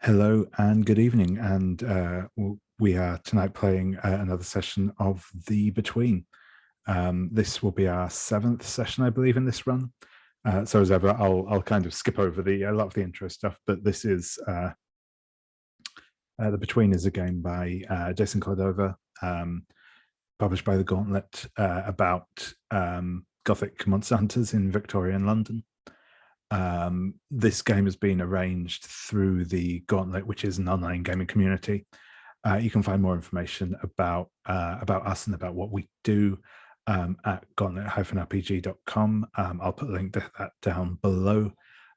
Hello and good evening, and we are tonight playing another session of The Between. This will be our seventh session, I believe, in this run. So as ever, I'll kind of skip over a lot of the intro stuff, but this is The Between is a game by Jason Cordova, published by the Gauntlet, about Gothic monster hunters in Victorian London. This game has been arranged through the Gauntlet, which is an online gaming community. You can find more information about us and about what we do at gauntlet-rpg.com. I'll put a link to that down below,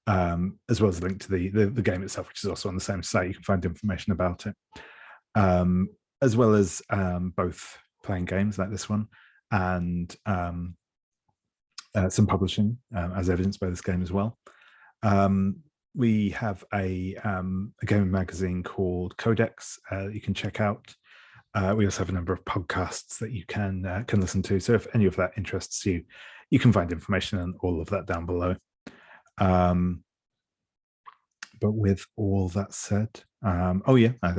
as well as a link to the game itself, which is also on the same site. You can find information about it, as well as both playing games like this one and some publishing, as evidenced by this game as well. We have a gaming magazine called Codex you can check out. We also have a number of podcasts that you can listen to. So if any of that interests you, you can find information on all of that down below. But with all that said, oh yeah, I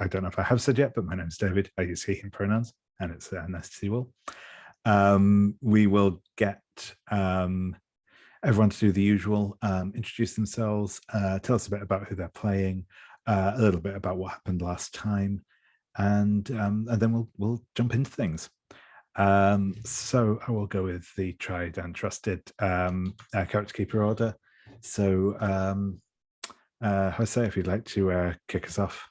don't know if I have said yet, but my name is David. I use he, him pronouns, and it's nice to see you all. We will get everyone to do the usual, introduce themselves, tell us a bit about who they're playing, a little bit about what happened last time, and then we'll jump into things. So I will go with the tried and trusted character keeper order. So Jose, if you'd like to kick us off.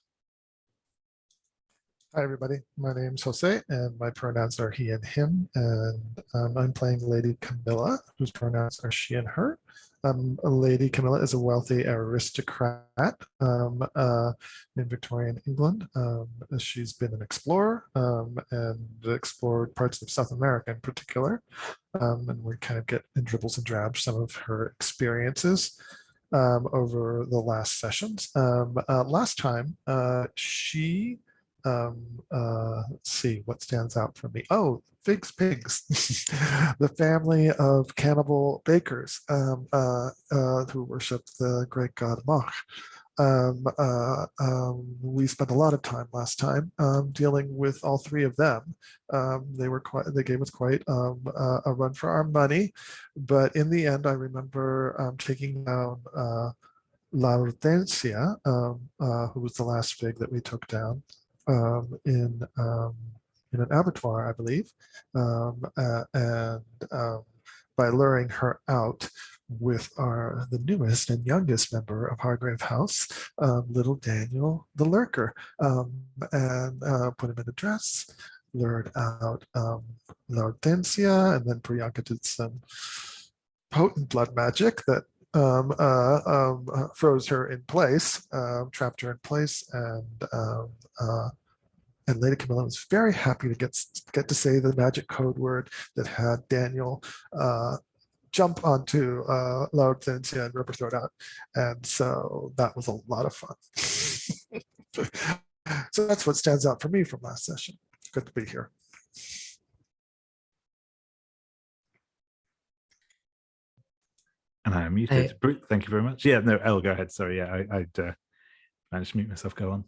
Hi, everybody. My name's Jose, and my pronouns are he and him. And I'm playing Lady Camila, whose pronouns are she and her. Lady Camila is a wealthy aristocrat in Victorian England. She's been an explorer and explored parts of South America in particular. And we kind of get in dribbles and drabs some of her experiences over the last sessions. Last time, she let's see what stands out for me. Oh, Figs Pigs, the family of cannibal bakers who worship the great god Mach. We spent a lot of time last time dealing with all three of them. They gave us quite a run for our money, but in the end, I remember taking down La Hortensia, who was the last fig that we took down. In an abattoir, I believe, and by luring her out with the newest and youngest member of Hargrave House, little Daniel the Lurker, and put him in a dress, lured out La Hortensia, and then Priyanka did some potent blood magic that froze her in place, trapped her in place, and Lady Camila was very happy to get to say the magic code word that had Daniel jump onto La Hortensia and rip her throat out. And so that was a lot of fun. So that's what stands out for me from last session. Good to be here. And I am muted. Thank you very much. Yeah, no, Elle, go ahead. Sorry, yeah, I'd managed to mute myself. Go on.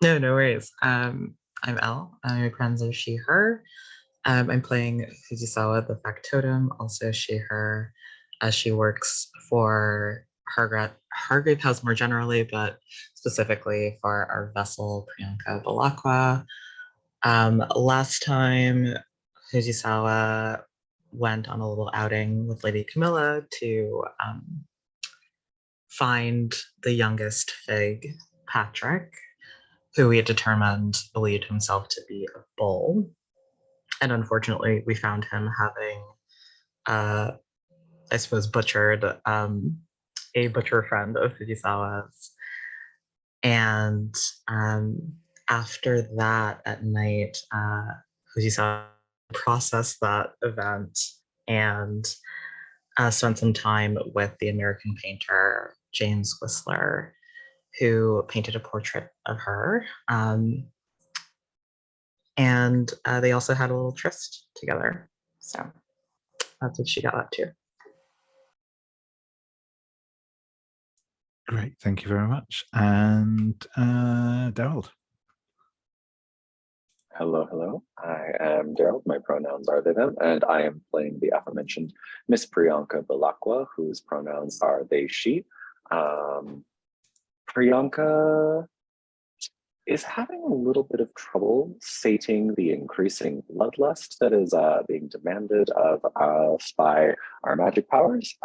No worries. I'm Elle. My pronouns are she, her. I'm playing Fujisawa, the factotum, also she, her, as she works for Hargrave House more generally, but specifically for our vessel, Miss Bellacqua. Last time, Fujisawa went on a little outing with Lady Camila to find the youngest fig, Patrick, who we had determined believed himself to be a bull. And unfortunately, we found him having, I suppose, butchered a butcher friend of Fujisawa's. And after that, at night, Fujisawa processed that event and spent some time with the American painter, James Whistler, who painted a portrait of her. And they also had a little tryst together. So that's what she got up to. Great, thank you very much. And Daryl. Hello, hello. I am Daryl. My pronouns are they, them, and I am playing the aforementioned Miss Bellacqua, whose pronouns are they, she. Priyanka is having a little bit of trouble sating the increasing bloodlust that is being demanded of us by our magic powers.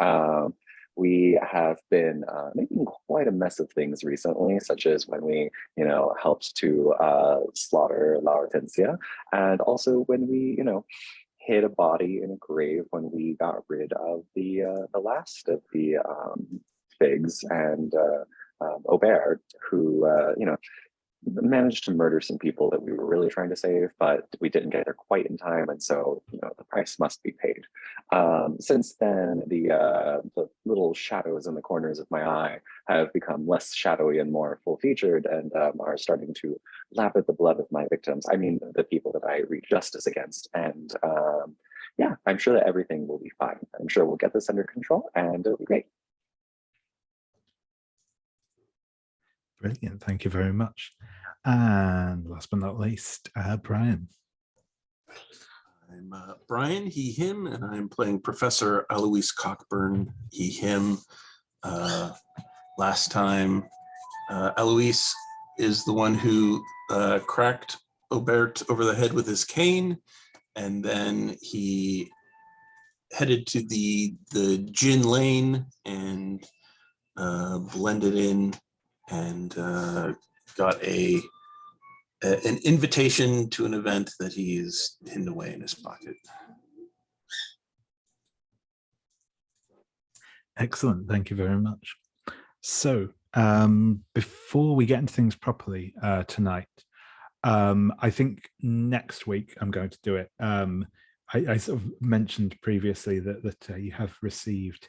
We have been making quite a mess of things recently, such as when we, helped to slaughter La Hortensia, and also when we, hid a body in a grave when we got rid of the last of the figs and Aubert, who, managed to murder some people that we were really trying to save, but we didn't get there quite in time, and so the price must be paid. Since then, the little shadows in the corners of my eye have become less shadowy and more full-featured, and are starting to lap at the blood of my victims. I mean, the people that I wreak justice against, and yeah, I'm sure that everything will be fine. I'm sure we'll get this under control, and it'll be great. Brilliant, thank you very much. And last but not least, Brian. I'm Brian, he, him, and I'm playing Professor Alois Cockburn, he, him. Last time, Alois is the one who cracked Aubert over the head with his cane, and then he headed to the gin lane and blended in and got an invitation to an event that he's hidden away in his pocket. Excellent, thank you very much. So before we get into things properly tonight, I think next week I'm going to do it. I sort of mentioned previously that you have received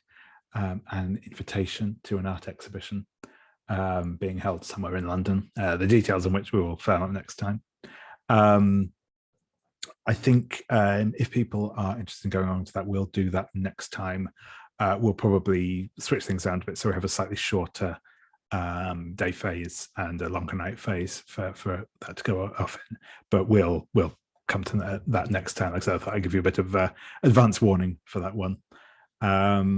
an invitation to an art exhibition being held somewhere in London, the details on which we will find out next time. I think if people are interested in going on to that, we'll do that next time. We'll probably switch things around a bit so we have a slightly shorter day phase and a longer night phase for that to go off in. But we'll come to that next time. Like I thought I'd give you a bit of advance warning for that one. But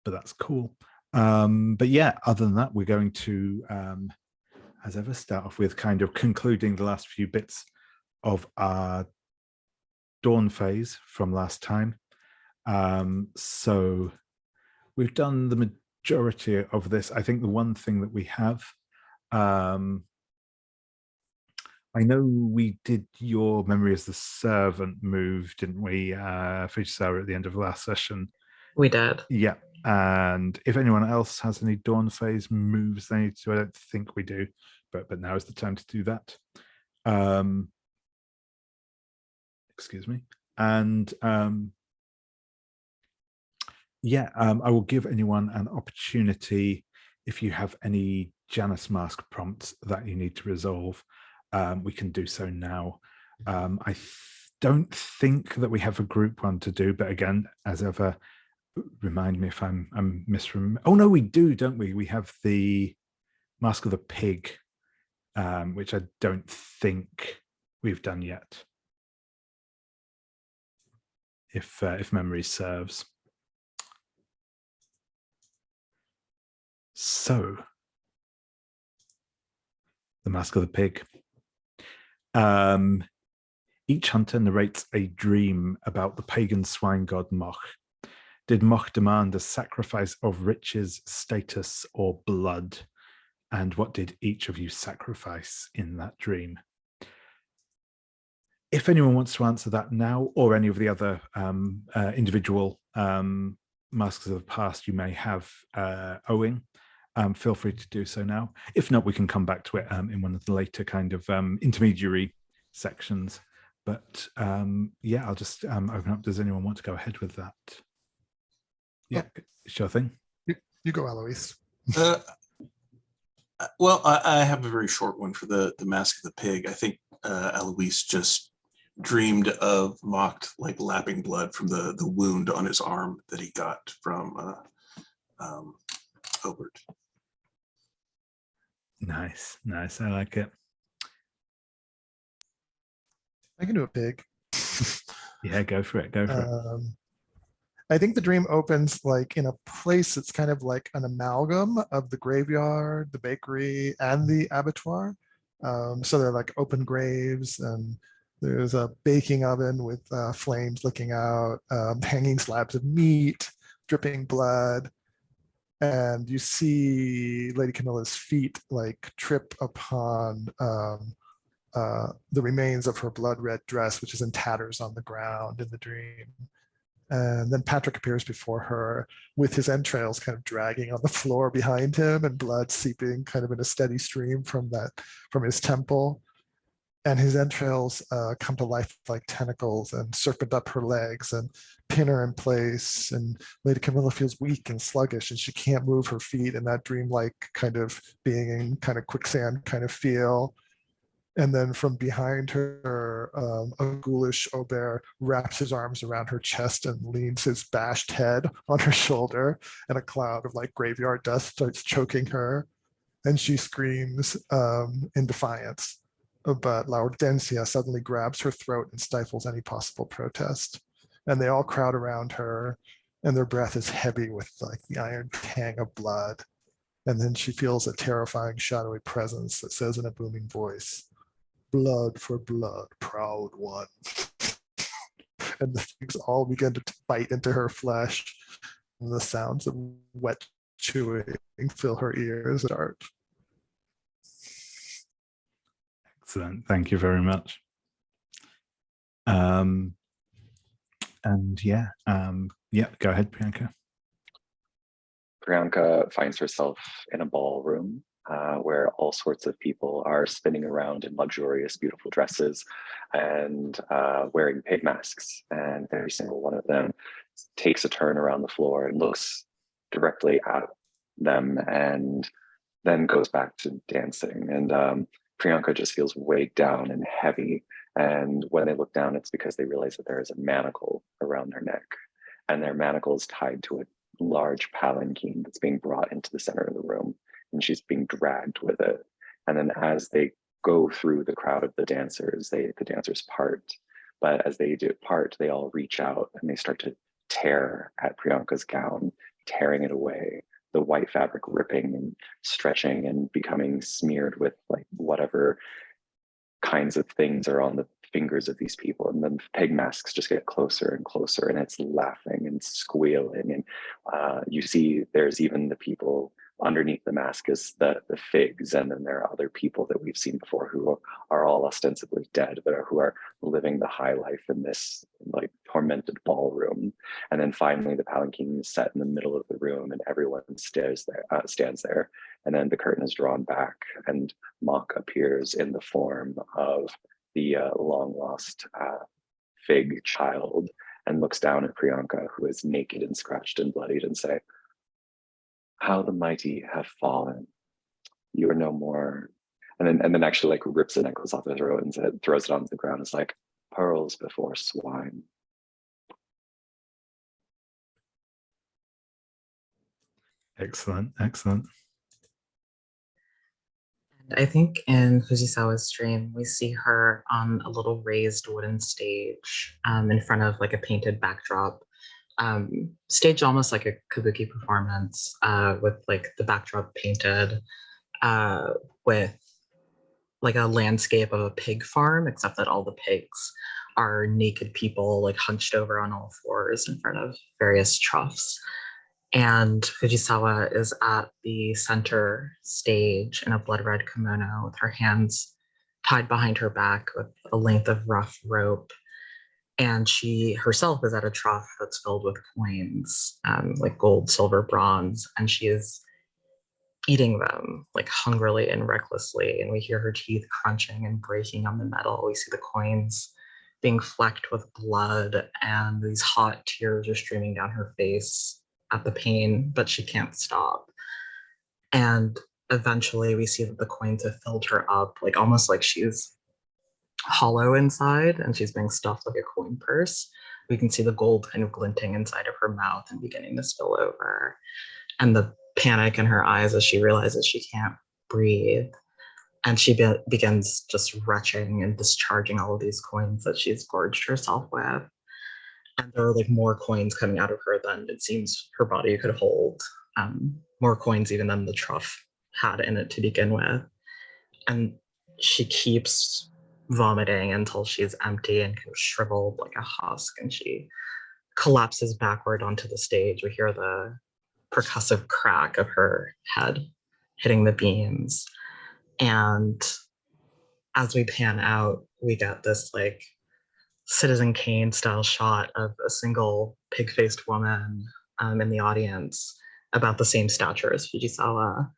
that's cool. But yeah, other than that, we're going to, as ever, start off with kind of concluding the last few bits of our dawn phase from last time. So we've done the majority of this. I think the one thing that we have, I know we did your memory as the servant move, didn't we, Fujisawa, at the end of the last session? We did. Yeah. And if anyone else has any dawn phase moves they need to, I don't think we do, but now is the time to do that. Excuse me. And yeah, I will give anyone an opportunity if you have any Janus mask prompts that you need to resolve. We can do so now. I don't think that we have a group one to do, but again, as ever, remind me if I'm misremembering. Oh no, we do, don't we? We have the Mask of the Pig, which I don't think we've done yet, if memory serves. So, the Mask of the Pig. Each hunter narrates a dream about the pagan swine god Moch. Did Moch demand a sacrifice of riches, status, or blood? And what did each of you sacrifice in that dream? If anyone wants to answer that now, or any of the other individual masks of the past you may have owing, feel free to do so now. If not, we can come back to it in one of the later kind of intermediary sections. But yeah, I'll just open up. Does anyone want to go ahead with that? Yeah, sure thing. You go, Alois. Well, I have a very short one for the Mask of the Pig. I think Alois just dreamed of mocked like lapping blood from the wound on his arm that he got from Obert. Nice. I like it. I can do a pig. Yeah, go for it. I think the dream opens like in a place that's kind of like an amalgam of the graveyard, the bakery, and the abattoir. So they're like open graves, and there's a baking oven with flames licking out, hanging slabs of meat, dripping blood. And you see Lady Camilla's feet like trip upon the remains of her blood red dress, which is in tatters on the ground in the dream. And then Patrick appears before her with his entrails kind of dragging on the floor behind him and blood seeping kind of in a steady stream from his temple. And his entrails come to life like tentacles and serpent up her legs and pin her in place. And Lady Camilla feels weak and sluggish, and she can't move her feet in that dreamlike kind of being in kind of quicksand kind of feel. And then from behind her, a ghoulish Aubert wraps his arms around her chest and leans his bashed head on her shoulder, and a cloud of like graveyard dust starts choking her. And she screams in defiance. But Laudentia suddenly grabs her throat and stifles any possible protest. And they all crowd around her, and their breath is heavy with like the iron tang of blood. And then she feels a terrifying shadowy presence that says in a booming voice, "Blood for blood, proud one." And the things all begin to bite into her flesh, and the sounds of wet chewing fill her ears. Excellent. Thank you very much. And yeah, go ahead, Priyanka. Priyanka finds herself in a ballroom where all sorts of people are spinning around in luxurious, beautiful dresses and wearing pig masks. And every single one of them takes a turn around the floor and looks directly at them and then goes back to dancing. And Priyanka just feels weighed down and heavy. And when they look down, it's because they realize that there is a manacle around their neck, and their manacle is tied to a large palanquin that's being brought into the center of the room, and she's being dragged with it. And then as they go through the crowd of the dancers part. But as they do part, they all reach out and they start to tear at Priyanka's gown, tearing it away, the white fabric ripping and stretching and becoming smeared with like whatever kinds of things are on the fingers of these people. And then pig masks just get closer and closer, and it's laughing and squealing. And you see there's even the people underneath the mask is the figs. And then there are other people that we've seen before who are all ostensibly dead, but who are living the high life in this like tormented ballroom. And then finally the palanquin is set in the middle of the room, and everyone stands there. And then the curtain is drawn back, and Mock appears in the form of the long lost fig child, and looks down at Priyanka, who is naked and scratched and bloodied, and say, "How the mighty have fallen. You are no more." And then actually like rips the necklace off his throat and throws it onto the ground. It's like pearls before swine. Excellent. I think in Fujisawa's dream, we see her on a little raised wooden stage in front of like a painted backdrop, staged almost like a kabuki performance with like the backdrop painted with like a landscape of a pig farm, except that all the pigs are naked people like hunched over on all fours in front of various troughs. And Fujisawa is at the center stage in a blood red kimono with her hands tied behind her back with a length of rough rope. And she herself is at a trough that's filled with coins, like gold, silver, bronze, and she is eating them like hungrily and recklessly. And we hear her teeth crunching and breaking on the metal. We see the coins being flecked with blood, and these hot tears are streaming down her face at the pain, but she can't stop. And eventually we see that the coins have filled her up, like almost like she's hollow inside and she's being stuffed like a coin purse. We can see the gold kind of glinting inside of her mouth and beginning to spill over. And the panic in her eyes as she realizes she can't breathe. And she begins just retching and discharging all of these coins that she's gorged herself with. And there are like more coins coming out of her than it seems her body could hold. More coins even than the trough had in it to begin with. And she keeps vomiting until she's empty and kind of shriveled like a husk, and she collapses backward onto the stage. We hear the percussive crack of her head hitting the beams. And as we pan out, we get this like Citizen Kane style shot of a single pig-faced woman in the audience about the same stature as Fujisawa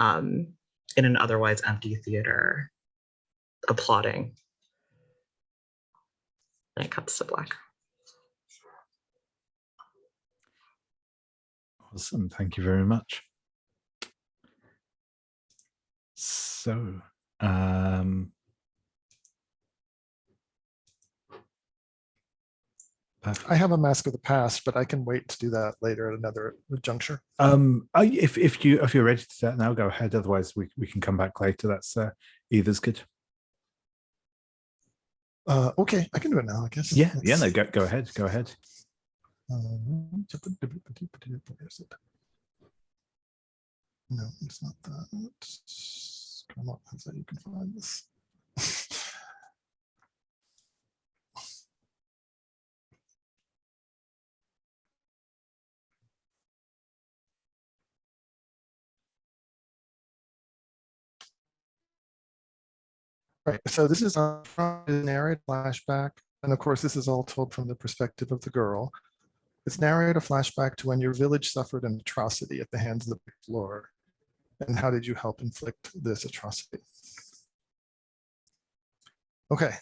in an otherwise empty theater applauding. And it cuts to black. Awesome, thank you very much. So, I have a Mask of the Past, but I can wait to do that later at another juncture. if you're ready to do that now, go ahead. Otherwise, we can come back later. That's either's good. Okay, I can do it now, I guess. Yeah, no, go ahead. Go ahead. No, it's not that. Come on, so you can find this. Right, so this is a narrated flashback, and of course this is all told from the perspective of the girl. It's narrated a flashback to when your village suffered an atrocity at the hands of the floor, and how did you help inflict this atrocity? Okay,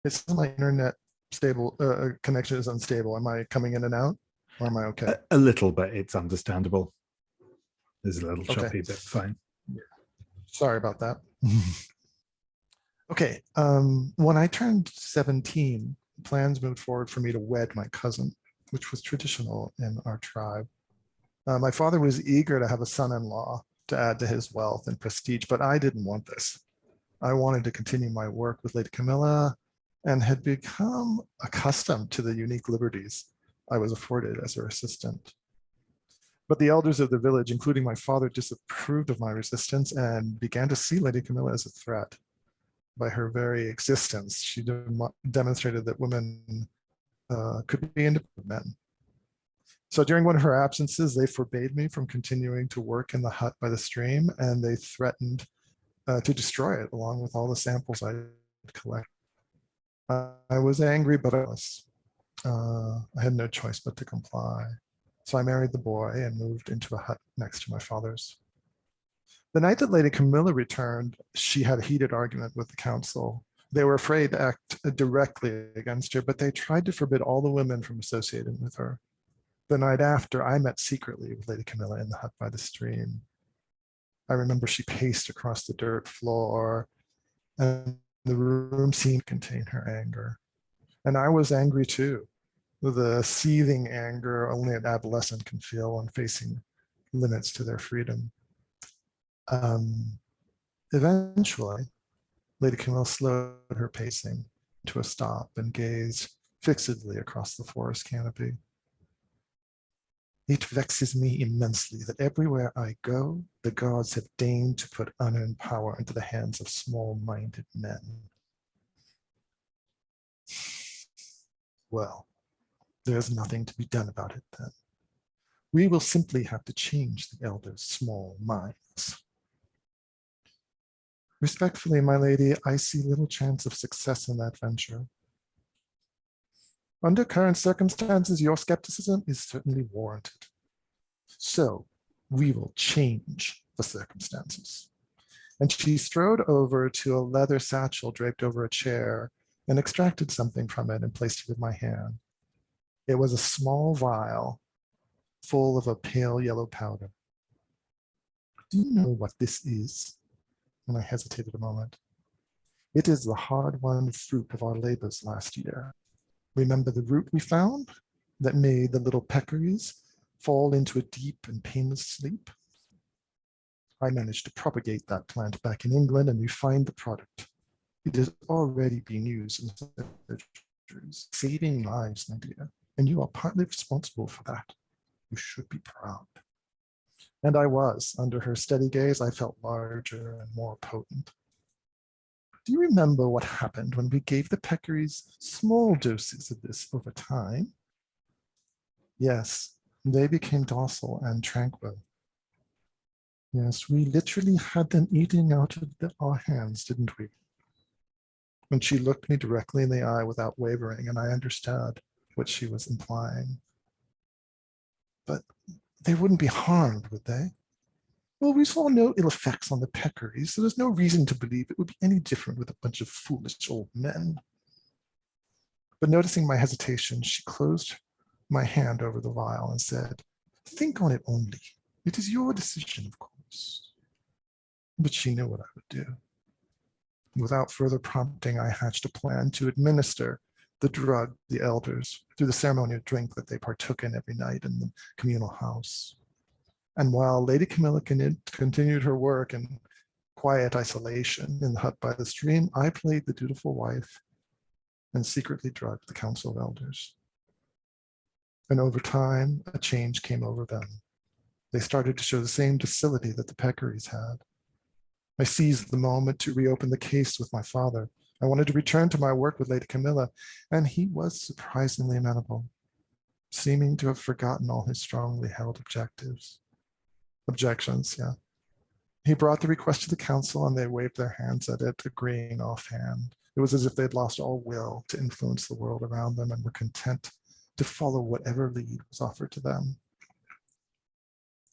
it's my internet stable connection is unstable. Am I coming in and out, or am I okay? A little bit, it's understandable. There's a little choppy, Okay. but fine. Sorry about that. Okay, when I turned 17, plans moved forward for me to wed my cousin, which was traditional in our tribe. My father was eager to have a son-in-law to add to his wealth and prestige, but I didn't want this. I wanted to continue my work with Lady Camila and had become accustomed to the unique liberties I was afforded as her assistant. But the elders of the village, including my father, disapproved of my resistance and began to see Lady Camila as a threat. By her very existence, she demonstrated that women could be independent men. So during one of her absences, they forbade me from continuing to work in the hut by the stream, and they threatened to destroy it along with all the samples I had collected. I was angry, but I had no choice but to comply. So I married the boy and moved into a hut next to my father's. The night that Lady Camila returned, she had a heated argument with the council. They were afraid to act directly against her, but they tried to forbid all the women from associating with her. The night after, I met secretly with Lady Camila in the hut by the stream. I remember she paced across the dirt floor, and the room seemed to contain her anger. And I was angry too, the seething anger only an adolescent can feel when facing limits to their freedom. Eventually, Lady Camila slowed her pacing to a stop and gazed fixedly across the forest canopy. It vexes me immensely that everywhere I go, the gods have deigned to put unearned power into the hands of small-minded men. Well, there's nothing to be done about it then. We will simply have to change the elders' small minds. Respectfully, my lady, I see little chance of success in that venture. Under current circumstances, your skepticism is certainly warranted. So we will change the circumstances. And she strode over to a leather satchel draped over a chair and extracted something from it and placed it in my hand. It was a small vial full of a pale yellow powder. Do you know what this is? And I hesitated a moment. It is the hard-won fruit of our labors last year. Remember the root we found that made the little peccaries fall into a deep and painless sleep. I managed to propagate that plant back in England and refined the product. It is already being used in surgeries, saving lives, my dear, and you are partly responsible for that. You should be proud. And I was. Under her steady gaze, I felt larger and more potent. Do you remember what happened when we gave the peccaries small doses of this over time? Yes, they became docile and tranquil. Yes, we literally had them eating out of our hands, didn't we? When she looked me directly in the eye without wavering, and I understood what she was implying. But they wouldn't be harmed, would they? Well, we saw no ill effects on the peccaries, so there's no reason to believe it would be any different with a bunch of foolish old men. But noticing my hesitation, she closed my hand over the vial and said, think on it only. It is your decision, of course. But she knew what I would do. Without further prompting, I hatched a plan to administer the drug the elders through the ceremonial drink that they partook in every night in the communal house. And while Lady Camila continued her work in quiet isolation in the hut by the stream, I played the dutiful wife and secretly drugged the council of elders. And over time, a change came over them. They started to show the same docility that the peccaries had. I seized the moment to reopen the case with my father. I wanted to return to my work with Lady Camila, and he was surprisingly amenable, seeming to have forgotten all his strongly held objections. He brought the request to the council and they waved their hands at it, agreeing offhand. It was as if they'd lost all will to influence the world around them and were content to follow whatever lead was offered to them.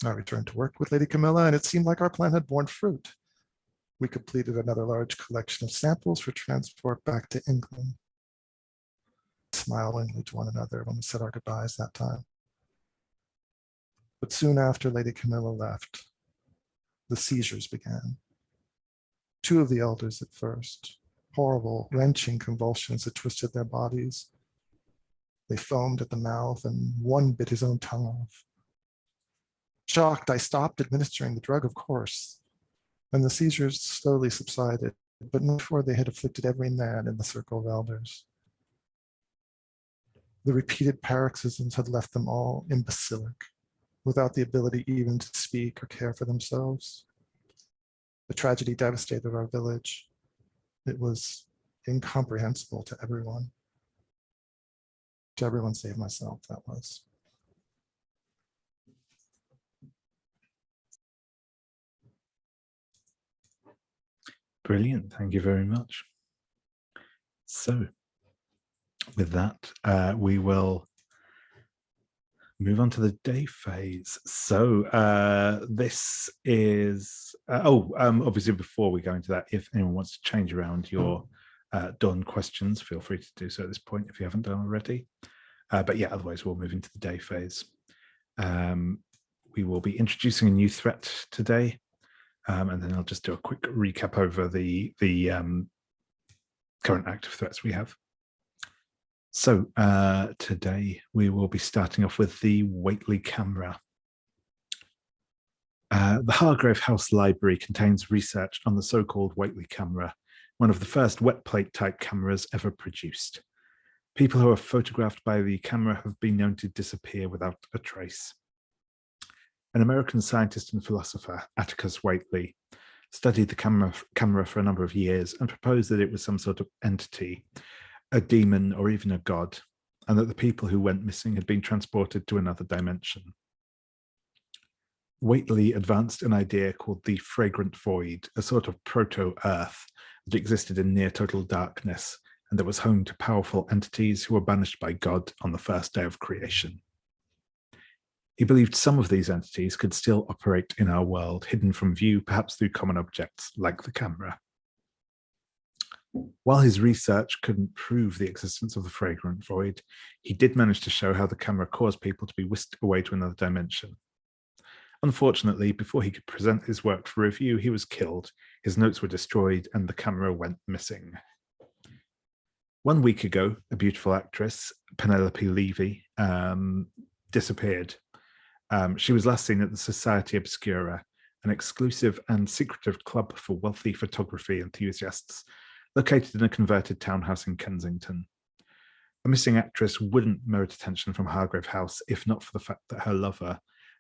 I returned to work with Lady Camila, and it seemed like our plan had borne fruit. We completed another large collection of samples for transport back to England. Smilingly to one another when we said our goodbyes that time. But soon after Lady Camila left, the seizures began. 2 of the elders at first, horrible, wrenching convulsions that twisted their bodies. They foamed at the mouth and one bit his own tongue off. Shocked, I stopped administering the drug, of course, and the seizures slowly subsided, but not before they had afflicted every man in the circle of elders. The repeated paroxysms had left them all imbecilic, without the ability even to speak or care for themselves. The tragedy devastated our village. It was incomprehensible to everyone. To everyone save myself, that was. Brilliant, thank you very much. So, with that, we will move on to the day phase. So this is, obviously before we go into that, if anyone wants to change around your done questions, feel free to do so at this point if you haven't done already. But yeah, otherwise we'll move into the day phase. We will be introducing a new threat today, and then I'll just do a quick recap over the current active threats we have. So today we will be starting off with the Whately camera. The Hargrave House library contains research on the so-called Whately camera, one of the first wet plate type cameras ever produced. People who are photographed by the camera have been known to disappear without a trace. An American scientist and philosopher, Atticus Whately, studied the camera for a number of years and proposed that it was some sort of entity, a demon or even a god, and that the people who went missing had been transported to another dimension. Whately advanced an idea called the Fragrant Void, a sort of proto-Earth that existed in near total darkness and that was home to powerful entities who were banished by God on the first day of creation. He believed some of these entities could still operate in our world, hidden from view, perhaps through common objects like the camera. While his research couldn't prove the existence of the Fragrant Void, he did manage to show how the camera caused people to be whisked away to another dimension. Unfortunately, before he could present his work for review, he was killed, his notes were destroyed, and the camera went missing. 1 week ago, a beautiful actress, Penelope Levy, disappeared. She was last seen at the Society Obscura, an exclusive and secretive club for wealthy photography enthusiasts located in a converted townhouse in Kensington. A missing actress wouldn't merit attention from Hargrave House if not for the fact that her lover,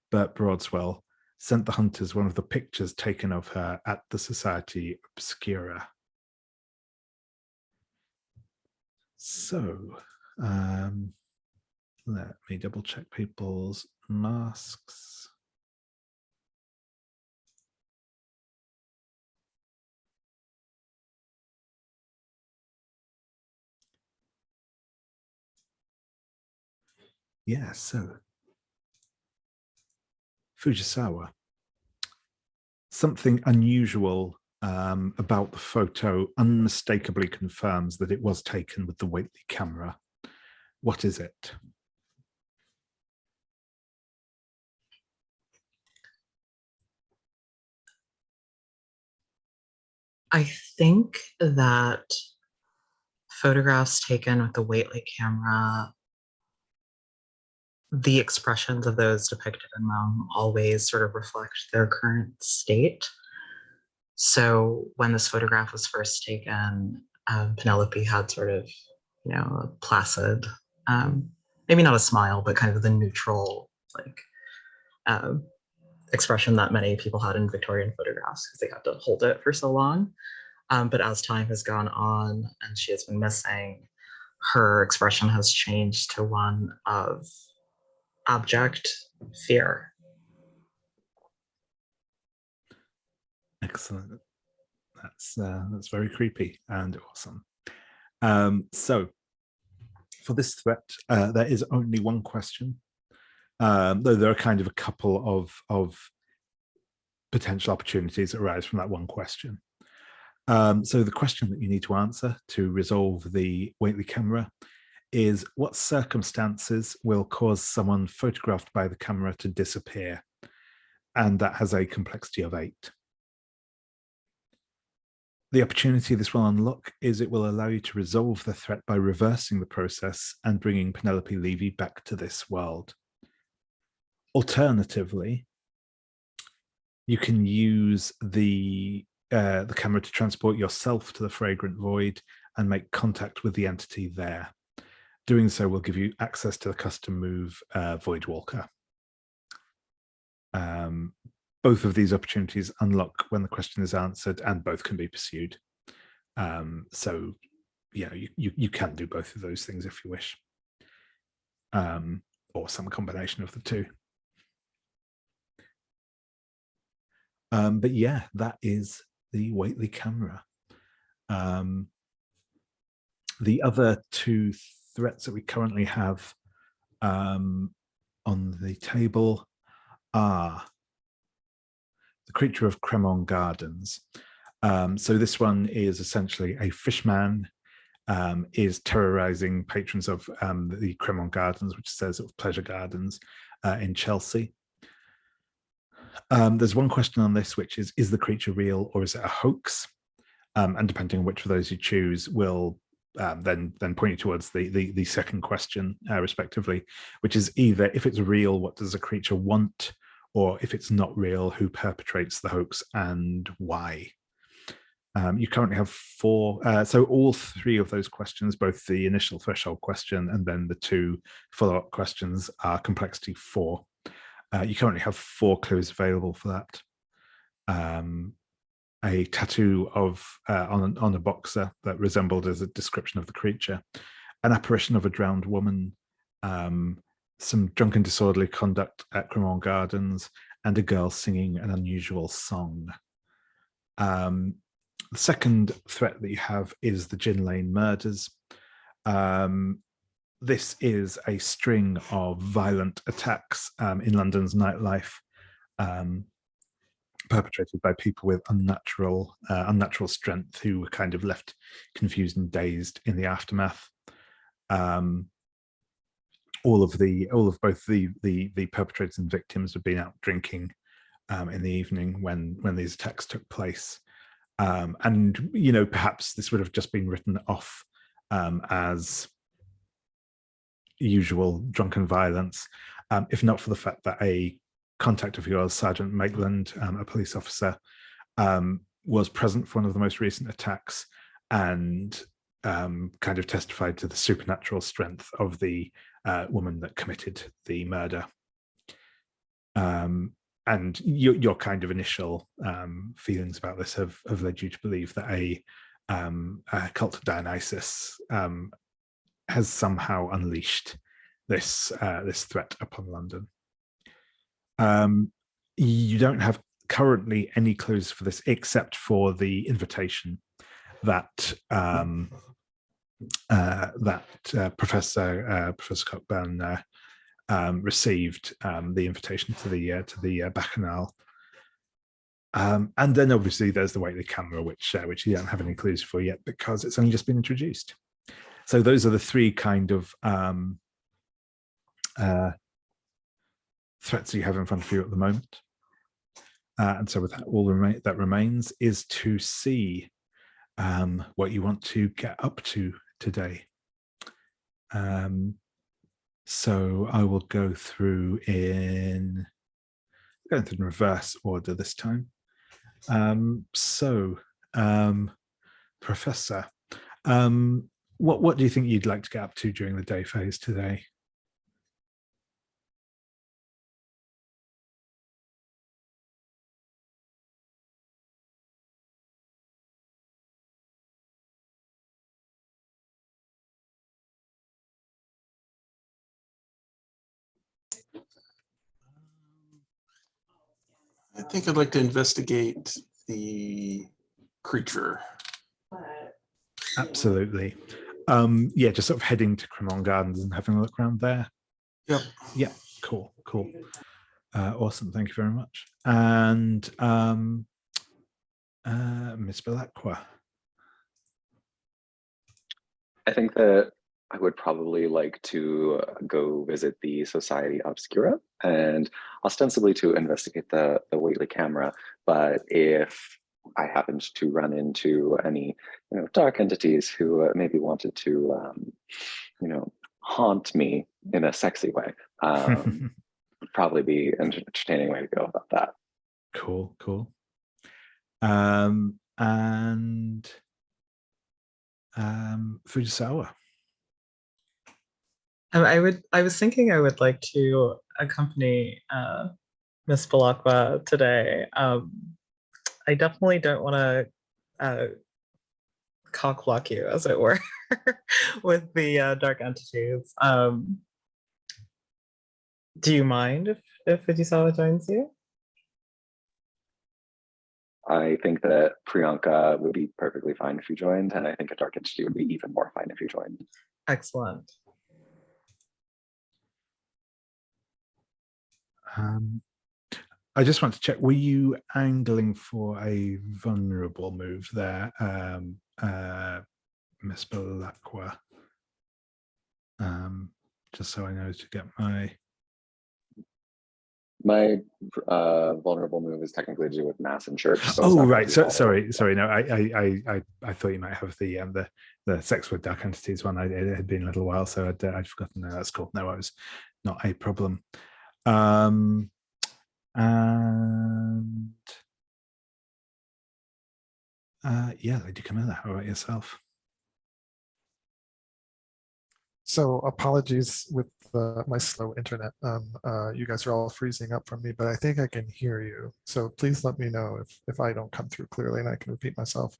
Bert Broadswell, sent the hunters one of the pictures taken of her at the Society Obscura. So, let me double check people's masks. Yeah, so Fujisawa. Something unusual about the photo unmistakably confirms that it was taken with the Whately camera. What is it? I think that photographs taken with the Whately camera, the expressions of those depicted in them always sort of reflect their current state. So when this photograph was first taken, Penelope had sort of, a placid, maybe not a smile, but kind of the neutral, expression that many people had in Victorian photographs because they got to hold it for so long. But as time has gone on and she has been missing, her expression has changed to one of abject fear. Excellent. That's very creepy and awesome. So for this threat, there is only one question, though there are kind of a couple of potential opportunities that arise from that one question. So the question that you need to answer to resolve the Whately camera is: what circumstances will cause someone photographed by the camera to disappear? And that has a complexity of 8. The opportunity this will unlock is it will allow you to resolve the threat by reversing the process and bringing Penelope Levy back to this world. Alternatively, you can use the camera to transport yourself to the Fragrant Void and make contact with the entity there. Doing so will give you access to the custom move Voidwalker. Both of these opportunities unlock when the question is answered, and both can be pursued. So, you can do both of those things if you wish, or some combination of the two. But yeah, that is the Whately camera. The other 2 threats that we currently have on the table are the creature of Cremon Gardens. So this one is essentially a fishman is terrorizing patrons of the Cremon Gardens, which says of pleasure gardens in Chelsea. There's one question on this, which is the creature real or is it a hoax? And depending on which of those you choose will then point you towards the second question, respectively, which is either if it's real, what does the creature want? Or if it's not real, who perpetrates the hoax and why? You currently have 4. So all 3 of those questions, both the initial threshold question and then the 2 follow-up questions, are complexity 4. You currently have 4 clues available for that. A tattoo of on a boxer that resembled as a description of the creature, an apparition of a drowned woman, some drunken disorderly conduct at Cremon Gardens, and a girl singing an unusual song. The second threat that you have is the Gin Lane murders. This is a string of violent attacks in London's nightlife, perpetrated by people with unnatural strength who were kind of left confused and dazed in the aftermath. All of both the perpetrators and victims have been out drinking in the evening when these attacks took place, and perhaps this would have just been written off as usual drunken violence, if not for the fact that a contact of yours, Sergeant Maitland, a police officer, was present for one of the most recent attacks and kind of testified to the supernatural strength of the woman that committed the murder. And your kind of initial feelings about this have led you to believe that a cult of Dionysus has somehow unleashed this threat upon London. You don't have currently any clues for this except for the invitation that Professor Cockburn received, the invitation to the Bacchanal. And then obviously there's the Waitley camera, which you don't have any clues for yet because it's only just been introduced. So those are the three kind of threats you have in front of you at the moment. And so with that, all that remains is to see what you want to get up to today. So I will go through in reverse order this time. Professor, what do you think you'd like to get up to during the day phase today? I think I'd like to investigate the creature. Absolutely. Yeah, just sort of heading to Cremon Gardens and having a look around there. Yep. Yeah, cool. Awesome, thank you very much. And Miss Bellacqua. I think that I would probably like to go visit the Society Obscura and ostensibly to investigate the Waitley camera. But if I happened to run into any, dark entities who maybe wanted to, haunt me in a sexy way, would probably be an entertaining way to go about that. Cool. And Fujisawa. I was thinking I would like to accompany Miss Bellacqua today. I definitely don't want to cock block you, as it were, with the dark entities. Do you mind if Fujisawa joins you? I think that Priyanka would be perfectly fine if you joined, and I think a dark entity would be even more fine if you joined. Excellent. I just want to check, were you angling for a vulnerable move there, Miss Bellacqua? Just so I know to get my vulnerable move is technically to do with mass and church. So oh right, sorry. No, I thought you might have the sex with dark entities one. It had been a little while, so I'd forgotten. No, that's cool. No, it was not a problem. And yeah, Lady Camila, how about yourself? So apologies with my slow internet. You guys are all freezing up from me, but I think I can hear you. So please let me know if I don't come through clearly and I can repeat myself.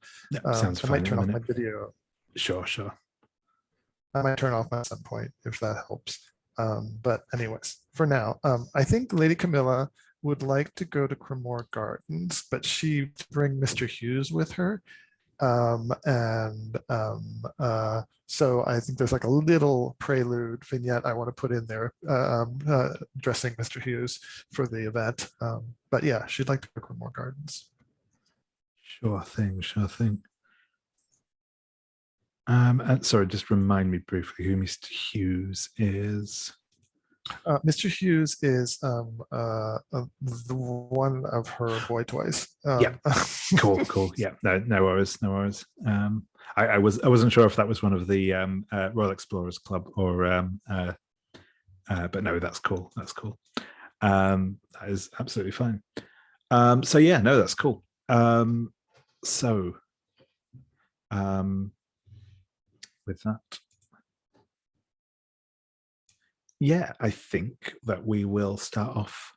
Sounds fine. I might turn off my video. Sure. I might turn off at some point if that helps. But anyways, for now, I think Lady Camila would like to go to Cremon Gardens, but she bring Mr. Hughes with her. So I think there's like a little prelude vignette I want to put in there, dressing Mr. Hughes for the event. But yeah, she'd like to go to Cremon Gardens. Sure thing. And sorry, just remind me briefly who Mr. Hughes is. Mr. Hughes is the one of her boy toys. Yeah, cool. Yeah, no worries. I wasn't sure if that was one of the Royal Explorers Club or but no, that's cool. That's cool. That is absolutely fine. So yeah, no, that's cool. So with that, yeah, I think that we will start off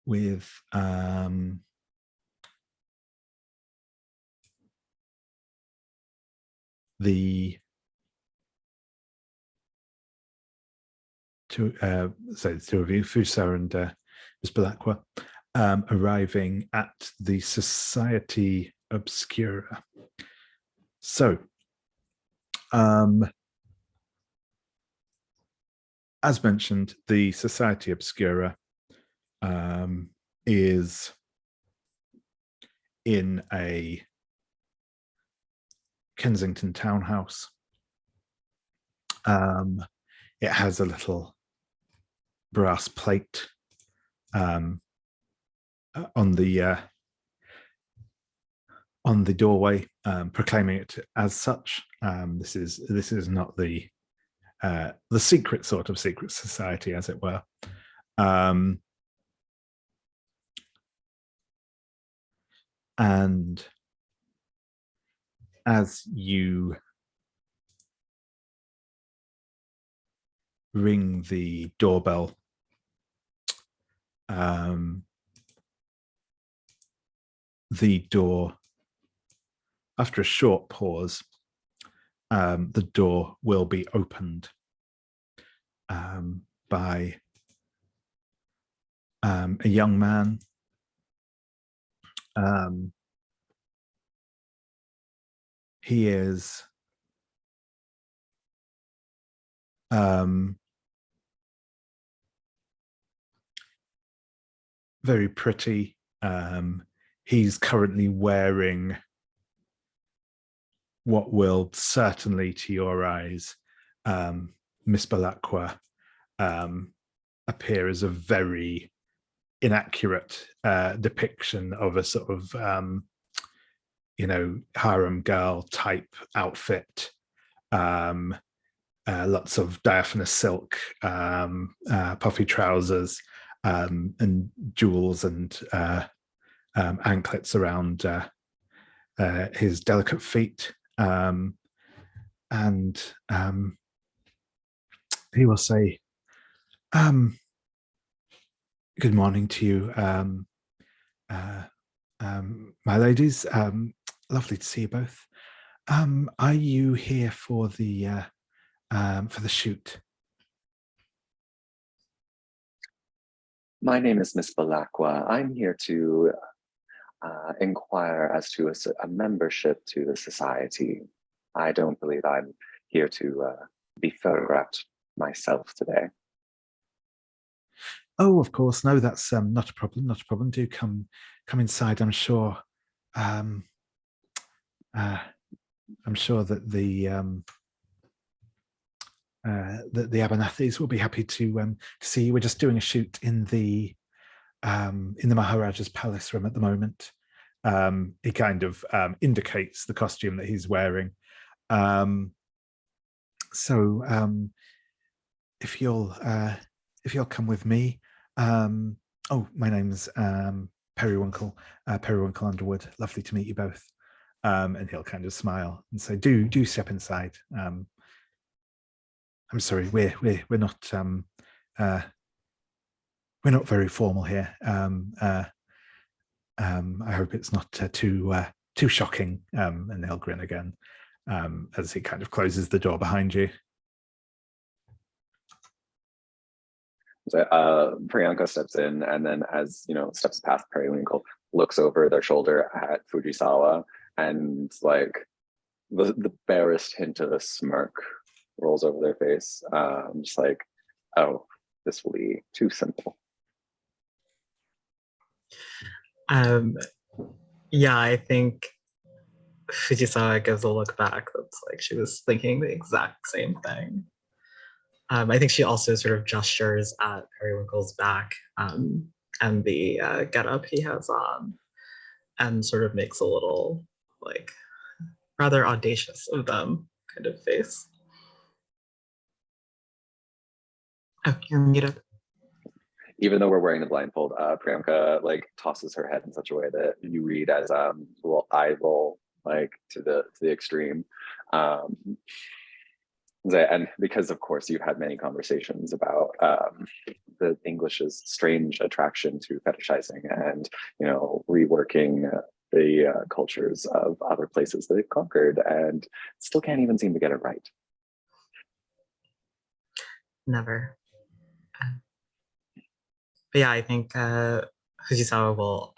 with the two of you, Fujisawa and Miss Bellacqua, arriving at the Society Obscura. So, as mentioned, the Society Obscura is in a Kensington townhouse. It has a little brass plate on the doorway, proclaiming it as such. This is not the secret sort of secret society, as it were. And as you ring the doorbell, the door, after a short pause, the door will be opened by a young man. He is very pretty. He's currently wearing what will certainly, to your eyes, Miss Bellacqua, appear as a very inaccurate depiction of a sort of harem girl type outfit. Lots of diaphanous silk, puffy trousers, and jewels and anklets around his delicate feet. And he will say, good morning to you, my ladies. Lovely to see you both. Are you here for the shoot? My name is Miss Bellacqua. I'm here to inquire as to a membership to the society. I don't believe I'm here to be photographed myself today. Oh, of course. No, that's not a problem. Not a problem. Do come inside. I'm sure. I'm sure that the Abernethys will be happy to see you. We're just doing a shoot in the Maharaja's palace room at the moment. He kind of indicates the costume that he's wearing. So if you'll come with me. Oh, my name's Periwinkle Underwood. Lovely to meet you both. And he'll kind of smile and say, "Do step inside." I'm sorry, we're not very formal here. I hope it's not too shocking. And he'll grin again as he kind of closes the door behind you. So Priyanka steps in, and then as steps past Periwinkle, looks over their shoulder at Fujisawa, and like the barest hint of a smirk rolls over their face. Just like, oh, this will be too simple. Yeah, I think Fujisawa gives a look back that's like she was thinking the exact same thing. I think she also sort of gestures at Periwinkle's back and the getup he has on, and sort of makes a little like rather audacious of them kind of face. Oh, you're muted. Even though we're wearing the blindfold, Priyanka like tosses her head in such a way that you read as little eye roll like to the extreme. And because of course you've had many conversations about the English's strange attraction to fetishizing and reworking the cultures of other places that they've conquered, and still can't even seem to get it right. Never. But yeah, I think Fujisawa will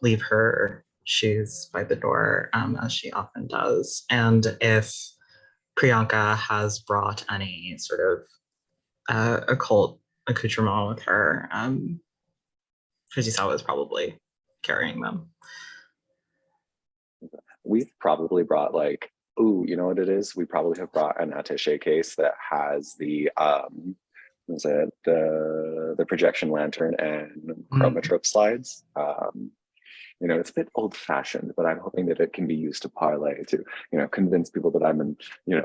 leave her shoes by the door, as she often does. And if Priyanka has brought any sort of occult accoutrement with her, Fujisawa is probably carrying them. We've probably brought like, ooh, you know what it is? We probably have brought an attaché case that has the the projection lantern and chromatrope slides. It's a bit old-fashioned, but I'm hoping that it can be used to parlay to, convince people that I'm a,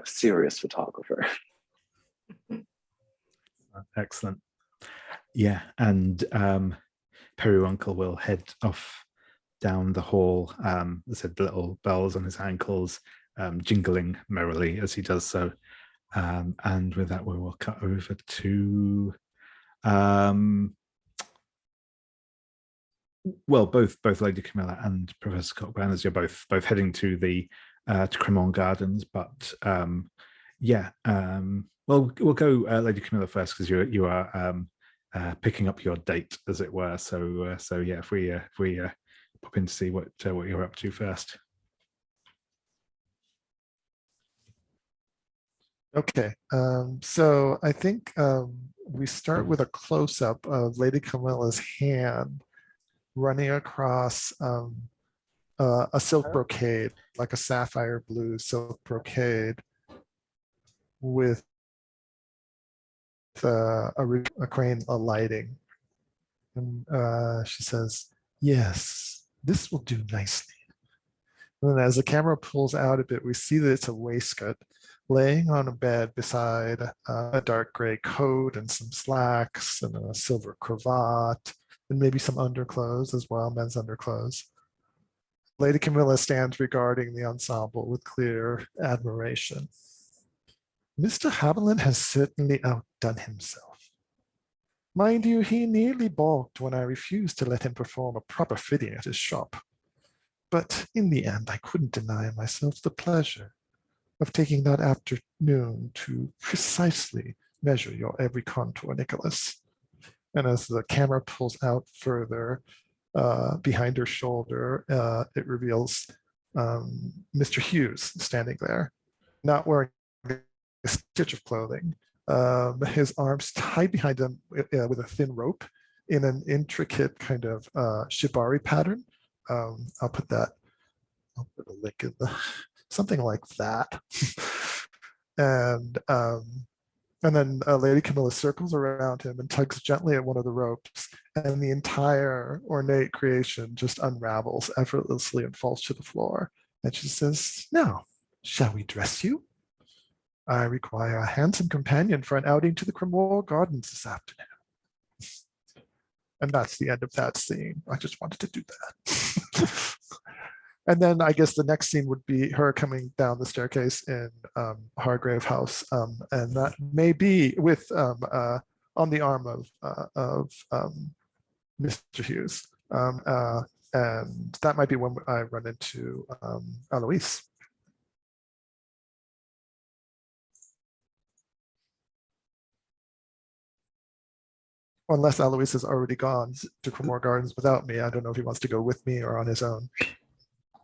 serious photographer. Excellent. Yeah, and Periwinkle will head off down the hall. I said the little bells on his ankles, jingling merrily as he does so. And with that, we will cut over to both Lady Camilla and Professor Cockburn, as you're both heading to the to Cremon Gardens. But we'll go Lady Camilla first, because you are picking up your date, as it were. So yeah, if we pop in to see what you're up to first. Okay, so I think we start with a close-up of Lady Camilla's hand running across a silk brocade, like a sapphire blue silk brocade with a crane alighting. And she says, "Yes, this will do nicely." And then as the camera pulls out a bit, we see that it's a waistcoat laying on a bed beside a dark gray coat and some slacks and a silver cravat and maybe some underclothes as well, men's underclothes. Lady Camilla stands regarding the ensemble with clear admiration. "Mr. Haviland has certainly outdone himself. Mind you, he nearly balked when I refused to let him perform a proper fitting at his shop. But in the end, I couldn't deny myself the pleasure of taking that afternoon to precisely measure your every contour, Nicholas." And as the camera pulls out further behind her shoulder, it reveals Mr. Hughes standing there, not wearing a stitch of clothing, his arms tied behind him with a thin rope in an intricate kind of shibari pattern. I'll put a link in something like that. And then Lady Camilla circles around him and tugs gently at one of the ropes, and the entire ornate creation just unravels effortlessly and falls to the floor. And she says, "Now, shall we dress you? I require a handsome companion for an outing to the Cremon Gardens this afternoon." And that's the end of that scene. I just wanted to do that. And then I guess the next scene would be her coming down the staircase in Hargrave House, and that may be with on the arm of Mr. Hughes, and that might be when I run into Eloise. Unless Eloise has already gone to Cremon Gardens without me. I don't know if he wants to go with me or on his own.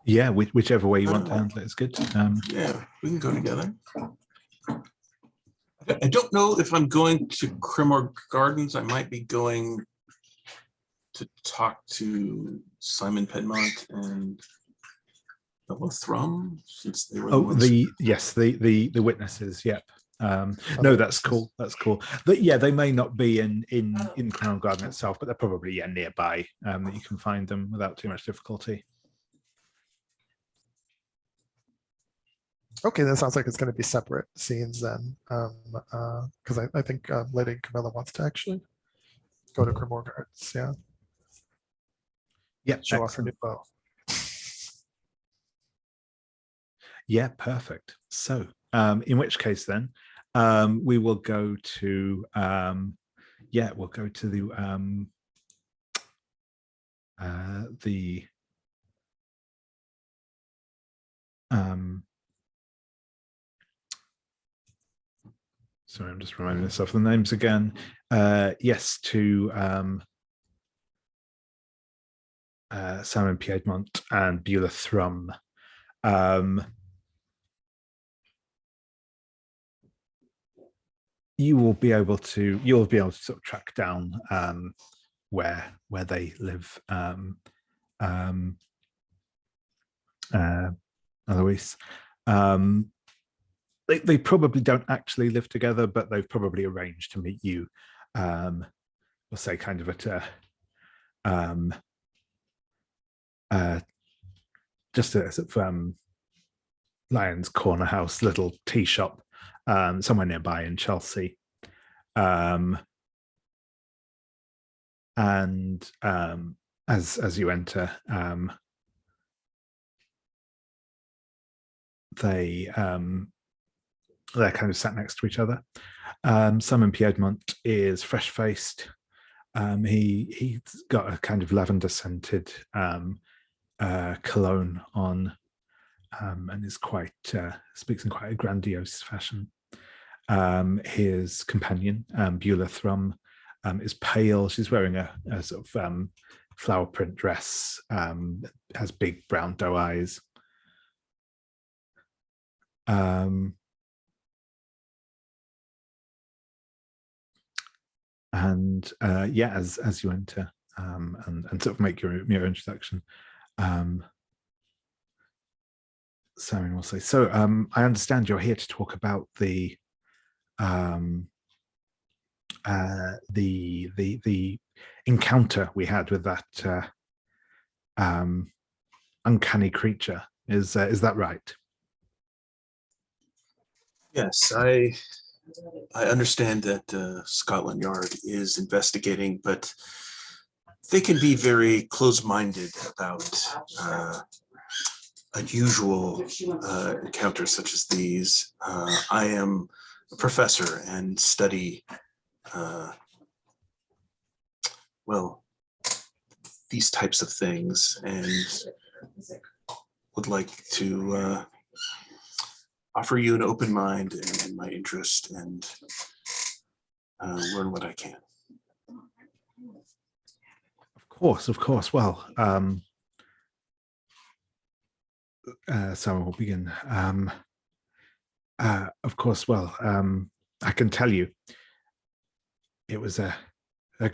Yeah, whichever way you want to handle it is good. Yeah, we can go together. I don't know if I'm going to Cremon Gardens. I might be going to talk to Simon Pedmont and Bella Thrum, since they were the witnesses. Yep. No, that's cool. That's cool. But yeah, they may not be in Cremon Garden itself, but they're probably nearby, that you can find them without too much difficulty. Okay, that sounds like it's going to be separate scenes then, because I think Lady Camilla wants to actually go to Cremon Gardens. Yeah, Yeah, show off her new excellent. bow. Yeah, perfect. So, in which case then, we will go to we'll go to the sorry, I'm just reminding myself of the names again. Yes, to Simon Piedmont and Beulah Thrum. You'll be able to sort of track down where they live, Eloise. They probably don't actually live together, but they've probably arranged to meet you. We'll say kind of at just a sort of Lion's Corner House little tea shop somewhere nearby in Chelsea. And as you enter, they're kind of sat next to each other. Simon Piedmont is fresh-faced. He's got a kind of lavender-scented cologne on, and is quite speaks in quite a grandiose fashion. His companion, Beulah Thrum, is pale. She's wearing a sort of flower print dress, has big brown doe eyes. And as you enter and sort of make your introduction, Simon will say, so I understand you're here to talk about the encounter we had with that uncanny creature. Is that right? Yes, I understand that Scotland Yard is investigating, but they can be very close-minded about unusual encounters such as these. I am a professor and study, well, these types of things, and would like to offer you an open mind and my interest, and learn what I can. Of course. Well, Simon will begin. Of course, well, I can tell you, it was a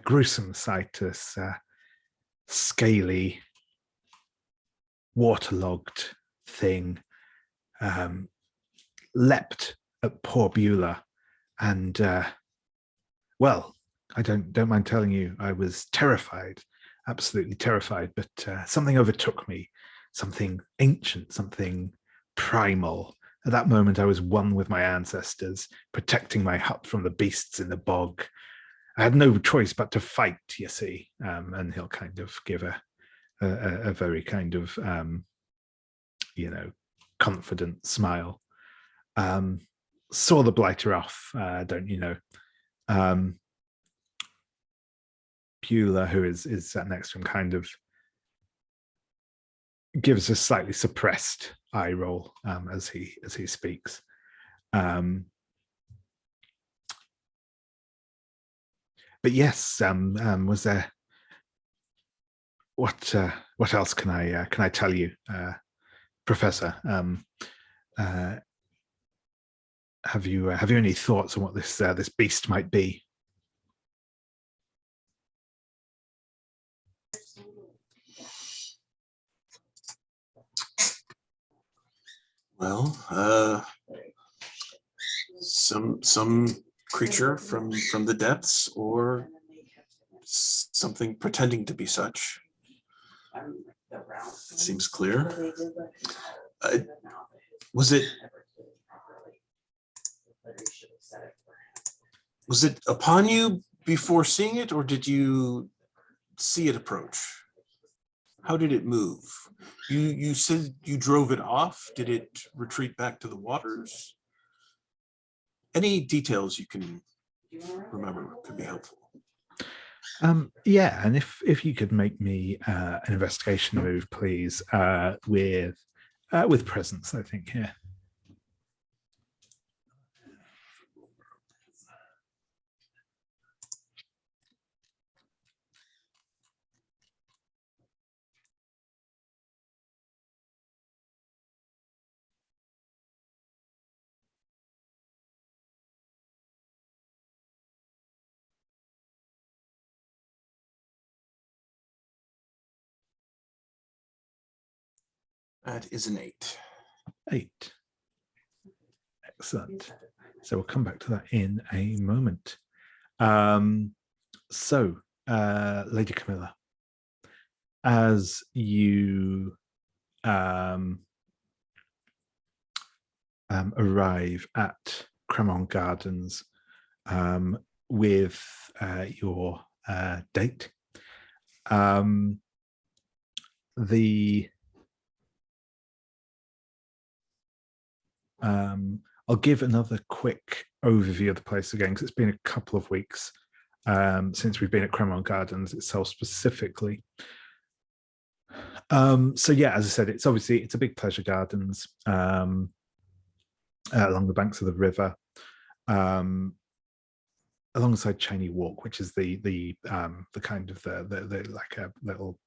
gruesome sight. This scaly, waterlogged thing leapt at poor Beulah, and well, I don't mind telling you, I was terrified, absolutely terrified. But something overtook me, something ancient, something primal. At that moment, I was one with my ancestors, protecting my hut from the beasts in the bog. I had no choice but to fight, you see. And he'll kind of give a very kind of, confident smile. Saw the blighter off, don't you know? Beulah, who is sat next to him, kind of gives a slightly suppressed eye roll as he speaks. But yes, was there? What else can I tell you, Professor? Have you any thoughts on what this beast might be? Well, some creature from the depths, or something pretending to be such. It seems clear. Was it Was it upon you before seeing it, or did you see it approach? How did it move? You said you drove it off. Did it retreat back to the waters? Any details you can remember could be helpful. Yeah, and if you could make me an investigation move, please, with presence, I think. Yeah. That is an 8. 8. Excellent. So we'll come back to that in a moment. So, Lady Camilla, as you arrive at Cremon Gardens with your date, I'll give another quick overview of the place again, because it's been a couple of weeks since we've been at Cremon Gardens itself specifically. So yeah, as I said, it's a big pleasure gardens along the banks of the river, alongside Cheney Walk, which is the kind of the like a little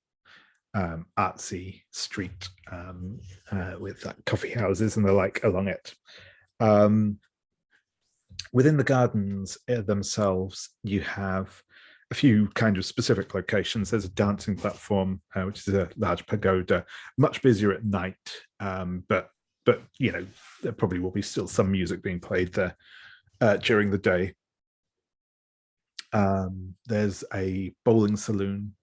artsy street with like coffee houses and the like along it. Within the gardens themselves, you have a few kind of specific locations. There's a dancing platform, which is a large pagoda, much busier at night, but you know, there probably will be still some music being played there during the day. There's a bowling saloon,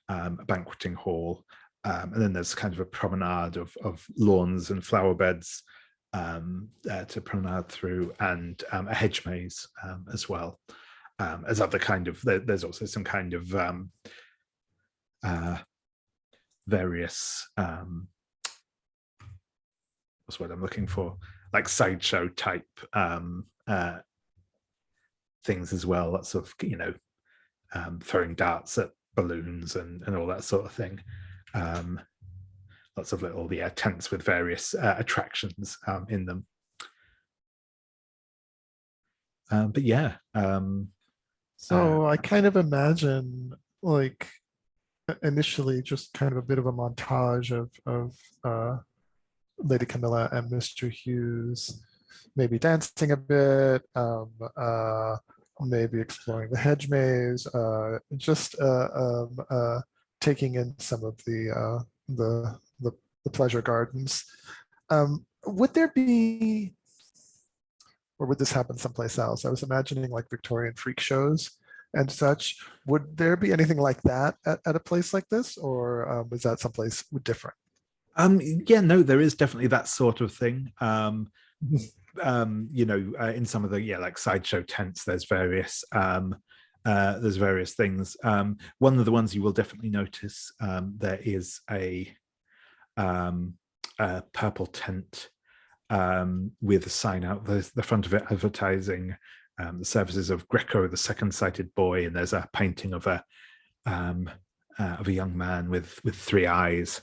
a banqueting hall, and then there's kind of a promenade of lawns and flower beds to promenade through, and a hedge maze as well. As other kind of, there's also some kind of various, what's what I'm looking for, like sideshow type things as well. Lots of, you know, throwing darts at balloons and all that sort of thing. Lots of little tents with various attractions in them. But yeah. So I kind of imagine, like, initially just kind of a bit of a montage of Lady Camilla and Mr. Hughes maybe dancing a bit, maybe exploring the hedge maze, just taking in some of the pleasure gardens. Would there be, or would this happen someplace else? I was imagining like Victorian freak shows and such. Would there be anything like that at a place like this, or was that someplace different? Yeah, no, there is definitely that sort of thing. You know, in some of the like sideshow tents, there's various things. One of the ones you will definitely notice, there is a purple tent with a sign out the front of it advertising the services of Greco, the second sighted boy, and there's a painting of a young man with 3 eyes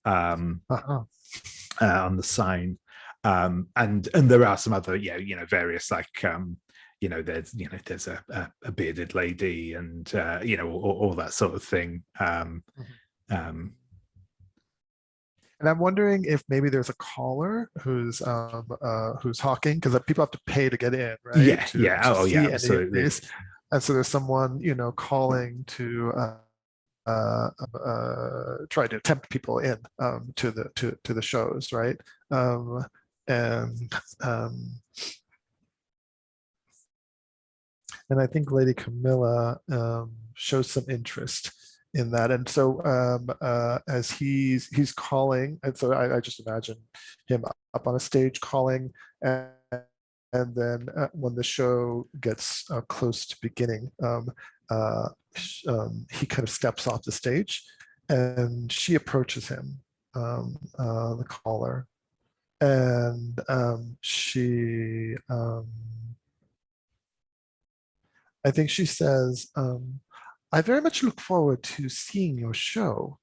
on the sign. And there are some other, you know, various like, you know, there's a bearded lady and, you know, all that sort of thing. And I'm wondering if maybe there's a caller who's hawking, because people have to pay to get in, right? Yeah, to yeah, see absolutely. any of these. And so there's someone, you know, calling to try to tempt people in to the shows, right? And I think Lady Camilla shows some interest in that, and so as he's calling, and so I just imagine him up on a stage calling, and and then when the show gets close to beginning, he kind of steps off the stage, and she approaches him, the caller, and I think she says, I very much look forward to seeing your show.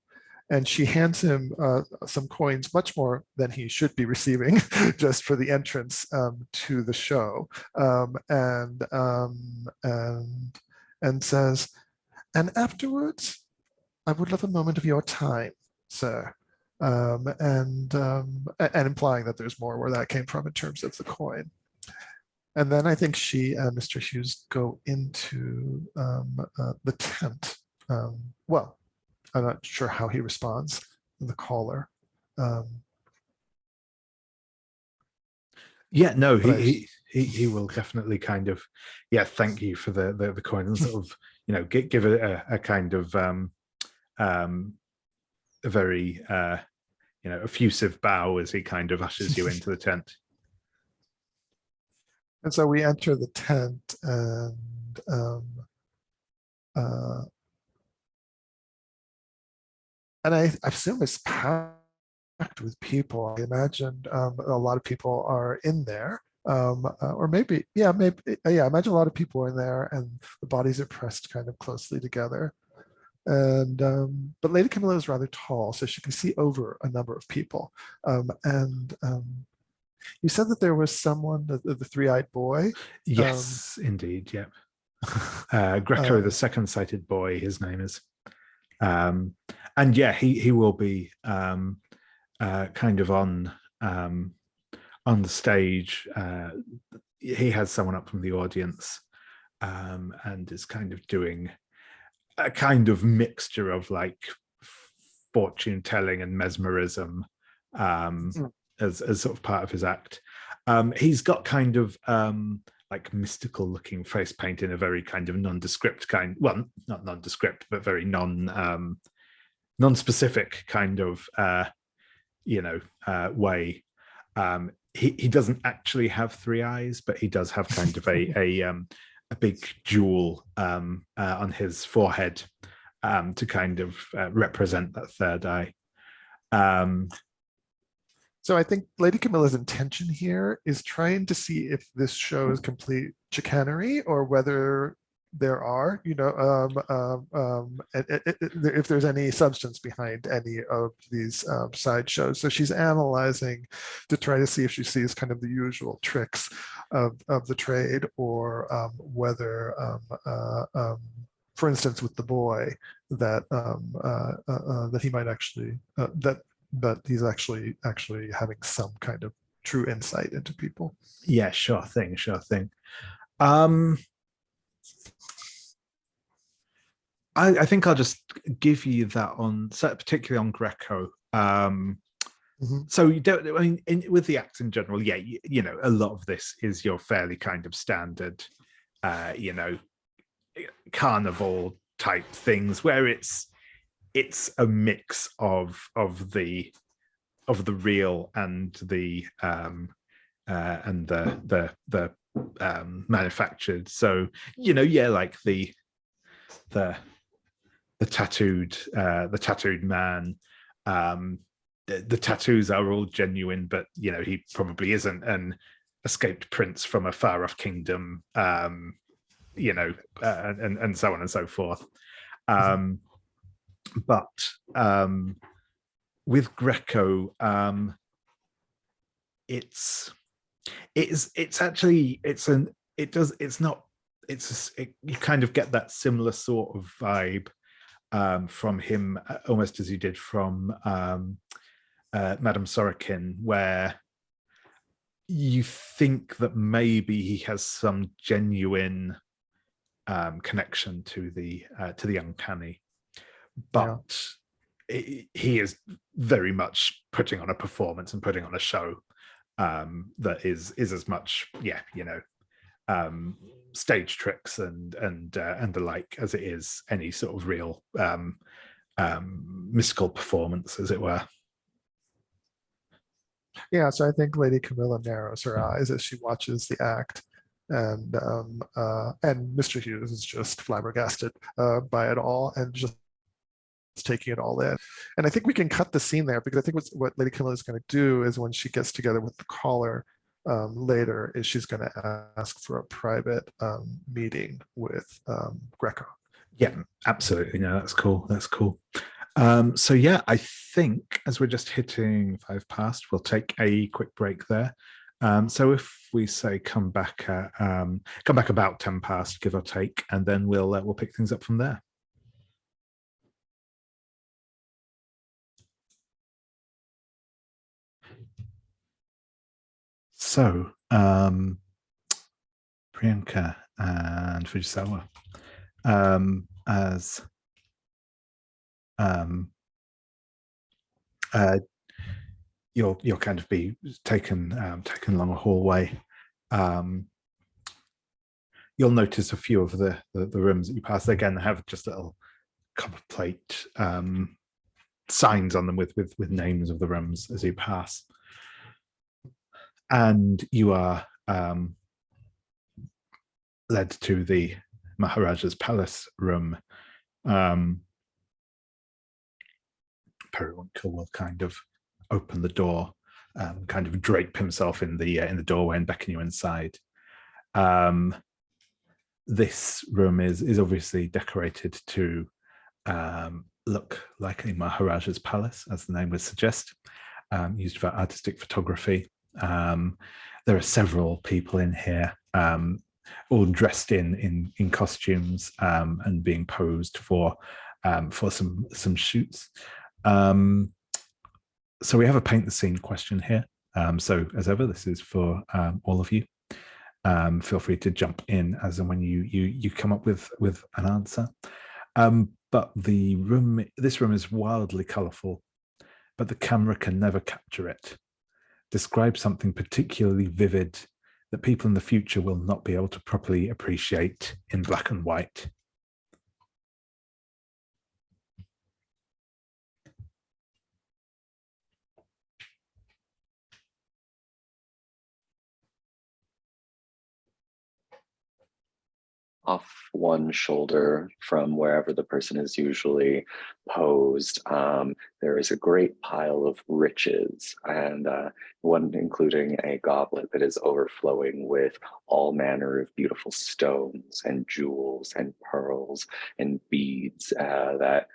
And she hands him some coins, much more than he should be receiving, just for the entrance to the show, and says, "And afterwards, I would love a moment of your time, sir." And implying that there's more where that came from in terms of the coin. And then I think she and Mr. Hughes go into the tent. Well, I'm not sure how he responds, the caller. Yeah, no, he will definitely kind of, yeah, thank you for the coin, and sort of, you know, give it a kind of a very you know, effusive bow as he kind of ushers you into the tent. And so we enter the tent, and I assume it's packed with people. I imagine a lot of people are in there, or maybe, yeah, I imagine a lot of people are in there, and the bodies are pressed kind of closely together. And but Lady Camila is rather tall, so she can see over a number of people. You said that there was someone, the three-eyed boy. Yes, indeed. Yep. Greco, the second sighted boy, his name is. And yeah, he will be kind of on the stage. He has someone up from the audience, and is kind of doing a kind of mixture of like fortune telling and mesmerism as sort of part of his act. He's got kind of like mystical looking face paint in a very kind of nondescript kind, well, not nondescript, but very non-specific kind of way. He doesn't actually have three eyes, but he does have kind of a big jewel on his forehead to kind of represent that third eye. So I think Lady Camilla's intention here is trying to see if this show is complete chicanery, or whether there are, if there's any substance behind any of these side shows. So she's analyzing to try to see if she sees kind of the usual tricks of the trade, or whether, for instance, with the boy, that that he might actually that he's actually having some kind of true insight into people. Yeah, sure thing. I think I'll just give you that on, particularly on Greco. So you don't, I mean, with the acts in general, yeah, you know, a lot of this is your fairly kind of standard, carnival type things, where it's a mix of the real and the manufactured. So, you know, yeah, like the tattooed man. The tattoos are all genuine, but you know, he probably isn't an escaped prince from a far off kingdom, and so on and so forth. But with Greco, you kind of get that similar sort of vibe from him, almost as you did from Madame Sorokin, where you think that maybe he has some genuine connection to the uncanny, but he is very much putting on a performance and putting on a show that is as much, stage tricks and the like as it is any sort of real mystical performance, as it were. Yeah, so I think Lady Camilla narrows her eyes as she watches the act, and Mr. Hughes is just flabbergasted by it all and just taking it all in. And I think we can cut the scene there because I think what Lady Camilla is going to do is when she gets together with the caller later, is she's going to ask for a private meeting with Greco. Yeah, absolutely. No, that's cool. That's cool. So yeah, I think as we're just hitting 5 past, we'll take a quick break there. So if we say come back about 10 past, give or take, and then we'll pick things up from there. So Priyanka and Fujisawa, as you'll kind of be taken along a hallway. You'll notice a few of the rooms that you pass. They again have just little copper plate signs on them with names of the rooms as you pass. And you are led to the Maharaja's palace room. Periwinkle will kind of open the door, kind of drape himself in the doorway and beckon you inside. This room is obviously decorated to look like a Maharaja's palace, as the name would suggest, used for artistic photography. There are several people in here, all dressed in costumes and being posed for some shoots. So we have a paint the scene question here. So as ever, this is for all of you. Feel free to jump in as and when you come up with an answer. But this room is wildly colourful, but the camera can never capture it. Describe something particularly vivid that people in the future will not be able to properly appreciate in black and white. Off one shoulder from wherever the person is usually posed, there is a great pile of riches, and one including a goblet that is overflowing with all manner of beautiful stones and jewels and pearls and beads that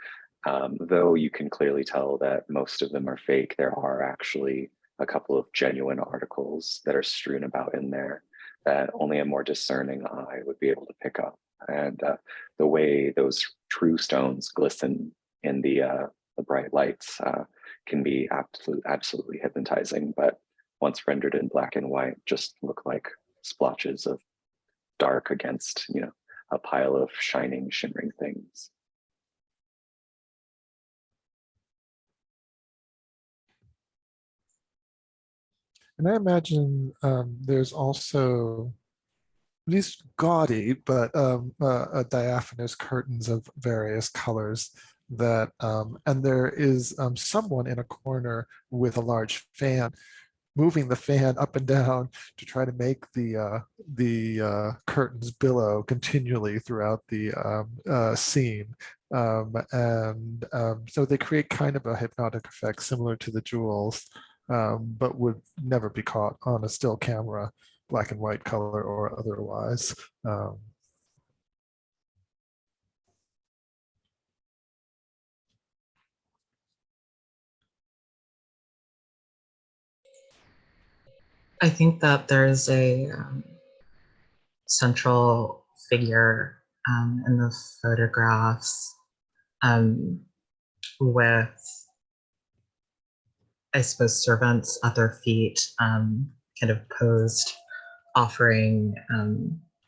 though you can clearly tell that most of them are fake, there are actually a couple of genuine articles that are strewn about in there that only a more discerning eye would be able to pick up. And the way those true stones glisten in the bright lights can be absolutely hypnotizing, but once rendered in black and white, just look like splotches of dark against, a pile of shining, shimmering things. And I imagine there's also these gaudy but diaphanous curtains of various colors that, and there is someone in a corner with a large fan, moving the fan up and down to try to make the curtains billow continually throughout the scene. So they create kind of a hypnotic effect similar to the jewels, but would never be caught on a still camera, black and white color or otherwise. I think that there's a central figure in the photographs with, I suppose, servants at their feet, kind of posed, offering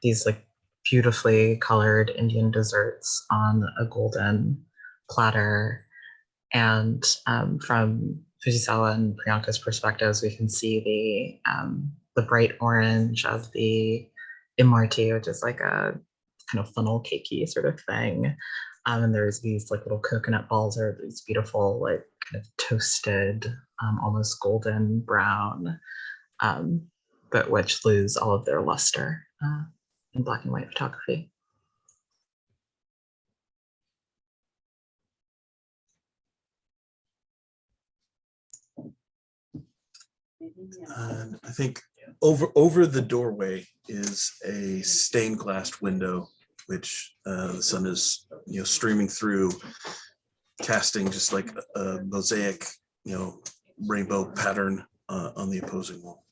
these like beautifully colored Indian desserts on a golden platter. And from Fujisawa and Priyanka's perspectives, we can see the bright orange of the Imarti, which is like a kind of funnel cakey sort of thing, And there's these like little coconut balls or these beautiful, like kind of toasted, almost golden brown, but which lose all of their luster in black and white photography. And I think over the doorway is a stained glass window, which the sun is streaming through, casting just like a mosaic rainbow pattern on the opposing wall.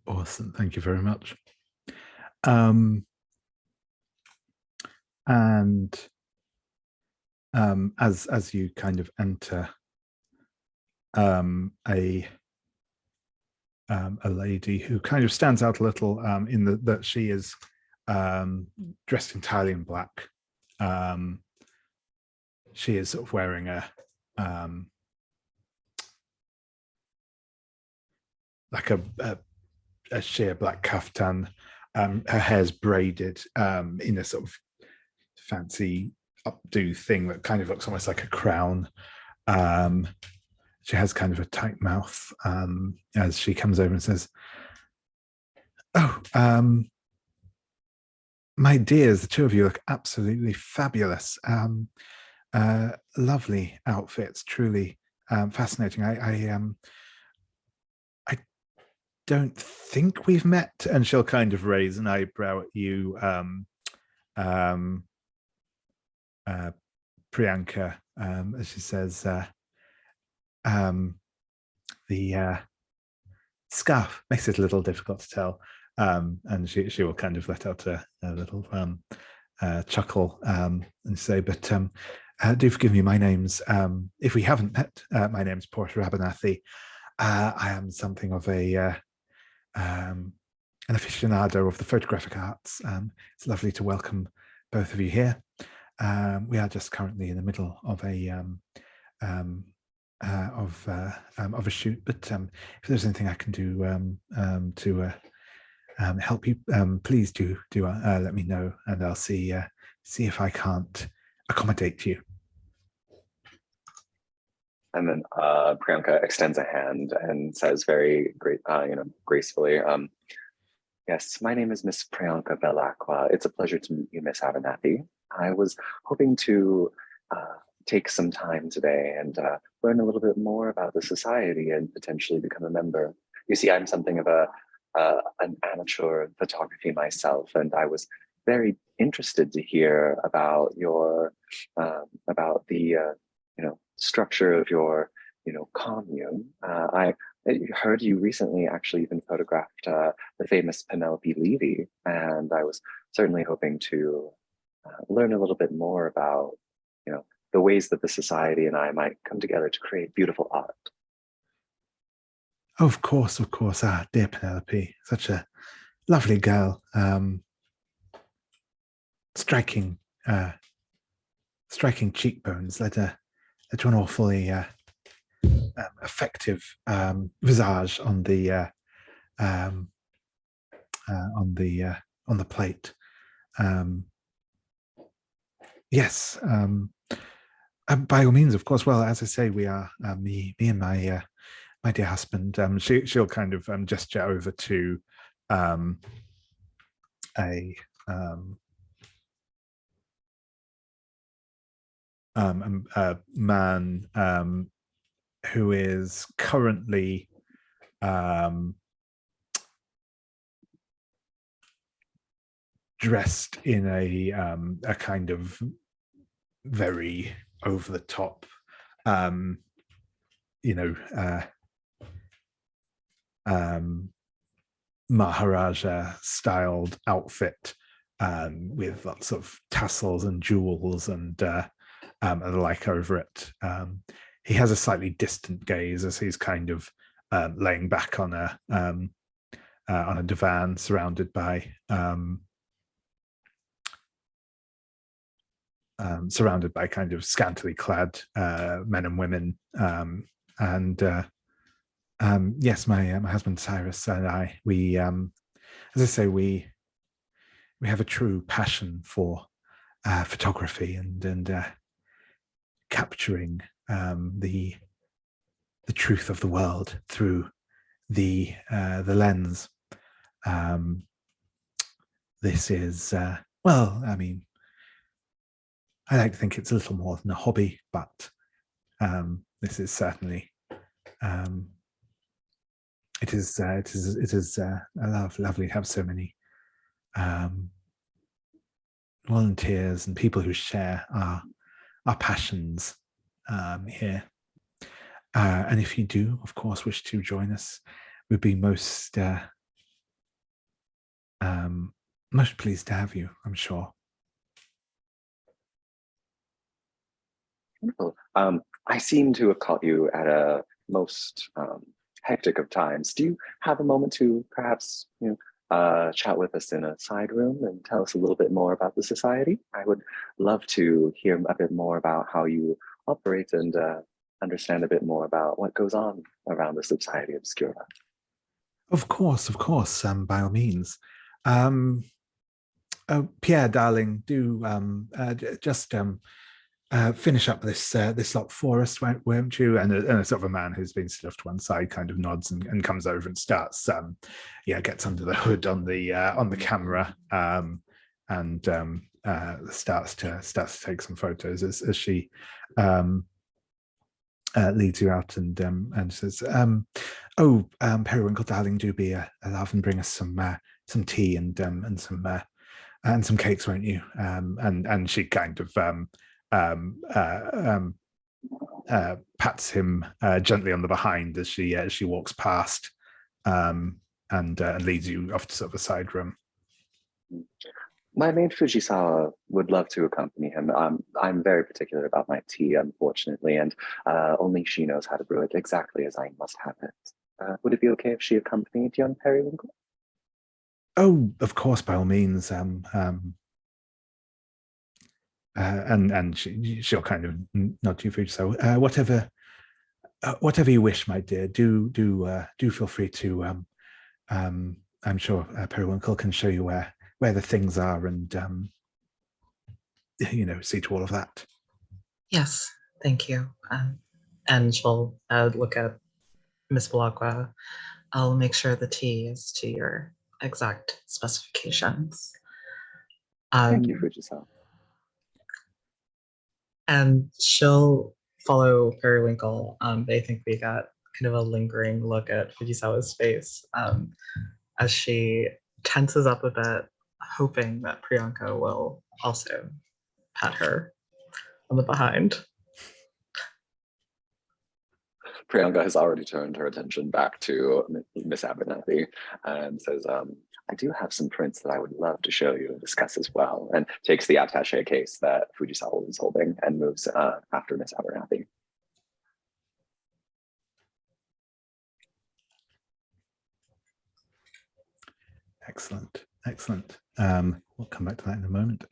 Awesome, thank you very much. And as you kind of enter, a lady who kind of stands out a little in that she is dressed entirely in black. She is sort of wearing a like a sheer black kaftan. Her hair's braided in a sort of fancy updo thing that kind of looks almost like a crown. She has kind of a tight mouth as she comes over and says, "Oh, my dears, the two of you look absolutely fabulous. Lovely outfits, truly fascinating. I don't think we've met." And she'll kind of raise an eyebrow at you, Priyanka, as she says, the scarf makes it a little difficult to tell. And she will kind of let out a little chuckle and say, "But do forgive me, my name's, if we haven't met, my name's Porter Abernathy. I am something of an aficionado of the photographic arts. It's lovely to welcome both of you here. We are just currently in the middle of a shoot, but if there's anything I can do to help you, please do let me know, and I'll see if I can't accommodate you." And then Priyanka extends a hand and says very gracefully, "Yes, my name is Miss Priyanka Bellacqua. It's a pleasure to meet you, Miss Abernathy. I was hoping to take some time today and learn a little bit more about the society and potentially become a member. You see, I'm something of an amateur in photography myself, and I was very interested to hear about your about the structure of your commune. I heard you recently actually even photographed the famous Penelope Levy, and I was certainly hoping to learn a little bit more about the ways that the society and I might come together to create beautiful art." Of course. Dear Penelope, such a lovely girl. Striking cheekbones led to an awfully effective visage on the plate. Yes. By all means, of course. Well, as I say, we are me and my dear husband. She'll kind of gesture over to a man who is currently dressed in a kind of very over the top, Maharaja styled outfit with lots of tassels and jewels and the like over it. He has a slightly distant gaze as he's kind of laying back on a divan surrounded by kind of scantily clad men and women, yes, my husband Cyrus and I, we as I say, we we have a true passion for photography and capturing the truth of the world through the lens. This is well, I mean, I like to think it's a little more than a hobby, but this is certainly it is lovely to have so many volunteers and people who share our passions here. And if you do, of course, wish to join us, we'd be most pleased to have you, I'm sure. Wonderful. I seem to have caught you at a most hectic of times. Do you have a moment to perhaps, chat with us in a side room and tell us a little bit more about the society? I would love to hear a bit more about how you operate and understand a bit more about what goes on around the Society Obscura. Of course, by all means. Pierre, darling, do just finish up this lot for us, won't you? And a sort of a man who's been stood off to one side kind of nods and comes over and starts, gets under the hood on the camera, and starts to take some photos as she leads you out and says, Periwinkle, darling, do be a love and bring us some tea and some cakes, won't you? And she kind of pats him gently on the behind as she walks past, and leads you off to sort of a side room. My maid Fujisawa would love to accompany him. I'm very particular about my tea, unfortunately, and only she knows how to brew it exactly as I must have it. Would it be okay if she accompanied young Periwinkle? Oh, of course, by all means. And she'll kind of nod to you, Fujisawa. Whatever you wish, my dear. Do feel free to. I'm sure Periwinkle can show you where the things are and see to all of that. Yes, thank you. And she'll look at Miss Bellacqua. I'll make sure the tea is to your exact specifications. Thank you, Fujisawa. And she'll follow Periwinkle. I think we got kind of a lingering look at Fujisawa's face as she tenses up a bit, hoping that Priyanka will also pat her on the behind. Priyanka has already turned her attention back to Miss Abernathy and says, I do have some prints that I would love to show you and discuss as well, and takes the attaché case that Fujisawa was holding and moves after Miss Abernathy. Excellent. We'll come back to that in a moment.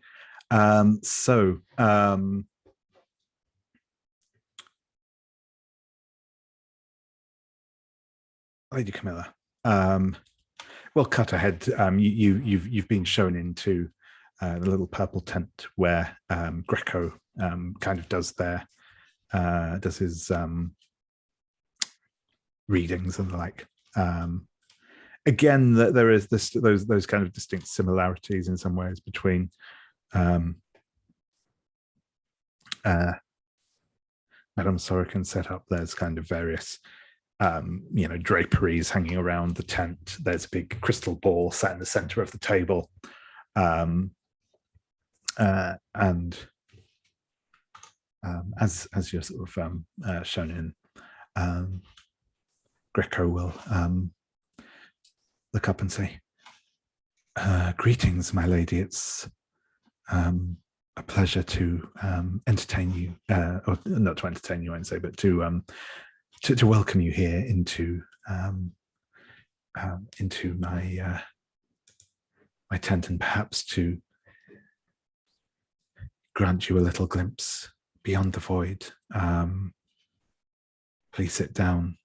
Lady Camilla, we'll cut ahead. You've been shown into the little purple tent where Greco kind of does his readings and the like. Again, there is those kind of distinct similarities in some ways between Madame Sorokin's setup. There's kind of various draperies hanging around the tent. There's a big crystal ball sat in the center of the table, and as you're sort of shown in, Greco will look up and say, greetings, my lady. It's a pleasure to entertain you, or not to entertain you, I won't say, but to welcome you here into my tent, and perhaps to grant you a little glimpse beyond the void. Please sit down.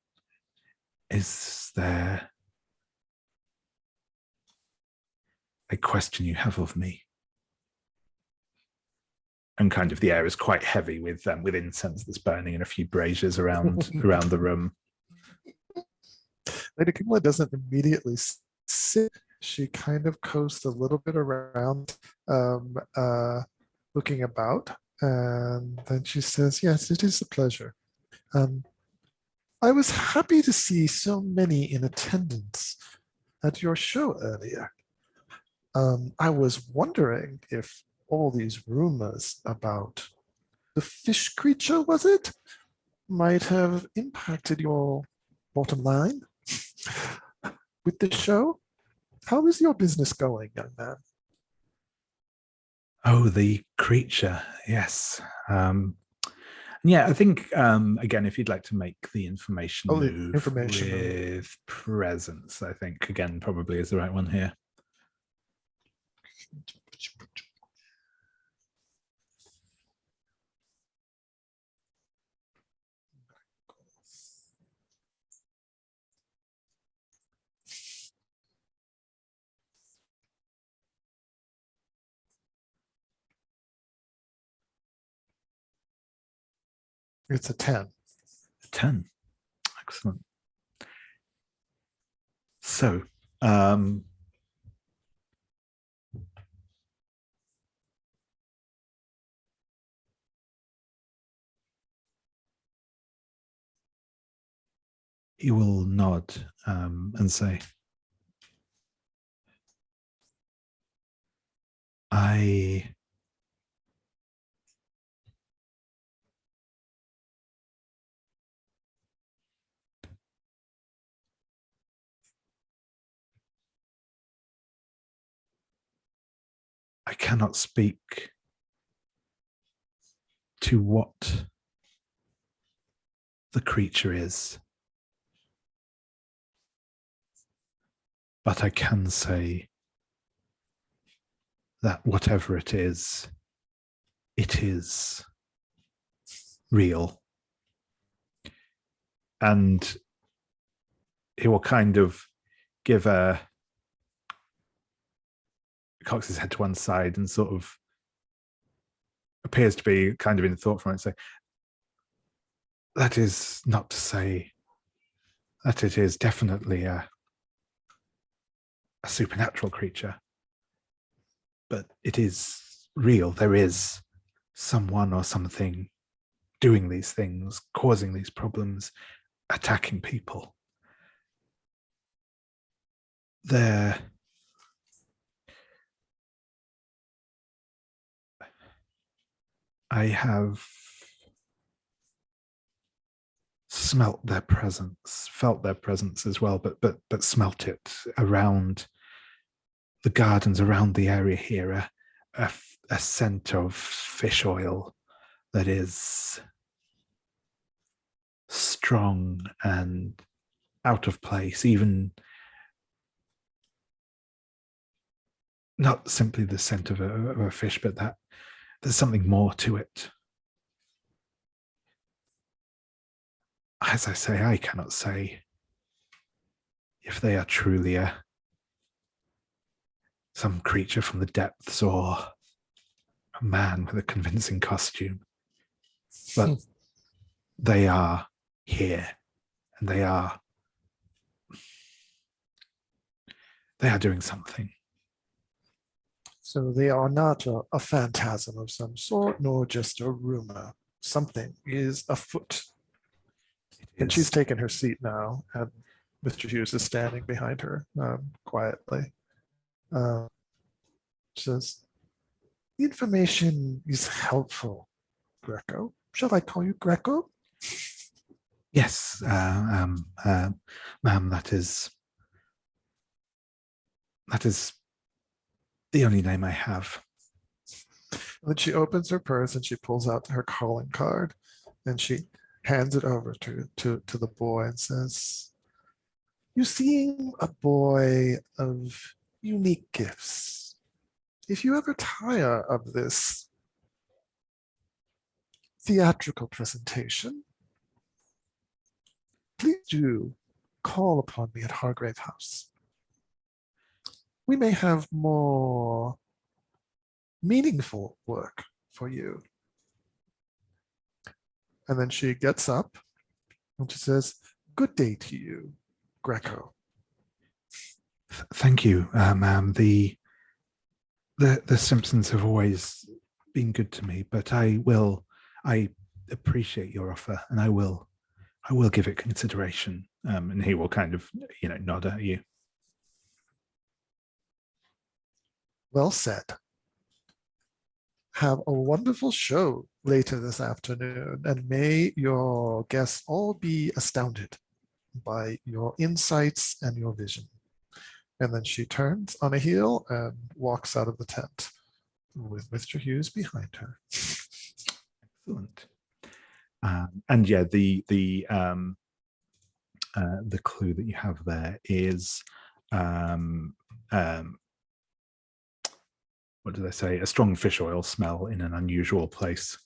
Is there a question you have of me. And kind of the air is quite heavy with incense that's burning and a few braziers around the room. Lady Camila doesn't immediately sit. She kind of coasts a little bit around, looking about, and then she says, "Yes, it is a pleasure. I was happy to see so many in attendance at your show earlier. I was wondering if all these rumors about the fish creature, was it, might have impacted your bottom line with the show. How is your business going, young man?" Oh, the creature, yes. Yeah, I think, again, if you'd like to make the information Oh, the move information move. with presence, I think, again, probably is the right one here. It's a 10. 10. Excellent. So, he will nod and say, I cannot speak to what the creature is, but I can say that whatever it is real. And he will kind of give cocks his head to one side and sort of appears to be kind of in thought for it and say, that is not to say that it is definitely a supernatural creature, but it is real. There is someone or something doing these things, causing these problems, attacking people. I have smelt their presence, felt their presence as well, but smelt it around the gardens, around the area here, a scent of fish oil that is strong and out of place, even not simply the scent of a fish, but that there's something more to it. As I say, I cannot say if they are truly some creature from the depths or a man with a convincing costume, but they are here, and they are doing something. So they are not a phantasm of some sort, nor just a rumor. Something is afoot. And she's taken her seat now, and Mr. Hughes is standing behind her quietly. Says, "The information is helpful, Greco. Shall I call you Greco?" Yes, ma'am, that is the only name I have. And then she opens her purse and she pulls out her calling card and she hands it over to the boy and says, "You seem a boy of unique gifts. If you ever tire of this theatrical presentation, please do call upon me at Hargrave House. we may have more meaningful work for you. And then she gets up and she says, good day to you, Greco. Thank you, ma'am. The Simpsons have always been good to me, but I appreciate your offer, and I will give it consideration. And he will kind of, nod at you. Well said. Have a wonderful show later this afternoon, and may your guests all be astounded by your insights and your vision. And then she turns on a heel and walks out of the tent with Mr. Hughes behind her. Excellent. And yeah, the clue that you have there is what do they say? A strong fish oil smell in an unusual place.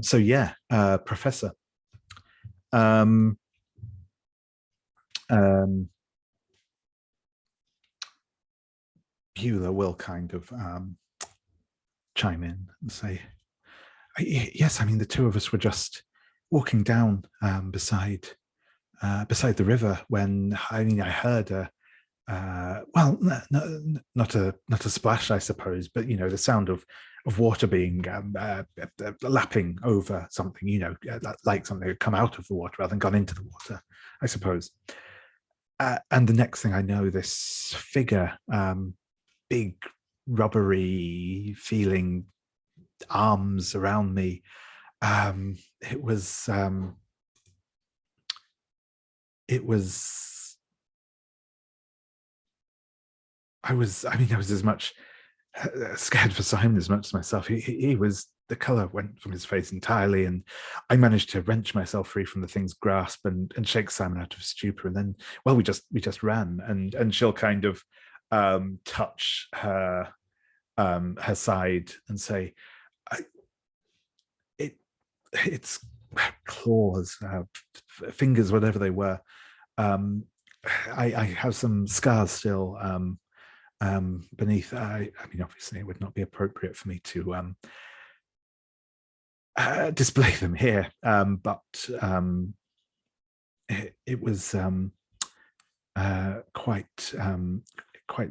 So yeah, Professor. Beulah will kind of chime in and say, yes, I mean, the two of us were just walking down beside the river when I heard well, not a splash, I suppose, but the sound of water being lapping over something, like something had come out of the water rather than gone into the water, I suppose. And the next thing I know, this figure, big rubbery feeling arms around me. It was I was as much scared for Simon as much as myself. He was, the color went from his face entirely, and I managed to wrench myself free from the thing's grasp and shake Simon out of stupor. And then, well, we just ran, and she'll kind of touch her side and say, it's claws, fingers, whatever they were. I have some scars still beneath. I mean, obviously, it would not be appropriate for me to display them here, but it was quite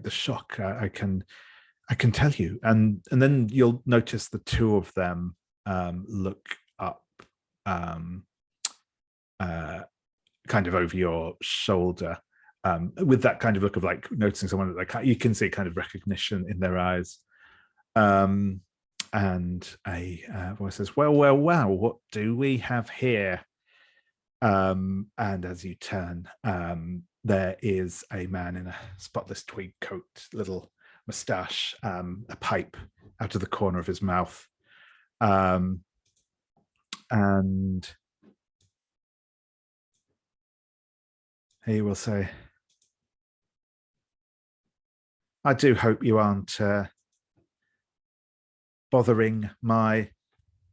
the shock. I can tell you, and then you'll notice the two of them look up, kind of over your shoulder, with that kind of look of like noticing someone that you can see kind of recognition in their eyes. And a voice says, well, what do we have here? And as you turn, there is a man in a spotless tweed coat, little moustache, a pipe out of the corner of his mouth. And he will say, I do hope you aren't bothering my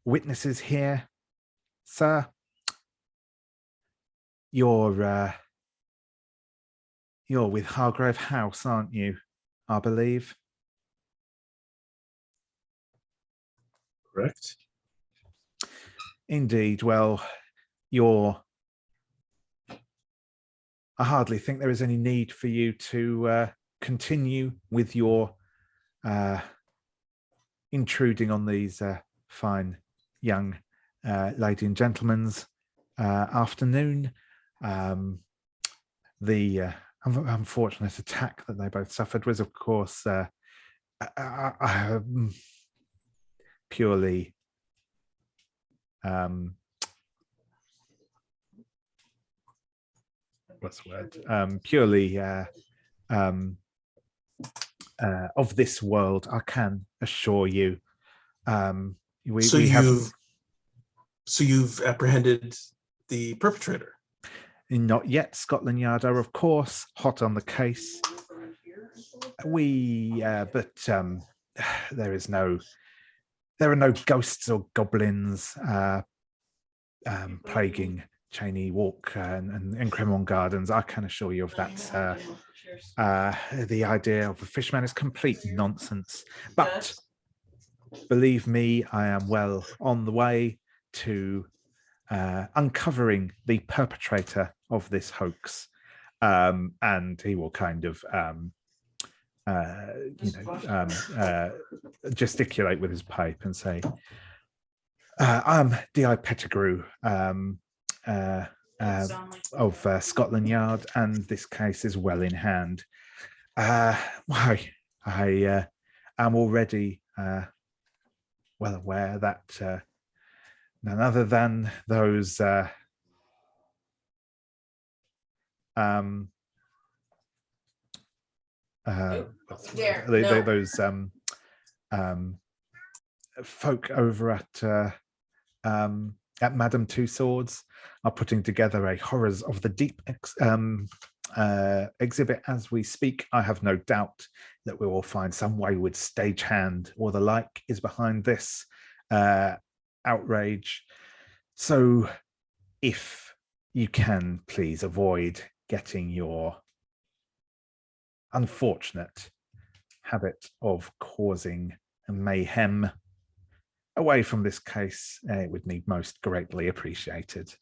witnesses here, sir. You're with Hargrave House, aren't you? I believe. Correct. Indeed. Well, I hardly think there is any need for you to continue with your intruding on these fine young lady and gentlemen's afternoon. The unfortunate attack that they both suffered was, of course, purely what's the word? Purely of this world, I can assure you. So you've apprehended the perpetrator? Not yet. Scotland Yard are, of course, hot on the case. But there are no ghosts or goblins plaguing Cheney Walk and Cremon Gardens, I can assure you of that. The idea of a fishman is complete nonsense. But believe me, I am well on the way to uncovering the perpetrator of this hoax. And he will kind of, gesticulate with his pipe and say, I'm D.I. Pettigrew of Scotland Yard, and this case is well in hand. Why, I am already well aware that none other than those those folk over at Madame Two Swords are putting together a Horrors of the Deep exhibit as we speak. I have no doubt that we will find some wayward stagehand or the like is behind this outrage. So if you can please avoid getting your unfortunate habit of causing mayhem away from this case, it would be most greatly appreciated.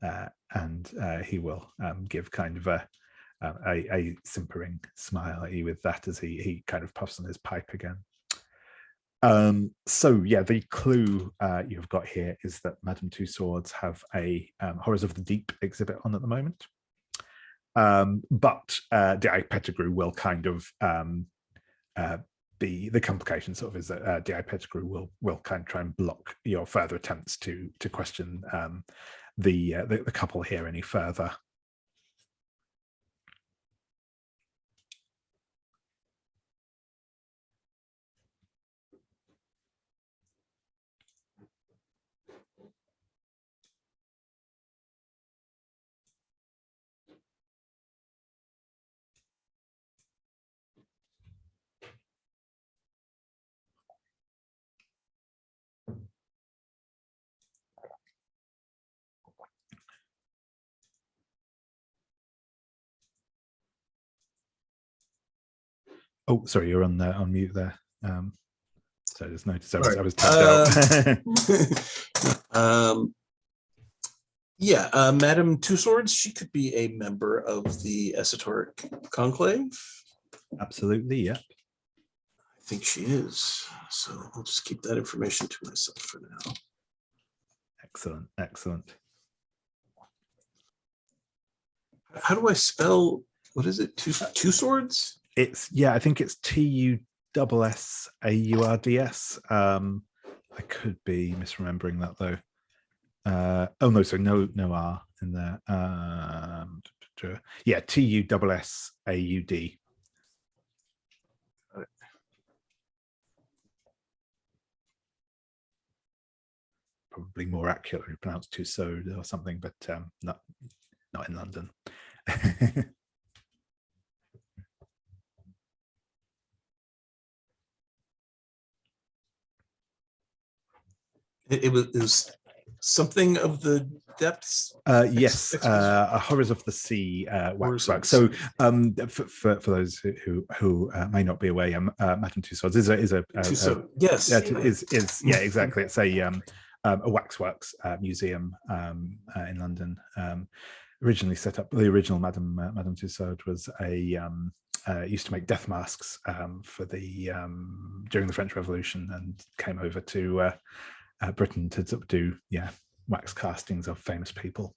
And he will give kind of a simpering smile at you with that as he kind of puffs on his pipe again. So yeah, the clue you've got here is that Madame Two Swords have a Horrors of the Deep exhibit on at the moment. But D.I. Pettigrew will kind of be the complication sort of is that D.I. Pettigrew will kind of try and block your further attempts to question the couple here any further. Oh, sorry, you're on mute there. So I just noticed I was tapped out. Yeah, Madame Two Swords, she could be a member of the Esoteric Conclave. Absolutely, yeah. I think she is. So I'll just keep that information to myself for now. Excellent, excellent. How do I spell, what is it? Two Swords? It's, yeah, I think it's TUSSAURDS. I could be misremembering that though. Oh no, so no R in there. Yeah, TUSSAUD. Probably more accurately pronounced Tussaud or something, but not in London. It was something of the depths. Yes, Horrors of the Sea waxwork. So for those who may not be aware, Madame Two Swords is a yes, yeah, exactly. It's a waxworks museum in London. Originally set up, the original Madame Two Swords was a used to make death masks for the during the French Revolution, and came over to Britain to do wax castings of famous people.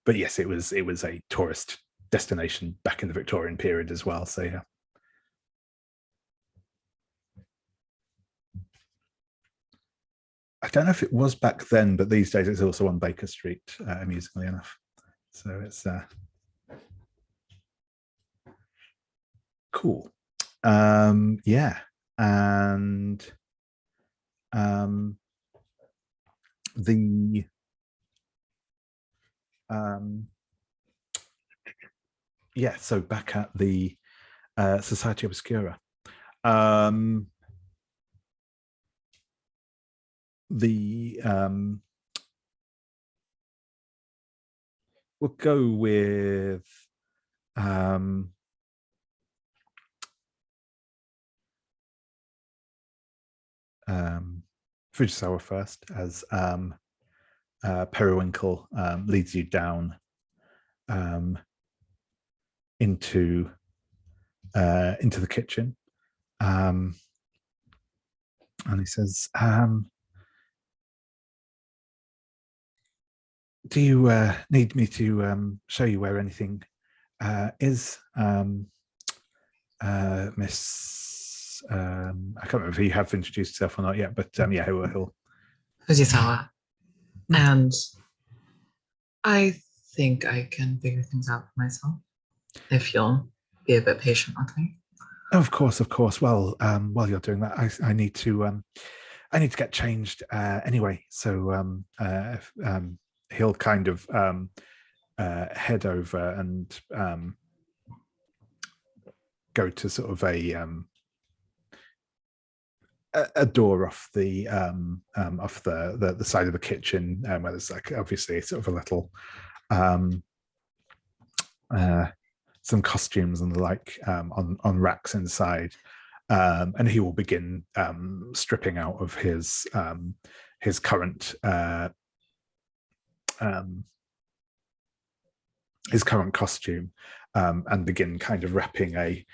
But yes, it was a tourist destination back in the Victorian period as well. So yeah. I don't know if it was back then, but these days it's also on Baker Street, amusingly enough. So it's cool. Yeah, and the yeah, so back at the Society Obscura, the we'll go with Fujisawa first, as Periwinkle leads you down into the kitchen, and he says, "Do you need me to show you where anything is, Miss?" I can't remember if you have introduced yourself or not yet, but yeah, he'll. Fujisawa. And I think I can figure things out for myself if you'll be a bit patient with me. Of course. Well, while you're doing that, I need to get changed anyway. So he'll kind of head over and go to sort of a door off the side of the kitchen, where there's like obviously sort of a little some costumes and the like on racks inside, and he will begin stripping out of his current costume, and begin kind of wrapping a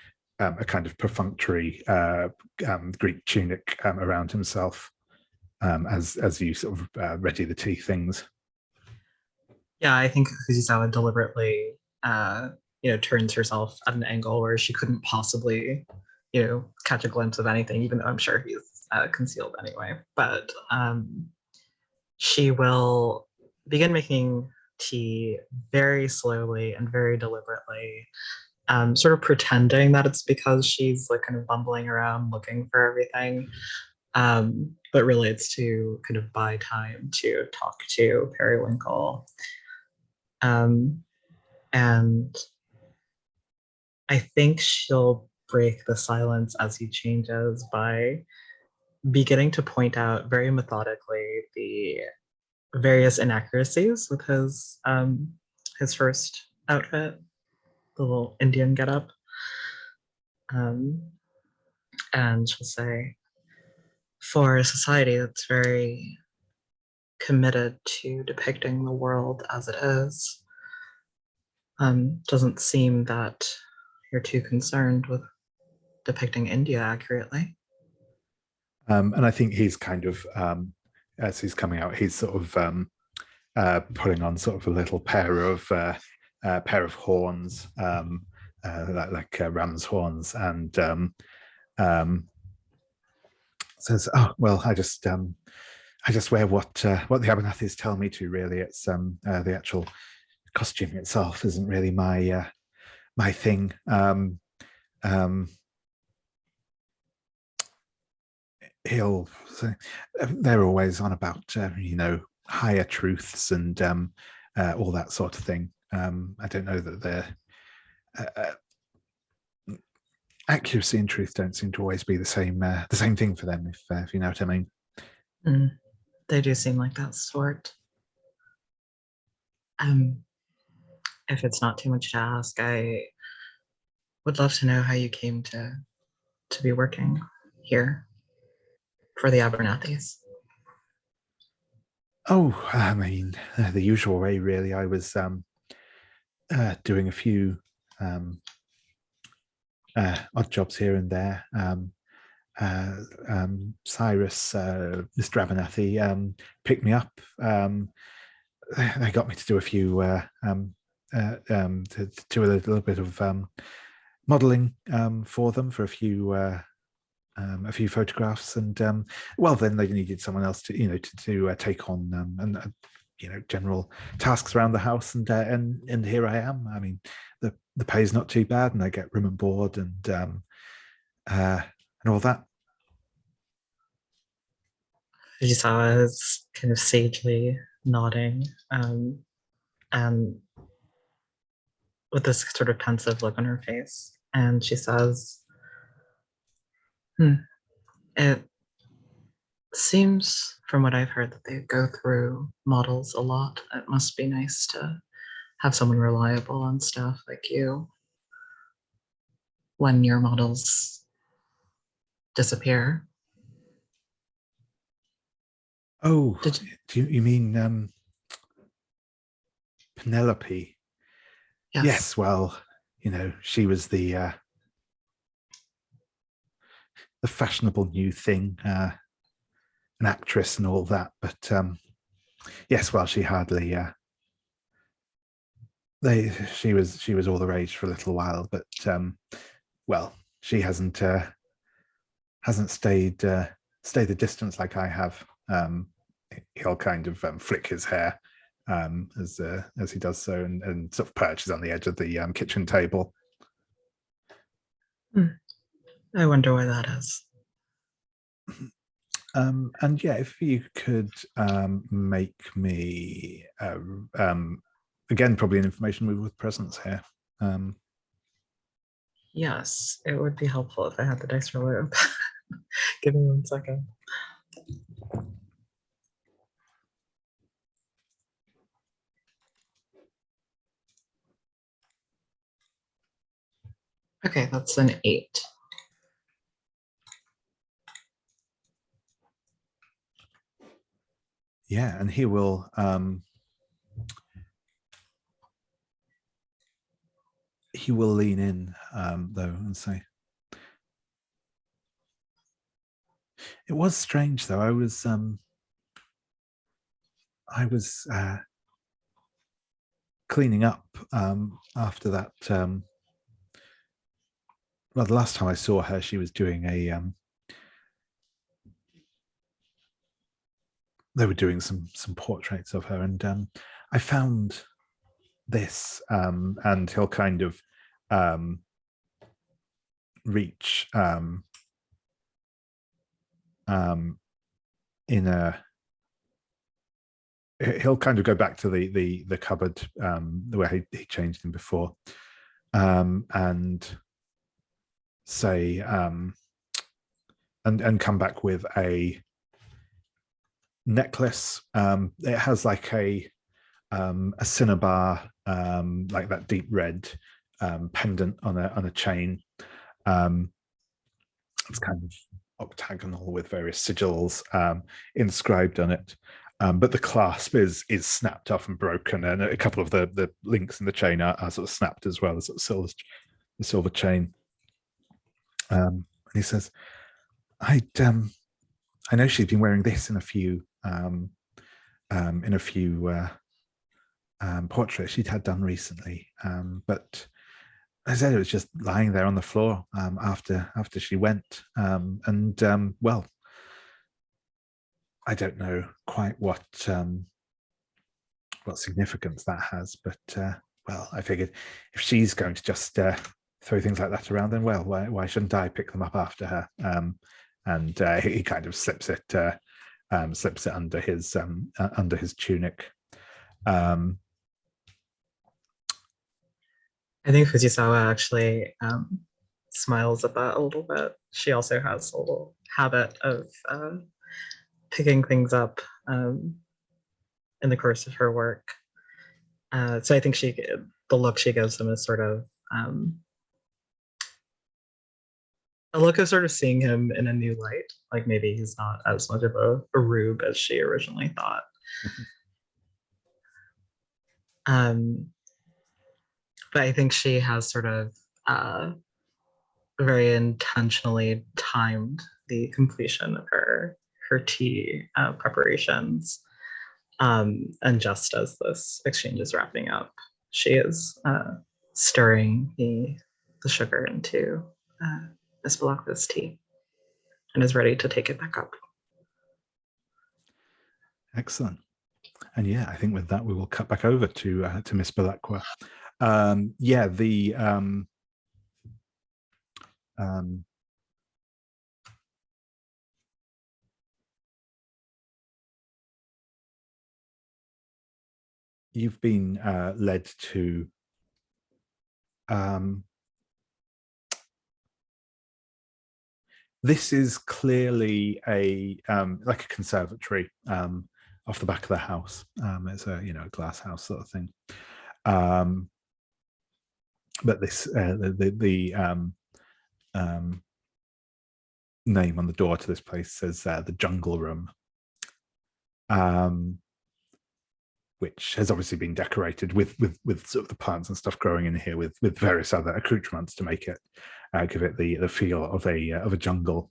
kind of perfunctory Greek tunic around himself, as you sort of ready the tea things. Yeah, I think Fujisawa deliberately turns herself at an angle where she couldn't possibly catch a glimpse of anything, even though I'm sure he's concealed anyway. But she will begin making tea very slowly and very deliberately, sort of pretending that it's because she's like kind of bumbling around looking for everything, but really it's to kind of buy time to talk to Periwinkle. And I think she'll break the silence as he changes by beginning to point out very methodically the various inaccuracies with his first outfit, the little Indian getup. And she'll say, for a society that's very committed to depicting the world as it is, doesn't seem that you're too concerned with depicting India accurately. And I think he's kind of, as he's coming out, he's sort of putting on sort of a little pair of horns, like ram's horns, and says, "Oh well, I just wear what the Abernathys tell me to. Really, it's the actual costume itself isn't really my thing." He'll say, "They're always on about higher truths and all that sort of thing. I don't know that they're accuracy and truth don't seem to always be the same thing for them, if you know what I mean." They do seem like that sort. If it's not too much to ask, I would love to know how you came to be working here for the Abernathys. Oh, I mean, the usual way, really. I was doing a few odd jobs here and there. Cyrus, Mr. Abernathy, picked me up. They got me to do a few, to do a little bit of modeling for them for a few photographs, and well, then they needed someone else to take on and general tasks around the house, and here I am. I mean, the pay's not too bad, and I get room and board and all that. Fujisawa is kind of sagely nodding, and with this sort of pensive look on her face, and she says, "It seems, from what I've heard, that they go through models a lot. It must be nice to have someone reliable on stuff like you when your models disappear. Oh, you mean Penelope? Yes, well, you know, she was the fashionable new thing, an actress and all that. But yes, well, she hardly. She was all the rage for a little while, but well, she hasn't stayed the distance like I have. He'll kind of flick his hair as he does so, and sort of perches on the edge of the kitchen table. I wonder why that is. And yeah, if you could make me again, probably an information move with presence here. Yes, it would be helpful if I had the dice roller up. Give me 1 second. Okay, that's an 8. Yeah, and he will lean in though and say, it was strange though. I was cleaning up after that. Well, the last time I saw her, she was doing they were doing some portraits of her, and I found this, and he'll kind of reach in a. He'll kind of go back to the cupboard where he changed him before, and say and come back with a necklace. It has like a cinnabar, like that deep red pendant on a chain. It's kind of octagonal with various sigils inscribed on it. But the clasp is snapped off and broken, and a couple of the links in the chain are sort of snapped as well, as sort of the silver chain. And he says, I know she's been wearing this in a few portraits she'd had done recently, but I said it was just lying there on the floor after she went, and well, I don't know quite what significance that has, but well, I figured if she's going to just throw things like that around, then well, why shouldn't I pick them up after her? And he kind of slips it under his tunic. I think Fujisawa actually smiles at that a little bit. She also has a little habit of picking things up in the course of her work. So I think the look she gives him is sort of a look of sort of seeing him in a new light. Like maybe he's not as much of a rube as she originally thought. But I think she has sort of very intentionally timed the completion of her tea preparations. And just as this exchange is wrapping up, she is stirring the sugar into Miss Bellacqua's tea and is ready to take it back up. Excellent. And yeah, I think with that we will cut back over to Miss Bellacqua. Yeah, the you've been led to this is clearly a like a conservatory off the back of the house. It's a glass house sort of thing. But this name on the door to this place says the Jungle Room, which has obviously been decorated with sort of the plants and stuff growing in here with various other accoutrements to make it give it the feel of a jungle.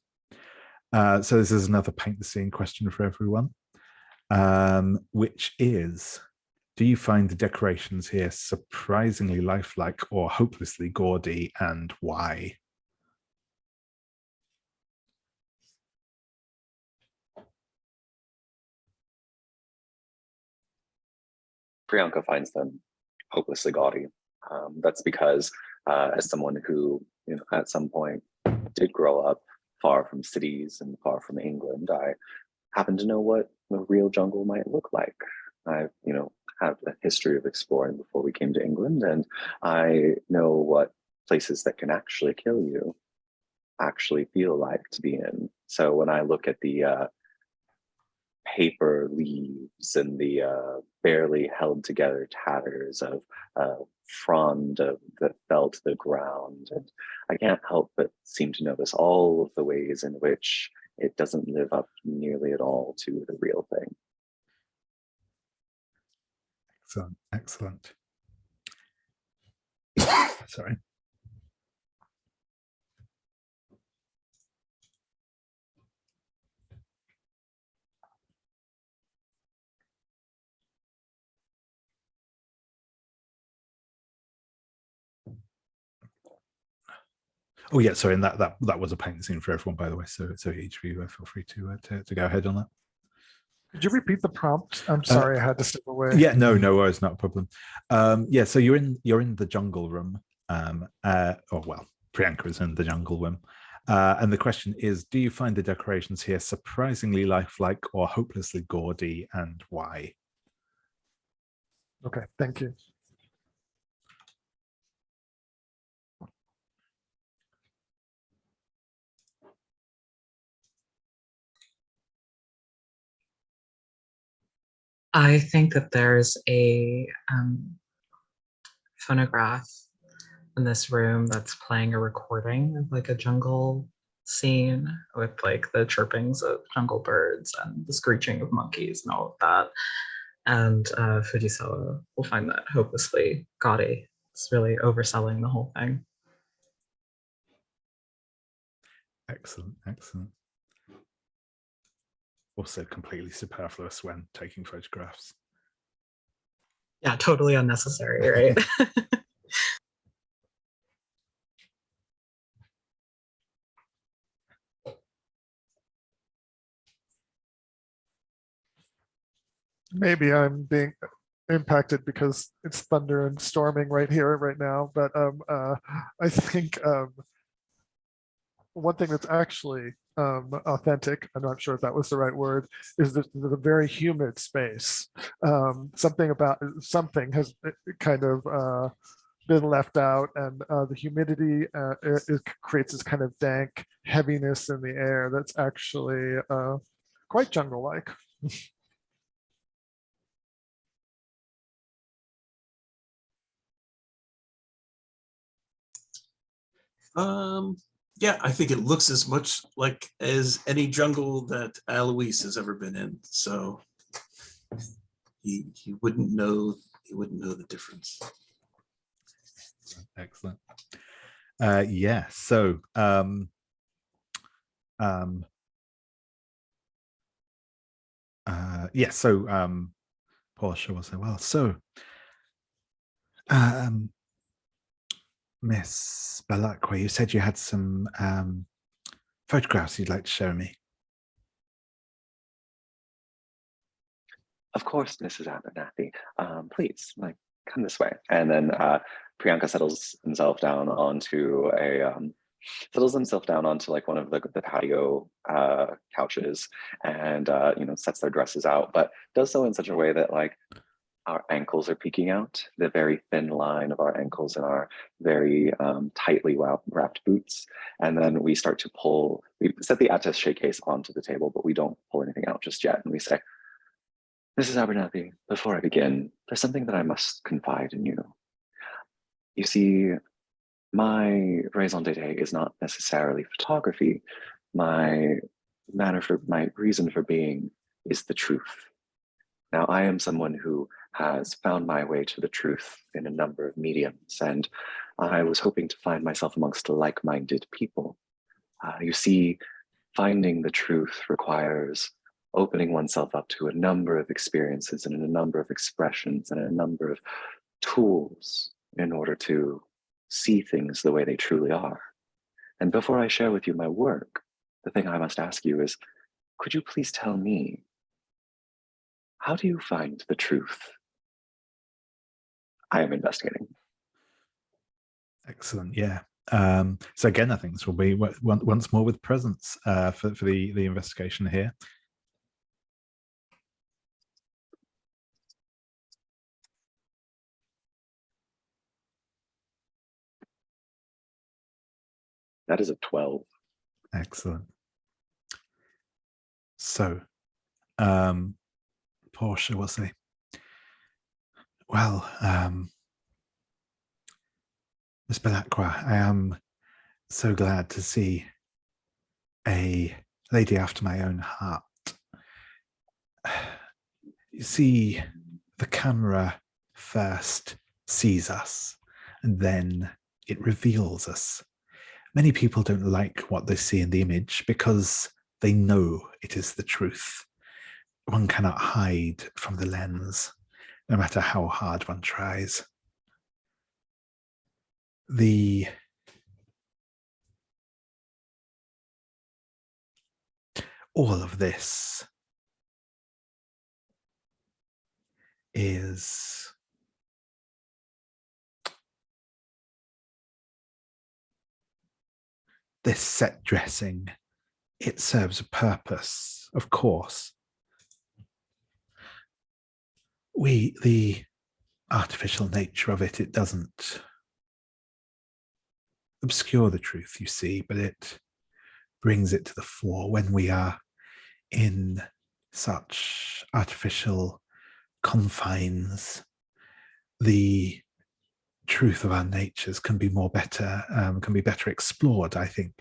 So this is another paint the scene question for everyone, which is, do you find the decorations here surprisingly lifelike or hopelessly gaudy, and why? Priyanka finds them hopelessly gaudy. That's because as someone who, at some point did grow up far from cities and far from England, I happen to know what the real jungle might look like. I've, have a history of exploring before we came to England, and I know what places that can actually kill you actually feel like to be in. So when I look at the paper leaves and the barely held together tatters of frond that fell to the ground, and I can't help but seem to notice all of the ways in which it doesn't live up nearly at all to the real thing. Excellent. Sorry. Oh yeah, sorry, and that was a paint scene for everyone, by the way. So each of you feel free to go ahead on that. Could you repeat the prompt? I'm sorry, I had to step away. Yeah, no worries, not a problem. Yeah, so you're in the jungle room. Priyanka is in the jungle room. And the question is, do you find the decorations here surprisingly lifelike or hopelessly gaudy, and why? Okay, thank you. I think that there's a phonograph in this room that's playing a recording of like a jungle scene with like the chirpings of jungle birds and the screeching of monkeys and all of that. And Fujisawa will find that hopelessly gaudy. It's really overselling the whole thing. Excellent. Also completely superfluous when taking photographs. Yeah, totally unnecessary, right? Maybe I'm being impacted because it's thunder and storming right here, right now. But I think one thing that's actually authentic, I'm not sure if that was the right word, is the very humid space. Something has kind of been left out, and the humidity it creates this kind of dank heaviness in the air that's actually quite jungle-like. Yeah, I think it looks as much like as any jungle that Alois has ever been in. So he wouldn't know the difference. Excellent. Yeah. So Portia will say, well, so Miss Bellacqua, you said you had some photographs you'd like to show me. Of course, Mrs. Abernathy. Please, come this way. And then Priyanka settles himself down onto like one of the patio couches, and sets their dresses out, but does so in such a way that like our ankles are peeking out, the very thin line of our ankles in our very tightly wrapped boots. And then we start to we set the attaché case onto the table, but we don't pull anything out just yet. And we say, Mrs. Abernathy, before I begin, there's something that I must confide in you. You see, my raison d'etre is not necessarily photography. My reason for being is the truth. Now, I am someone who has found my way to the truth in a number of mediums, and I was hoping to find myself amongst like-minded people. You see, finding the truth requires opening oneself up to a number of experiences and a number of expressions and a number of tools in order to see things the way they truly are. And before I share with you my work, the thing I must ask you is, could you please tell me, how do you find the truth? I am investigating. Excellent, yeah. So again, I think this will be once more with presence for the investigation here. That is a 12. Excellent. So, Portia will say, well, Miss Bellacqua, I am so glad to see a lady after my own heart. You see, the camera first sees us, and then it reveals us. Many people don't like what they see in the image because they know it is the truth. One cannot hide from the lens, no matter how hard one tries. All of this is this set dressing. It serves a purpose, of course. The artificial nature of it, it doesn't obscure the truth, you see, but it brings it to the fore when we are in such artificial confines. The truth of our natures can be better explored, I think.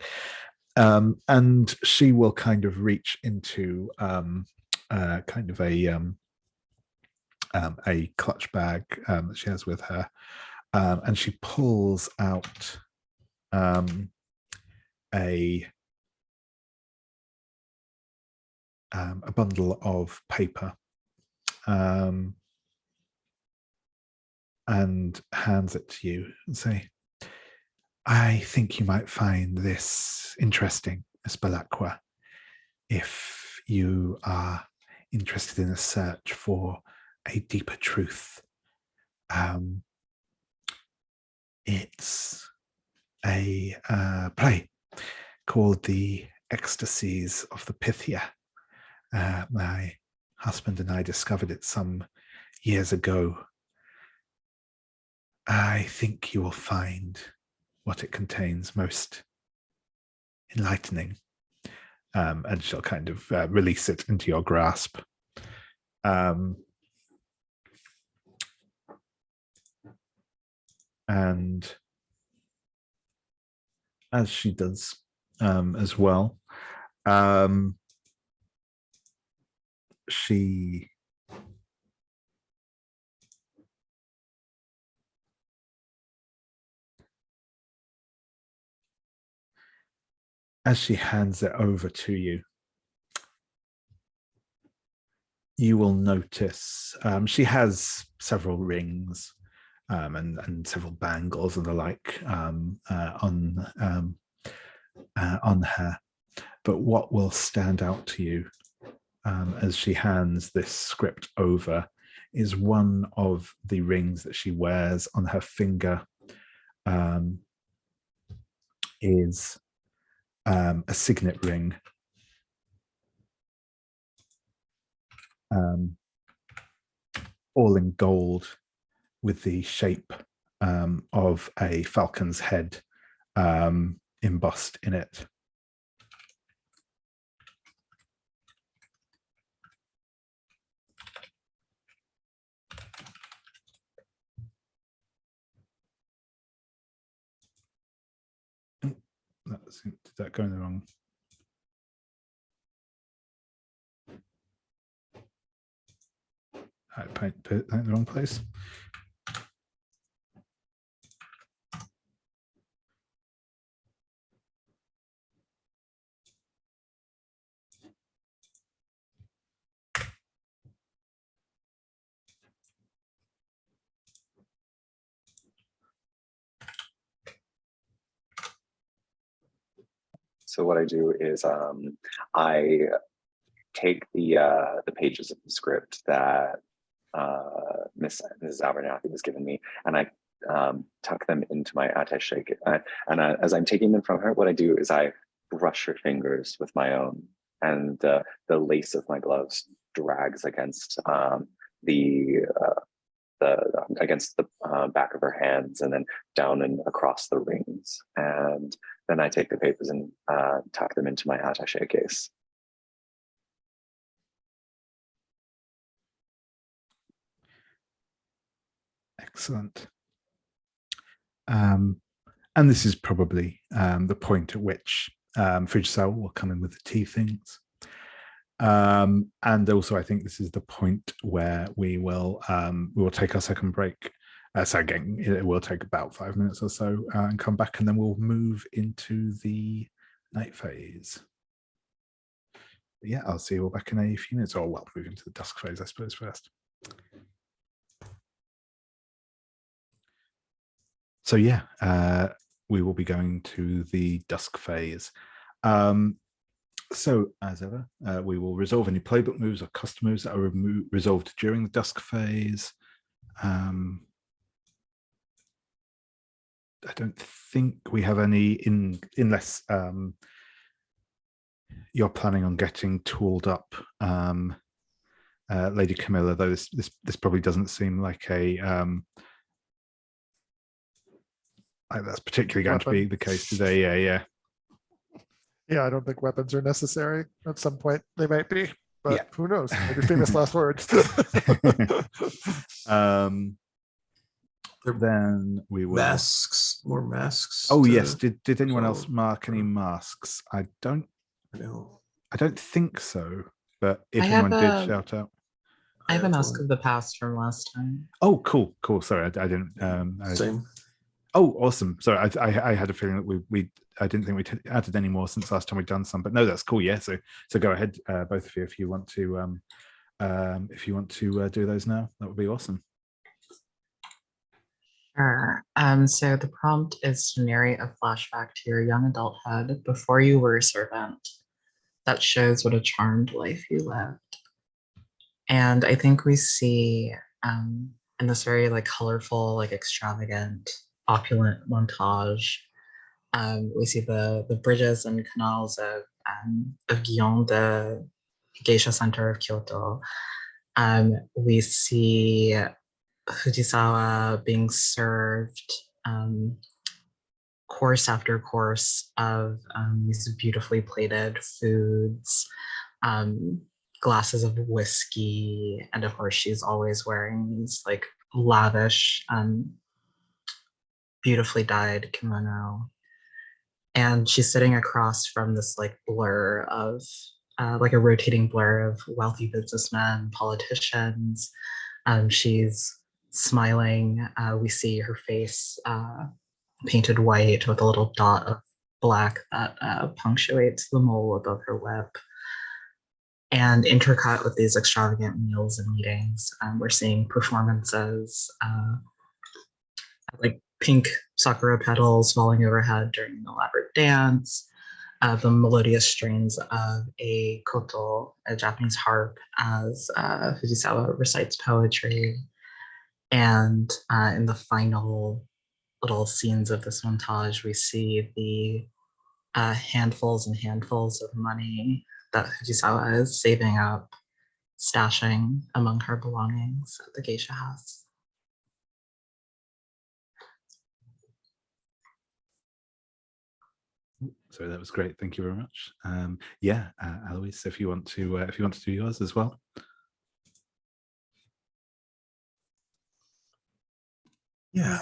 And she will kind of reach into kind of a clutch bag that she has with her, and she pulls out a bundle of paper and hands it to you and say, I think you might find this interesting, Miss Bellacqua, if you are interested in a search for a deeper truth. It's a play called The Ecstasies of the Pythia. My husband and I discovered it some years ago. I think you will find what it contains most enlightening. And she'll kind of release it into your grasp. And as she does as well, she as she hands it over to you, you will notice she has several rings and several bangles and the like on her. But what will stand out to you as she hands this script over is one of the rings that she wears on her finger is a signet ring. All in gold with the shape of a falcon's head embossed in it. Did that go in the wrong? I put that in the wrong place. So what I do is I take the pages of the script that Mrs. Abernathy has given me, and I tuck them into my attaché. As I'm taking them from her, what I do is I brush her fingers with my own, and the lace of my gloves drags against against the back of her hands, and then down and across the rings. And then I take the papers and tuck them into my attaché case. Excellent. And this is probably the point at which Fujisawa will come in with the tea things. And also, I think this is the point where we will take our second break. So again, it will take about 5 minutes or so and come back, and then we'll move into the night phase. But yeah, I'll see you all back in a few minutes, or well, move into the dusk phase, I suppose, first. So yeah, we will be going to the dusk phase. So as ever, we will resolve any playbook moves or custom moves that are resolved during the dusk phase. I don't think we have any unless you're planning on getting tooled up, Lady Camila. Though this probably doesn't seem like a like that's particularly going to be the case today. Yeah. I don't think weapons are necessary. At some point they might be, but Yeah. who knows? Maybe famous last words. Then we will more masks. Oh yes, did anyone else mark any masks? I don't think so, but if anyone did, shout out. I have a mask of the past from last time. Oh, cool. Sorry, I didn't. Same. Oh, awesome. Sorry, I had a feeling that I didn't think we added any more since last time we'd done some, but no, that's cool. Yeah, so go ahead, both of you, if you want to do those now, that would be awesome. Sure. So the prompt is to narrate a flashback to your young adulthood before you were a servant that shows what a charmed life you lived. And I think we see in this very colorful, extravagant, opulent montage, we see the bridges and canals of Gion, the geisha center of Kyoto. We see Fujisawa being served course after course of these beautifully plated foods, glasses of whiskey, and of course she's always wearing these lavish, beautifully dyed kimono. And she's sitting across from this blur of a rotating blur of wealthy businessmen, politicians. She's smiling. We see her face painted white with a little dot of black that punctuates the mole above her lip. And intercut with these extravagant meals and meetings, we're seeing performances like pink sakura petals falling overhead during an elaborate dance, the melodious strains of a koto, a Japanese harp, as Fujisawa recites poetry. And in the final little scenes of this montage, we see the handfuls and handfuls of money that Fujisawa is saving up, stashing among her belongings at the geisha house. So that was great. Thank you very much. Yeah, Alois, if you want to do yours as well. Yeah.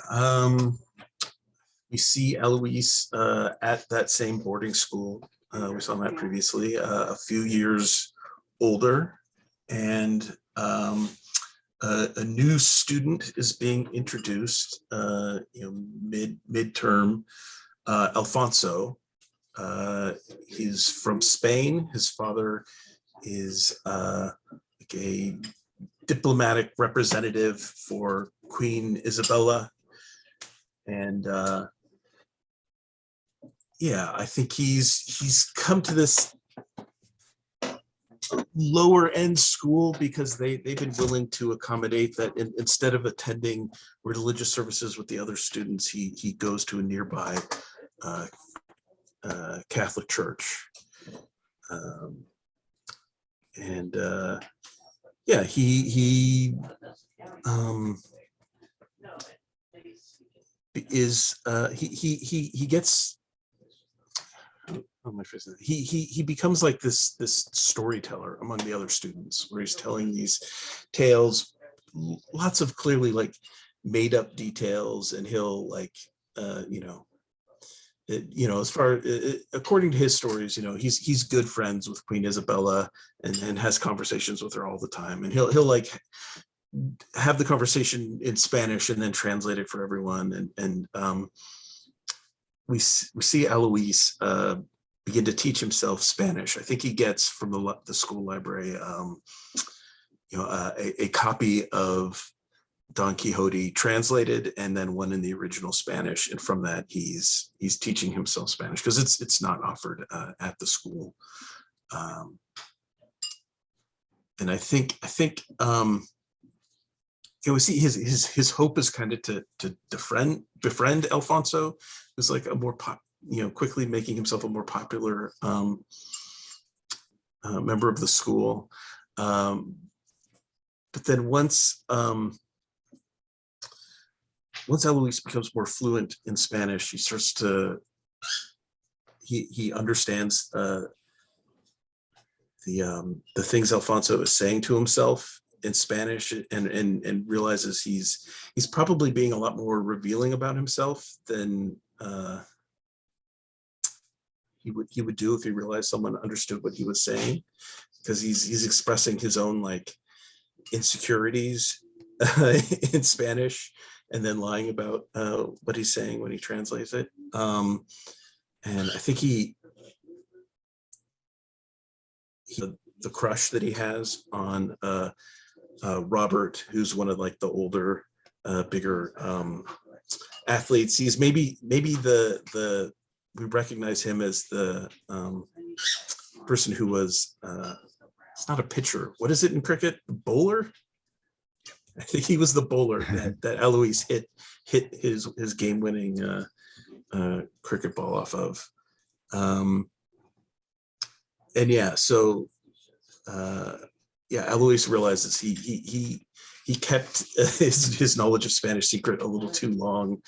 We see Eloise at that same boarding school. We saw that previously, a few years older, and a new student is being introduced. Midterm, Alfonso. He's from Spain. His father is like a diplomatic representative for Queen Isabella, and yeah, I think he's come to this lower end school because they've been willing to accommodate that. Instead of attending religious services with the other students, he goes to a nearby Catholic church, and yeah, he is he gets. How am I phrasing that? He becomes like this storyteller among the other students, where he's telling these tales, lots of clearly like made up details, and he'll like as far according to his stories, he's good friends with Queen Isabella and has conversations with her all the time, and he'll like have the conversation in Spanish and then translate it for everyone, and we see Eloise begin to teach himself Spanish. I think he gets from the school library, a copy of Don Quixote translated, and then one in the original Spanish. And from that, he's teaching himself Spanish because it's not offered at the school. And I think we see his hope is kind of to befriend Alfonso, who's like a more quickly making himself a more popular member of the school. But then once Eloise becomes more fluent in Spanish, he starts to he understands the things Alfonso is saying to himself in Spanish, and realizes he's probably being a lot more revealing about himself than he would do if he realized someone understood what he was saying, because he's expressing his own like insecurities in Spanish, and then lying about what he's saying when he translates it. And I think the crush that he has on Robert, who's one of like the older, bigger athletes. He's maybe we recognize him as the person who was it's not a pitcher. What is it in cricket? Bowler? I think he was the bowler that Eloise hit his game-winning cricket ball off of. And yeah, so Eloise realizes he kept his knowledge of Spanish secret a little too long,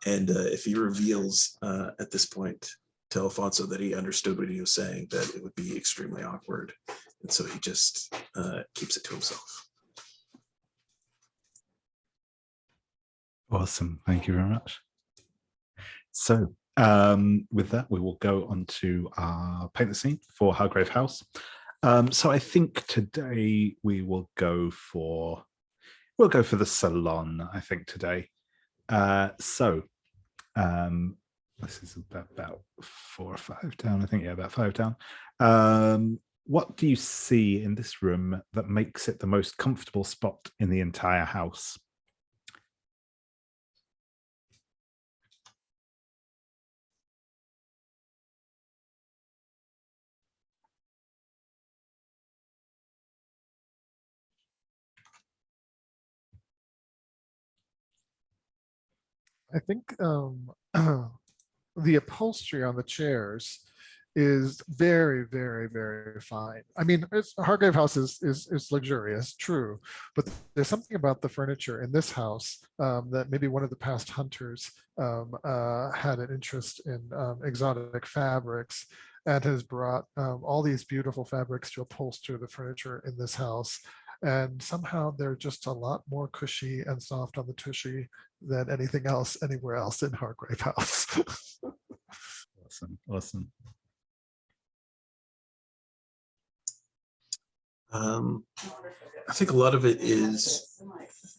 and if he reveals at this point to Alfonso that he understood what he was saying, that it would be extremely awkward, and so he just keeps it to himself. Awesome, thank you very much. So with that, we will go on to our paint the scene for Hargrave House. So I think today we will go for the salon, I think today. So this is about 4 or 5 down, I think. Yeah, about 5 down. What do you see in this room that makes it the most comfortable spot in the entire house? I think the upholstery on the chairs is very, very, very fine. I mean, Hargrave House is luxurious, true, but there's something about the furniture in this house that maybe one of the past hunters had an interest in exotic fabrics, and has brought all these beautiful fabrics to upholster the furniture in this house. and somehow they're just a lot more cushy and soft on the tushy than anything else anywhere else in Hargrave House. Awesome. I think a lot of it is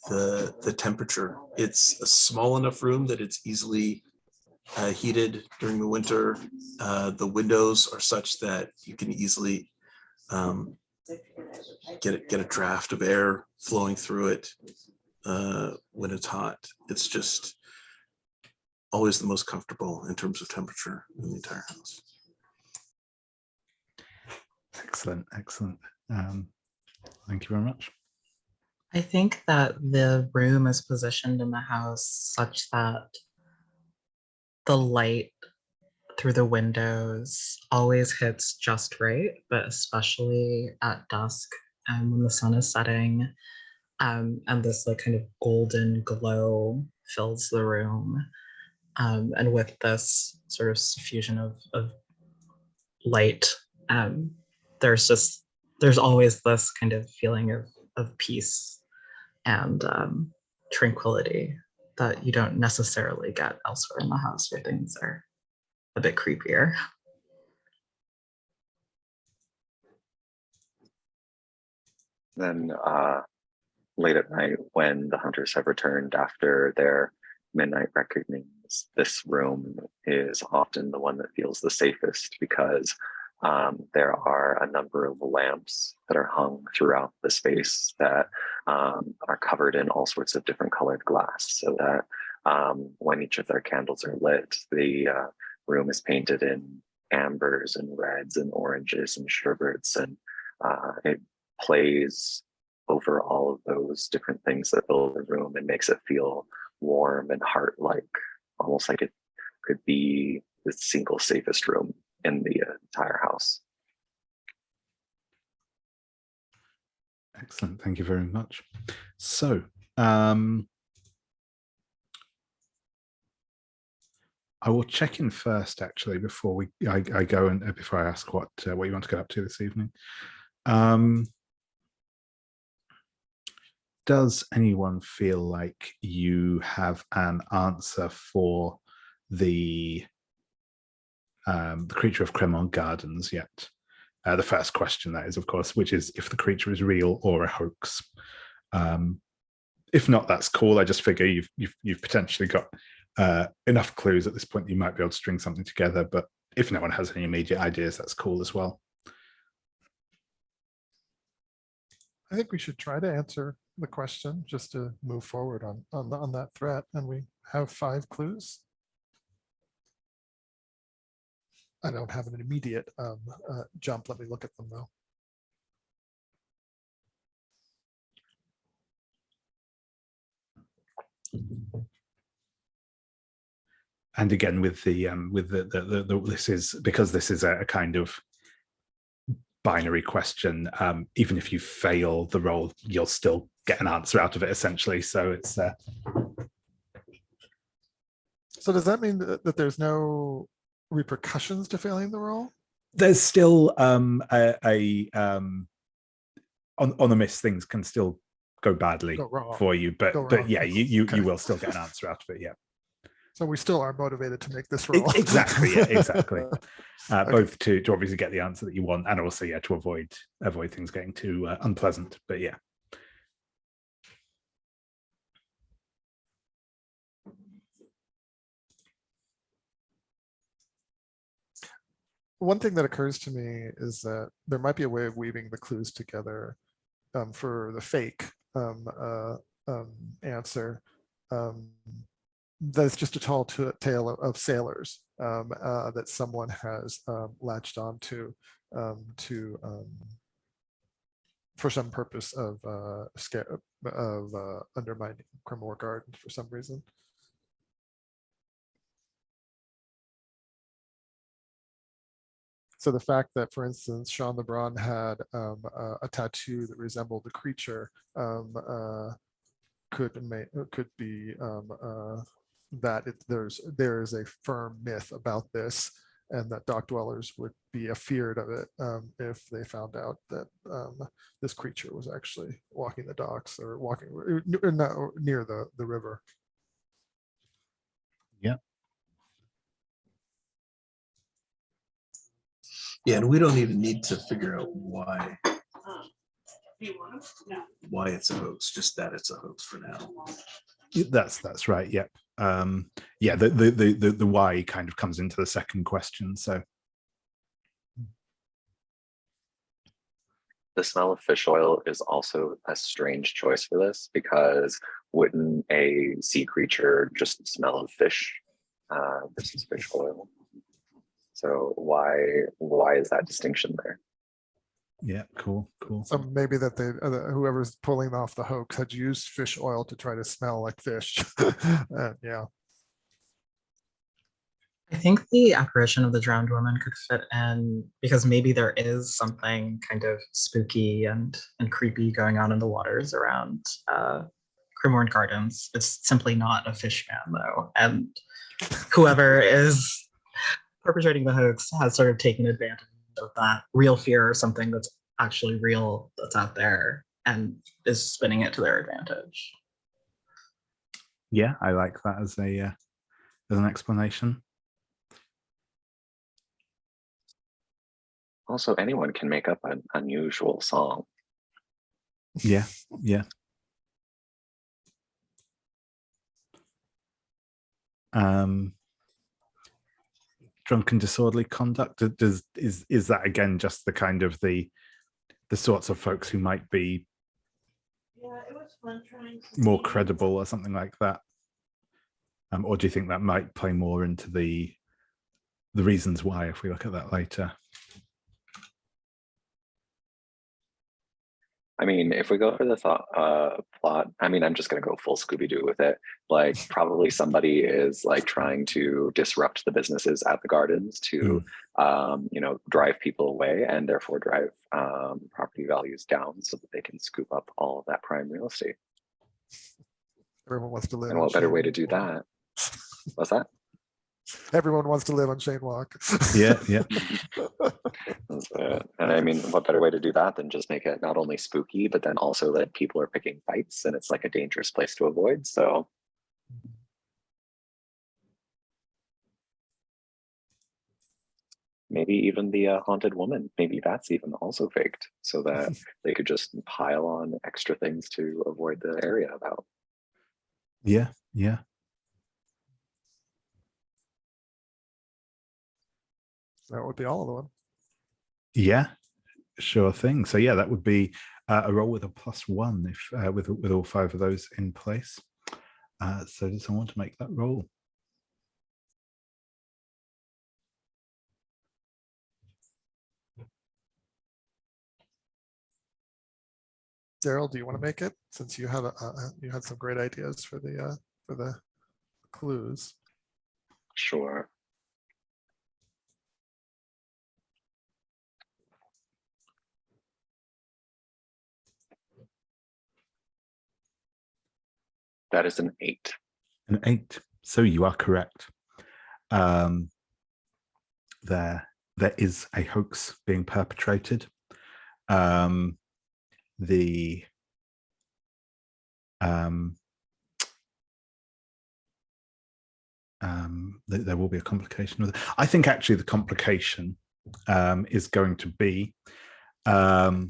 the temperature. It's a small enough room that it's easily heated during the winter. The windows are such that you can easily get a draft of air flowing through it when it's hot. It's just always the most comfortable in terms of temperature in the entire house. Excellent. Thank you very much. I think that the room is positioned in the house such that the light through the windows always hits just right, but especially at dusk when the sun is setting, and this like kind of golden glow fills the room. And with this sort of suffusion of light, there's always this kind of feeling of peace and tranquility that you don't necessarily get elsewhere in the house where things are a bit creepier. Then late at night, when the hunters have returned after their midnight reckonings, this room is often the one that feels the safest because there are a number of lamps that are hung throughout the space that are covered in all sorts of different colored glass, so that when each of their candles are lit, the room is painted in ambers and reds and oranges and sherberts, and it plays over all of those different things that fill the room and makes it feel warm and heart-like, almost like it could be the single safest room in the entire house. Excellent. Thank you very much. So, I will check in first, actually, before I go and before I ask what you want to get up to this evening. Does anyone feel like you have an answer for the creature of Cremon Gardens yet? The first question, that is, of course, which is if the creature is real or a hoax. If not, that's cool. I just figure you've potentially got enough clues at this point that you might be able to string something together. But if no one has any immediate ideas, that's cool as well. I think we should try to answer the question just to move forward on that threat. And we have 5 clues. I don't have an immediate jump. Let me look at them though. And again, with the this is because this is a kind of binary question. Even if you fail the roll, you'll still get an answer out of it, essentially. So it's. So does that mean that there's no repercussions to failing the roll? There's still on a miss, things can still go badly for you, but yeah, you will still get an answer out of it. Yeah. So we still are motivated to make this roll. Exactly. Yeah. Exactly. Okay. Both to obviously get the answer that you want, and also to avoid things getting too unpleasant. But yeah. One thing that occurs to me is that there might be a way of weaving the clues together for the fake answer. That's just a tall tale of sailors that someone has latched onto for some purpose of undermining Cremon Gardens for some reason. So the fact that, for instance, Sean LeBron had a tattoo that resembled the creature could be that there is a firm myth about this and that dock dwellers would be afeared of it if they found out that this creature was actually walking the docks or walking near the river. Yeah. Yeah, and we don't even need to figure out why it's a hoax, just that it's a hoax for now. That's right. Yep. Yeah. The why kind of comes into the second question. So the smell of fish oil is also a strange choice for this, because wouldn't a sea creature just smell of fish versus fish oil? So why is that distinction there? yeah, cool. So maybe that whoever's pulling off the hoax had used fish oil to try to smell like fish. Yeah. I think the apparition of the drowned woman could fit in because maybe there is something kind of spooky and creepy going on in the waters around Cremon Gardens. It's simply not a fish man though. And whoever is perpetrating the hoax has sort of taken advantage of that real fear or something that's actually real that's out there and is spinning it to their advantage. Yeah, I like that as an explanation. Also, anyone can make up an unusual song. Yeah. Drunken disorderly conduct, is that again just the kind of the sorts of folks who might be more credible or something like that, or do you think that might play more into the reasons why if we look at that later? I mean, if we go for the plot, I mean, I'm just going to go full Scooby-Doo with it. Like, probably somebody is like trying to disrupt the businesses at the gardens to, drive people away and therefore drive property values down so that they can scoop up all of that prime real estate. Everyone wants to live. And what better way to do that? What's that? Everyone wants to live on Shane Walk. Yeah. And I mean, what better way to do that than just make it not only spooky, but then also that people are picking fights and it's like a dangerous place to avoid. So maybe even the haunted woman, maybe that's even also faked so that they could just pile on extra things to avoid the area about. Yeah. That would be all of them. Yeah, sure thing. So yeah, that would be a roll with a +1 if with all 5 of those in place. So does someone want to make that roll? Daryl, do you want to make it since you had you had some great ideas for the clues? Sure. That is an 8. An 8. So you are correct. There is a hoax being perpetrated. There will be a complication with it. I think actually the complication is going to be that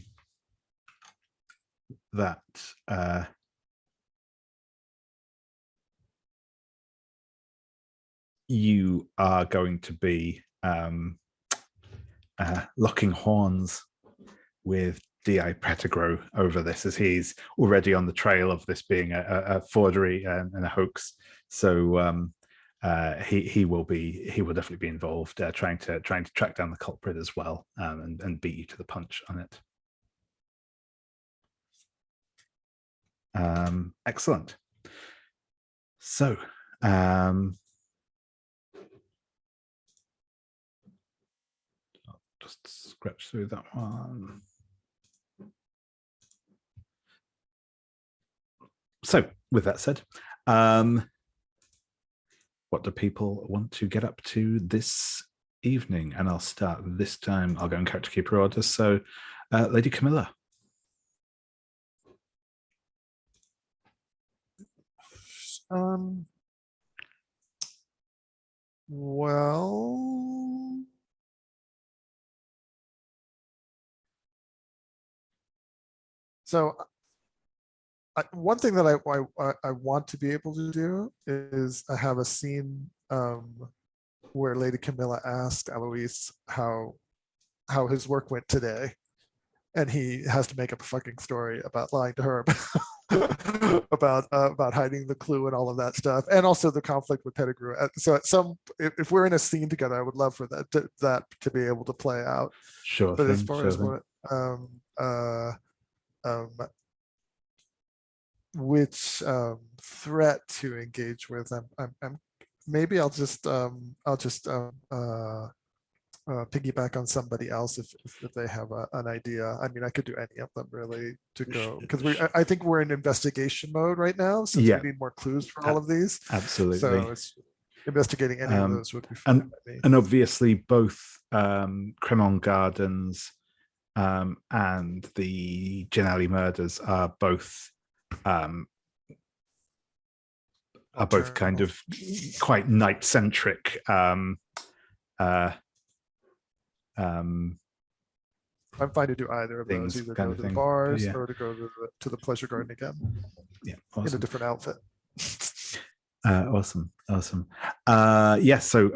you are going to be locking horns with D.I. Pettigrew over this, as he's already on the trail of this being a forgery and a hoax. So he will definitely be involved, trying to track down the culprit as well, and beat you to the punch on it. Excellent. So just scratch through that one. So with that said, what do people want to get up to this evening, and I'll start this time. I'll go in character keeper order. So, Lady Camila. Well, so one thing that I want to be able to do is I have a scene where Lady Camilla asked Eloise how his work went today, and he has to make up a fucking story about lying to her about hiding the clue and all of that stuff, and also the conflict with Pettigrew. So if we're in a scene together, I would love for that to be able to play out. Sure. But thing, as far sure as thing. Which threat to engage with, I'm maybe I'll just piggyback on somebody else if they have an idea. I mean, I could do any of them really to go, because I think we're in investigation mode right now, since Yeah. we need more clues for all of these. Absolutely. So it's investigating any of those would be fine by me. And obviously both Cremon Gardens and the Genali murders are both kind of quite night-centric. I'm fine to do either of things, those, either kind go of to the thing. bars Yeah. or to go to the pleasure garden again Yeah, in a awesome. different outfit. Awesome. Yeah, so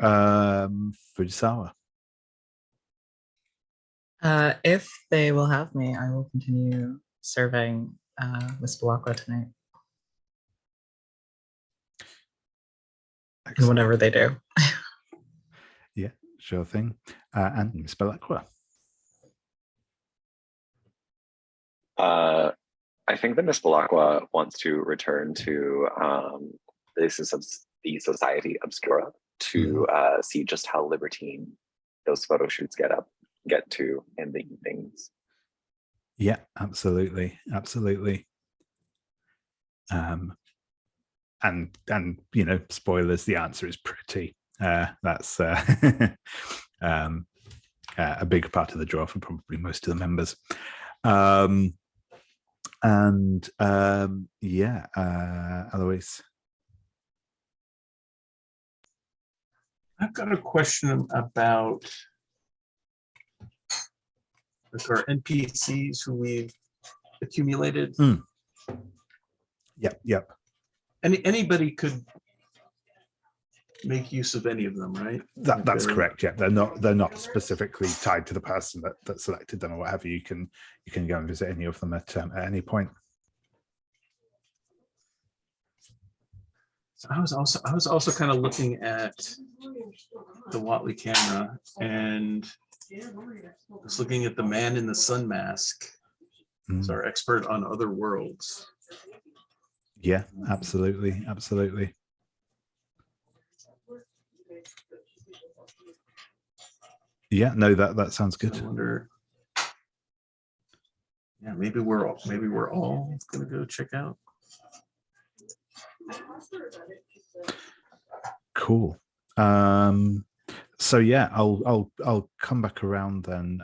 Fujisawa. If they will have me, I will continue serving Miss Bellacqua tonight. And whatever they do. Yeah, sure thing. And Miss Bellacqua. I think that Miss Bellacqua wants to return to the Society Obscura to see just how libertine those photo shoots get to in the evenings. Yeah, absolutely. And you know, spoilers, the answer is pretty. That's a big part of the draw for probably most of the members. Yeah, Eloise. I've got a question about our NPCs who we've accumulated. Yep. Anybody could make use of any of them, right? That's correct. Yeah, they're not specifically tied to the person that selected them or what have you. You can go and visit any of them at any point. So I was also kind of looking at the Watley camera, and I was looking at the man in the sun mask. He's our expert on other worlds. Yeah, absolutely. Yeah, no, that sounds good. I wonder. Yeah, maybe we're all gonna go check out. Cool. So yeah, I'll come back around then,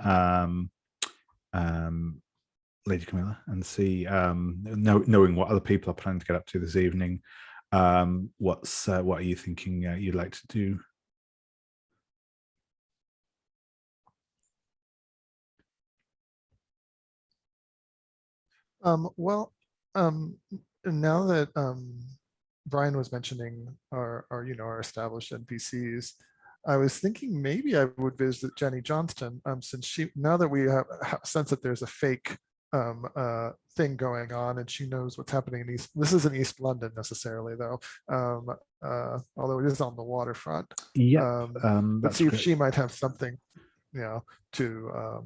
Lady Camilla, and see, knowing what other people are planning to get up to this evening. What are you thinking you'd like to do? Now that Brian was mentioning our established NPCs, I was thinking maybe I would visit Jenny Johnston, since now that we have sense that there's a fake thing going on, and she knows what's happening in East. This isn't East London necessarily, though, although it is on the waterfront. Yeah, let's see if she might have something, to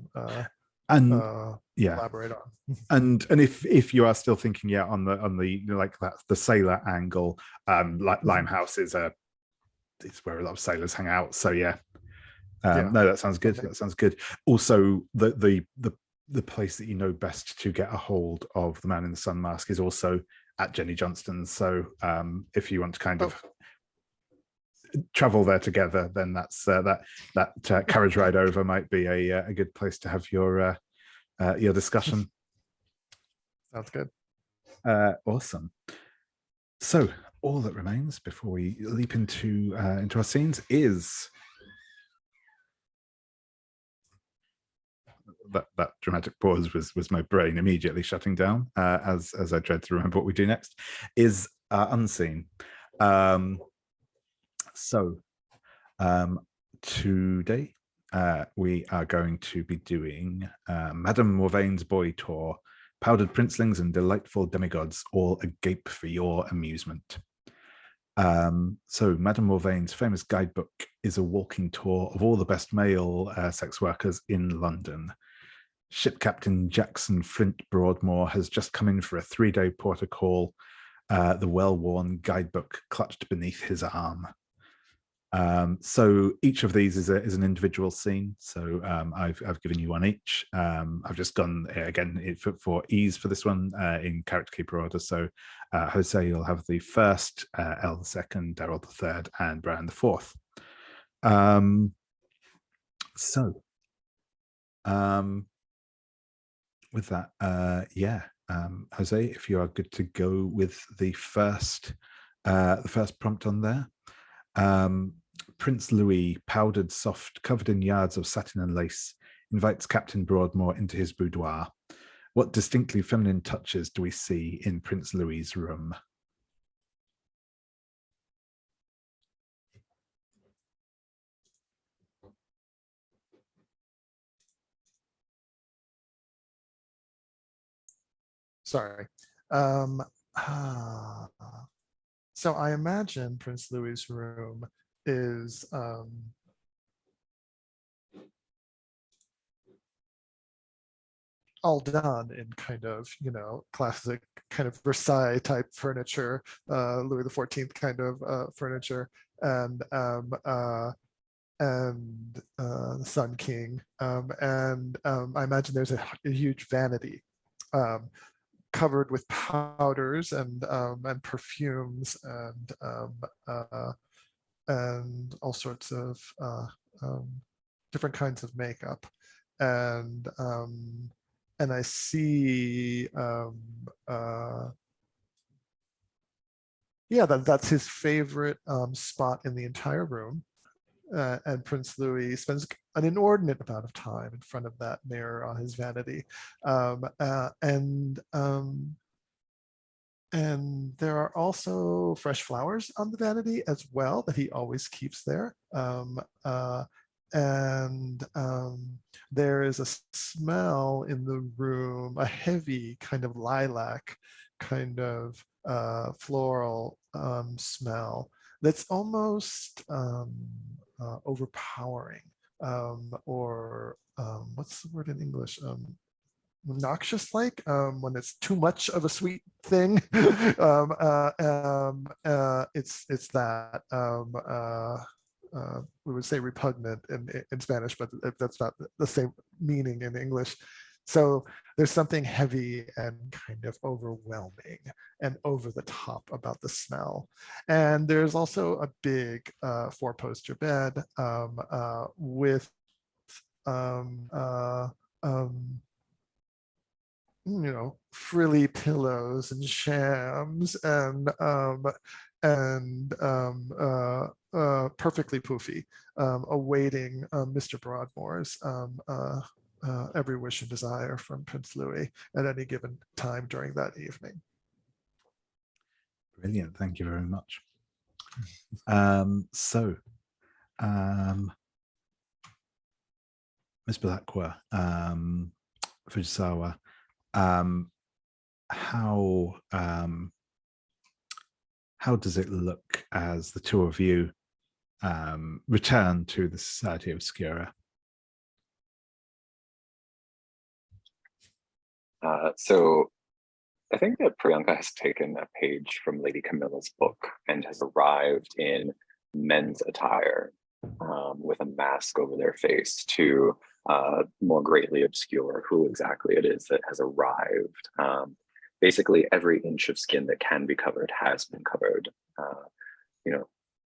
elaborate on. And if you are still thinking, on the like that the sailor angle, Limehouse is where a lot of sailors hang out. So no, that sounds good. That sounds good. Also, the place that you know best to get a hold of the man in the sun mask is also at Jenny Johnston's. So if you want to kind of travel there together, then that's that carriage ride over might be a good place to have your discussion. Sounds good. Awesome. So all that remains before we leap into our scenes is that dramatic pause was my brain immediately shutting down as I tried to remember what we do next, is unseen. Today we are going to be doing Madame Morvaine's Boy Tour, powdered princelings and delightful demigods, all agape for your amusement. So Madame Morvaine's famous guidebook is a walking tour of all the best male sex workers in London. Ship Captain Jackson Flint Broadmoor has just come in for a 3-day port of call, the well-worn guidebook clutched beneath his arm. So each of these is an individual scene. So I've given you one each. I've just gone again for ease for this one in character keeper order. So Jose, you'll have the first, Elle the second, Daryl the third, and Brian the fourth. With that, Jose, if you are good to go with the first prompt on there. Prince Louis, powdered soft, covered in yards of satin and lace, invites Captain Broadmoor into his boudoir. What distinctly feminine touches do we see in Prince Louis's room? Sorry. So I imagine Prince Louis's room is all done in kind of, classic kind of Versailles type furniture, Louis XIV kind of furniture, and the Sun King, and I imagine there's a huge vanity covered with powders and perfumes and all sorts of different kinds of makeup, and I see that's his favorite spot in the entire room. And Prince Louis spends an inordinate amount of time in front of that mirror on his vanity. And there are also fresh flowers on the vanity as well that he always keeps there. There is a smell in the room, a heavy kind of lilac, kind of floral smell that's almost overpowering, or what's the word in English? Noxious, like when it's too much of a sweet thing. It's that. We would say repugnant in Spanish, but that's not the same meaning in English. So there's something heavy and kind of overwhelming and over the top about the smell. And there's also a big 4-poster bed with frilly pillows and shams and perfectly poofy, awaiting Mr. Broadmoor's every wish and desire from Prince Louis at any given time during that evening. Brilliant, thank you very much. Miss Bellacqua, Fujisawa, how does it look as the two of you return to the Society Obscura? So I think that Priyanka has taken a page from Lady Camilla's book and has arrived in men's attire with a mask over their face to more greatly obscure who exactly it is that has arrived. Basically, every inch of skin that can be covered has been covered.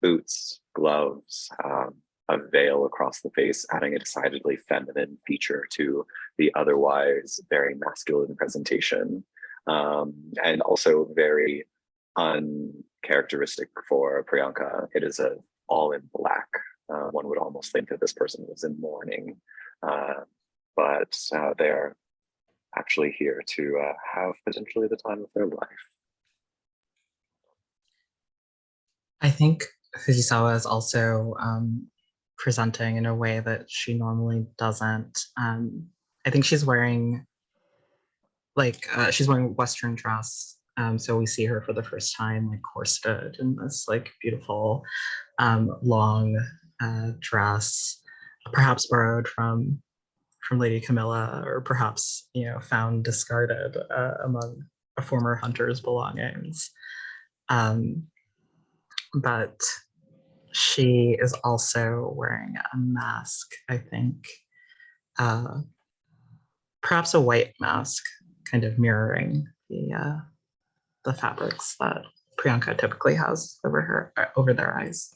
boots, gloves, a veil across the face, adding a decidedly feminine feature to the otherwise very masculine presentation, and also very uncharacteristic for Priyanka. It is all in black. One would almost think that this person was in mourning, but they're actually here to have potentially the time of their life. I think Fujisawa is also presenting in a way that she normally doesn't. I think she's wearing she's wearing Western dress. So we see her for the first time like corseted in this like beautiful long dress, perhaps borrowed from Lady Camila, or perhaps found discarded among a former hunter's belongings. But she is also wearing a mask, I think, perhaps a white mask, kind of mirroring the fabrics that Priyanka typically has over their eyes.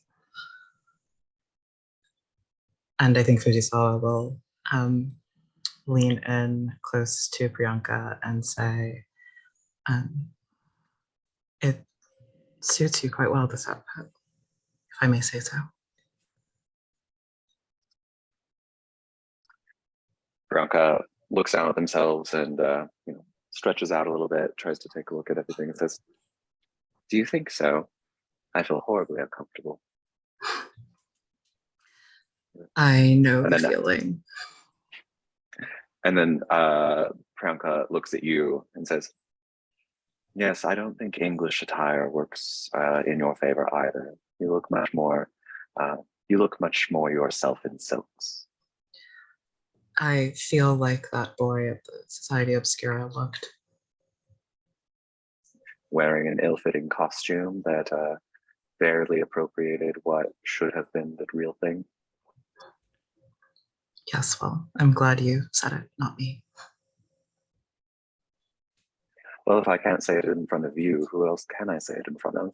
And I think Fujisawa will lean in close to Priyanka and say, it suits you quite well, this outfit, if I may say so. Priyanka looks down at themselves and stretches out a little bit, tries to take a look at everything and says, "Do you think so? I feel horribly uncomfortable." I know the feeling. And then Priyanka looks at you and says, "Yes, I don't think English attire works in your favor either. You look much more yourself in silks." I feel like that boy at the Society Obscura looked. Wearing an ill-fitting costume that barely appropriated what should have been the real thing. Yes, well, I'm glad you said it, not me. Well, if I can't say it in front of you, who else can I say it in front of?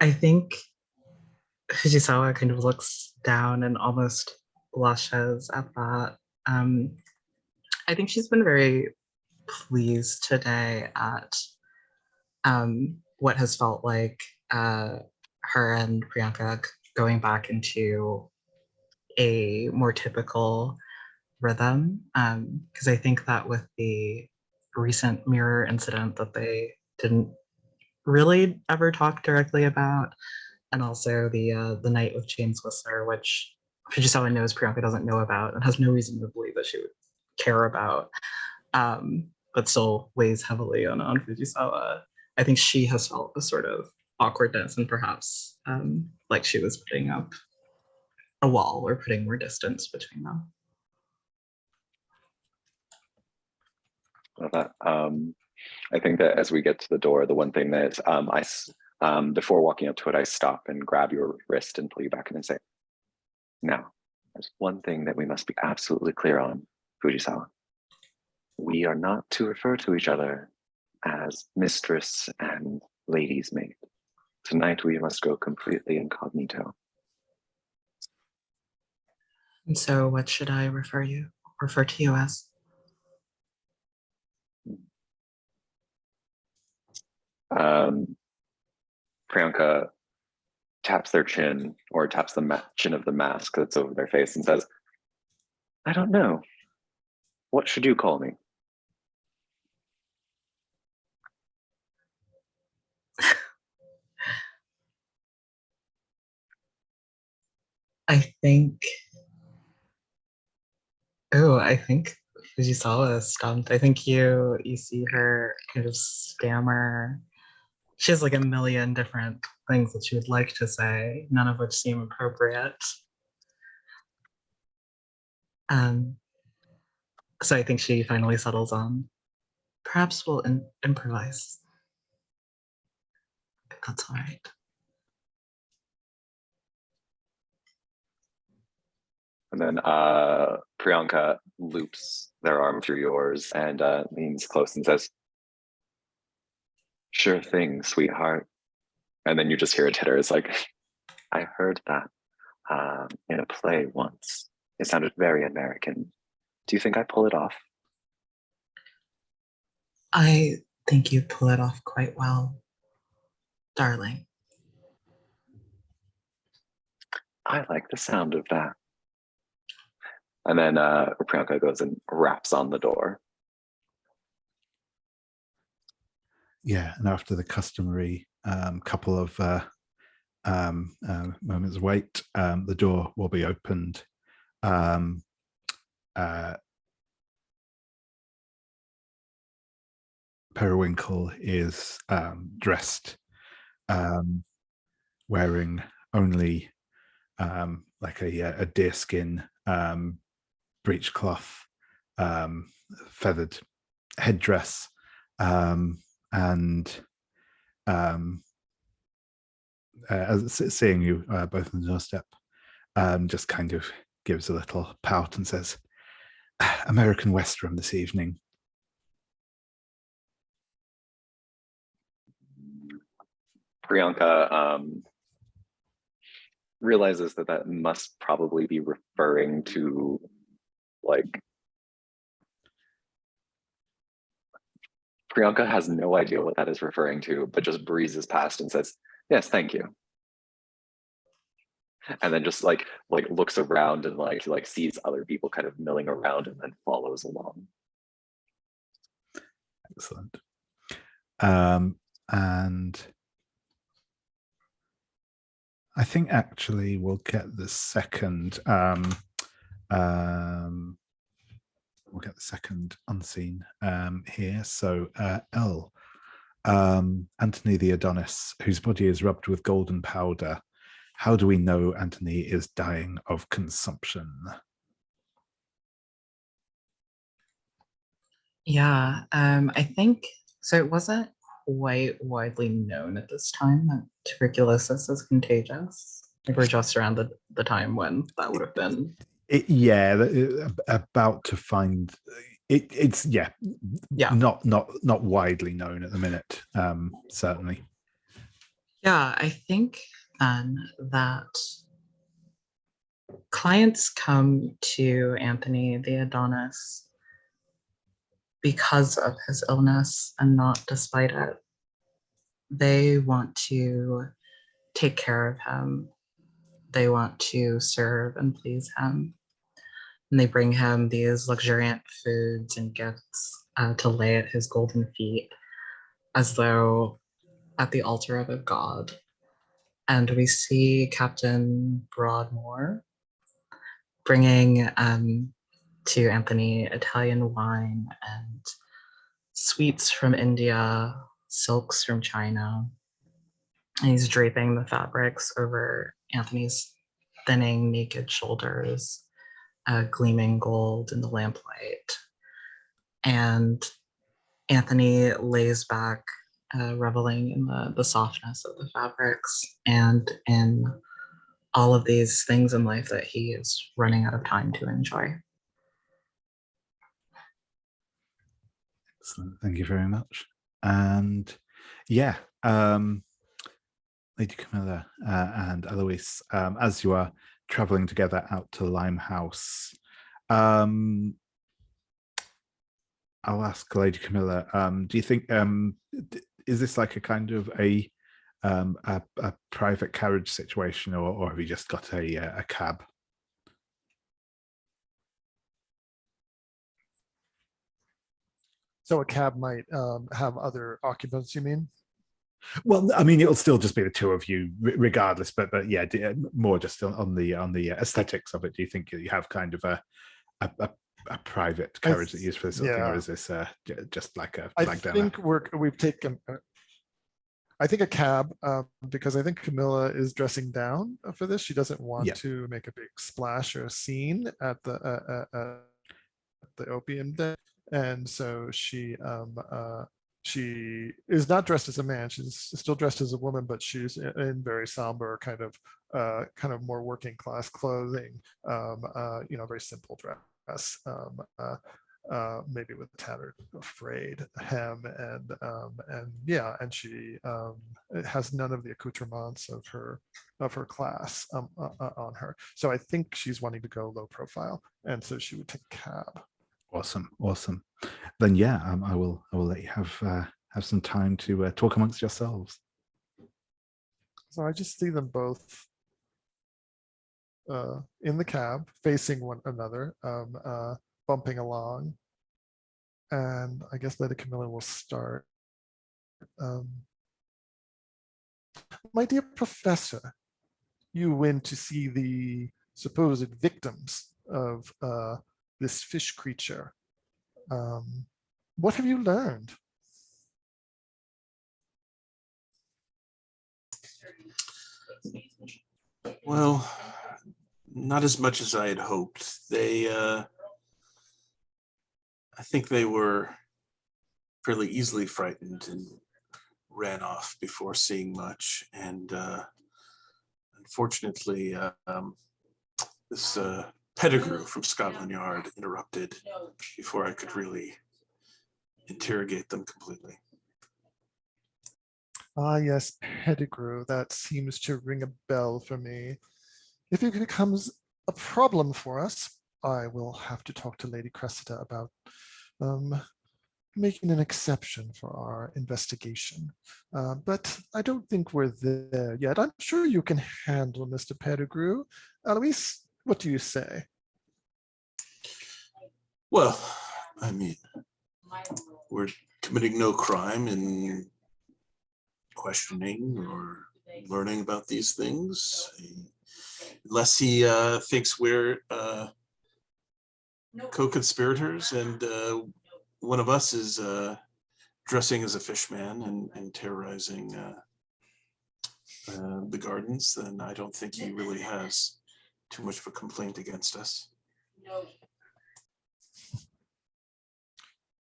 I think Fujisawa kind of looks down and almost blushes at that. I think she's been very pleased today at what has felt like her and Priyanka going back into a more typical rhythm. Because I think that with the recent mirror incident that they didn't really ever talk directly about, and also the night with James Whistler, which Fujisawa knows Priyanka doesn't know about and has no reason to believe that she would care about, but still weighs heavily on Fujisawa. I think she has felt a sort of awkwardness and perhaps like she was putting up a wall or putting more distance between them. Love that. I think that as we get to the door, the one thing that before walking up to it, I stop and grab your wrist and pull you back in and say, "Now, there's one thing that we must be absolutely clear on, Fujisawa. We are not to refer to each other as mistress and lady's maid. Tonight we must go completely incognito." And so what should I refer to you as? Priyanka taps their chin, or taps the chin of the mask that's over their face and says, "I don't know. What should you call me?" I think Fujisawa is stumped. I think you see her kind of stammer. She has like a million different things that she would like to say, none of which seem appropriate. So I think she finally settles on, perhaps we'll improvise. If that's all right. And then Priyanka loops their arm through yours and leans close and says, "Sure thing, sweetheart. And then you just hear a titter. It's like, I heard that in a play once. It sounded very American. Do you think I pull it off? I think you pull it off quite well, darling. I like the sound of that. And then Priyanka goes and raps on the door. Yeah, and after the customary couple of moments wait, the door will be opened. Periwinkle is dressed, wearing only like a deerskin breechcloth, feathered headdress, and seeing you both on the doorstep, just kind of gives a little pout and says, American Western this evening. Priyanka realizes that must probably be referring to, like, Priyanka has no idea what that is referring to, but just breezes past and says, yes, thank you. And then just like looks around and like sees other people kind of milling around and then follows along. Excellent. And I think actually we'll get the second unseen here. So L, Anthony the Adonis, whose body is rubbed with golden powder. How do we know Anthony is dying of consumption? Yeah, I think so. It wasn't quite widely known at this time that tuberculosis is contagious. Like we're just around the time when that would have been. About to find it. It's not widely known at the minute. Certainly. Yeah, I think then that clients come to Anthony the Adonis because of his illness and not despite it. They want to take care of him. They want to serve and please him. And they bring him these luxuriant foods and gifts to lay at his golden feet as though at the altar of a god. And we see Captain Broadmoor bringing to Anthony Italian wine and sweets from India, silks from China. And he's draping the fabrics over Anthony's thinning, naked shoulders, gleaming gold in the lamplight. And Anthony lays back, reveling in the softness of the fabrics and in all of these things in life that he is running out of time to enjoy. Excellent. Thank you very much. And yeah, Lady Camilla and Eloise, as you are traveling together out to Limehouse, I'll ask Lady Camilla, do you think, is this like a kind of a private carriage situation, or have you just got a cab? So a cab might have other occupants, you mean? Well, I mean, it'll still just be the two of you, regardless. But yeah, more just on the aesthetics of it. Do you think you have kind of a private carriage that you use for this sort of thing, or is this just like a flag down? I think we've taken. I think a cab, because I think Camilla is dressing down for this. She doesn't want to make a big splash or a scene at the opium den, and so she is not dressed as a man. She's still dressed as a woman, but she's in very somber kind of more working class clothing. Very simple dress. maybe with a tattered frayed hem, and yeah, and she has none of the accoutrements of her class on her. So I think she's wanting to go low profile, and so she would take a cab. Awesome. Then yeah, I will let you have some time to talk amongst yourselves. So I just see them both in the cab, facing one another, bumping along, and I guess Lady Camila will start. My dear professor, you went to see the supposed victims of this fish creature. What have you learned? Well, not as much as I had hoped. I think they were fairly easily frightened and ran off before seeing much. And unfortunately, this Pettigrew from Scotland Yard interrupted before I could really interrogate them completely. Ah, yes, Pettigrew. That seems to ring a bell for me. If it becomes a problem for us, I will have to talk to Lady Cressida about making an exception for our investigation. But I don't think we're there yet. I'm sure you can handle Mr. Pettigrew. Eloise, what do you say? Well, I mean, we're committing no crime in questioning or learning about these things, unless he thinks we're co-conspirators and one of us is dressing as a fishman and terrorizing the gardens. Then I don't think he really has too much of a complaint against us.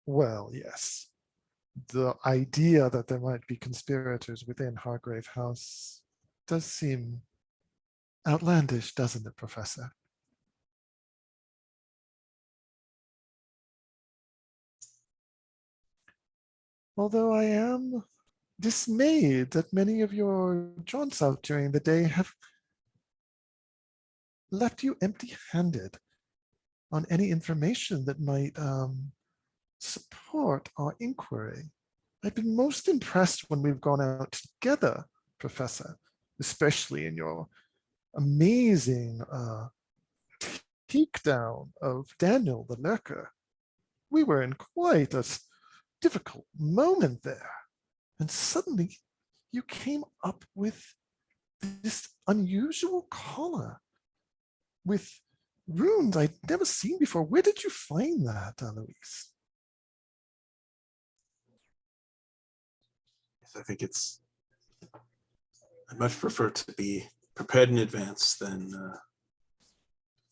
Well, yes. The idea that there might be conspirators within Hargrave House does seem outlandish, doesn't it, Professor? Although I am dismayed that many of your jaunts out during the day have left you empty-handed on any information that might support our inquiry. I've been most impressed when we've gone out together, Professor, especially in your amazing takedown of Daniel the Lurker. We were in quite a difficult moment there, and suddenly you came up with this unusual collar with runes I'd never seen before. Where did you find that, Eloise? I think I much prefer to be prepared in advance than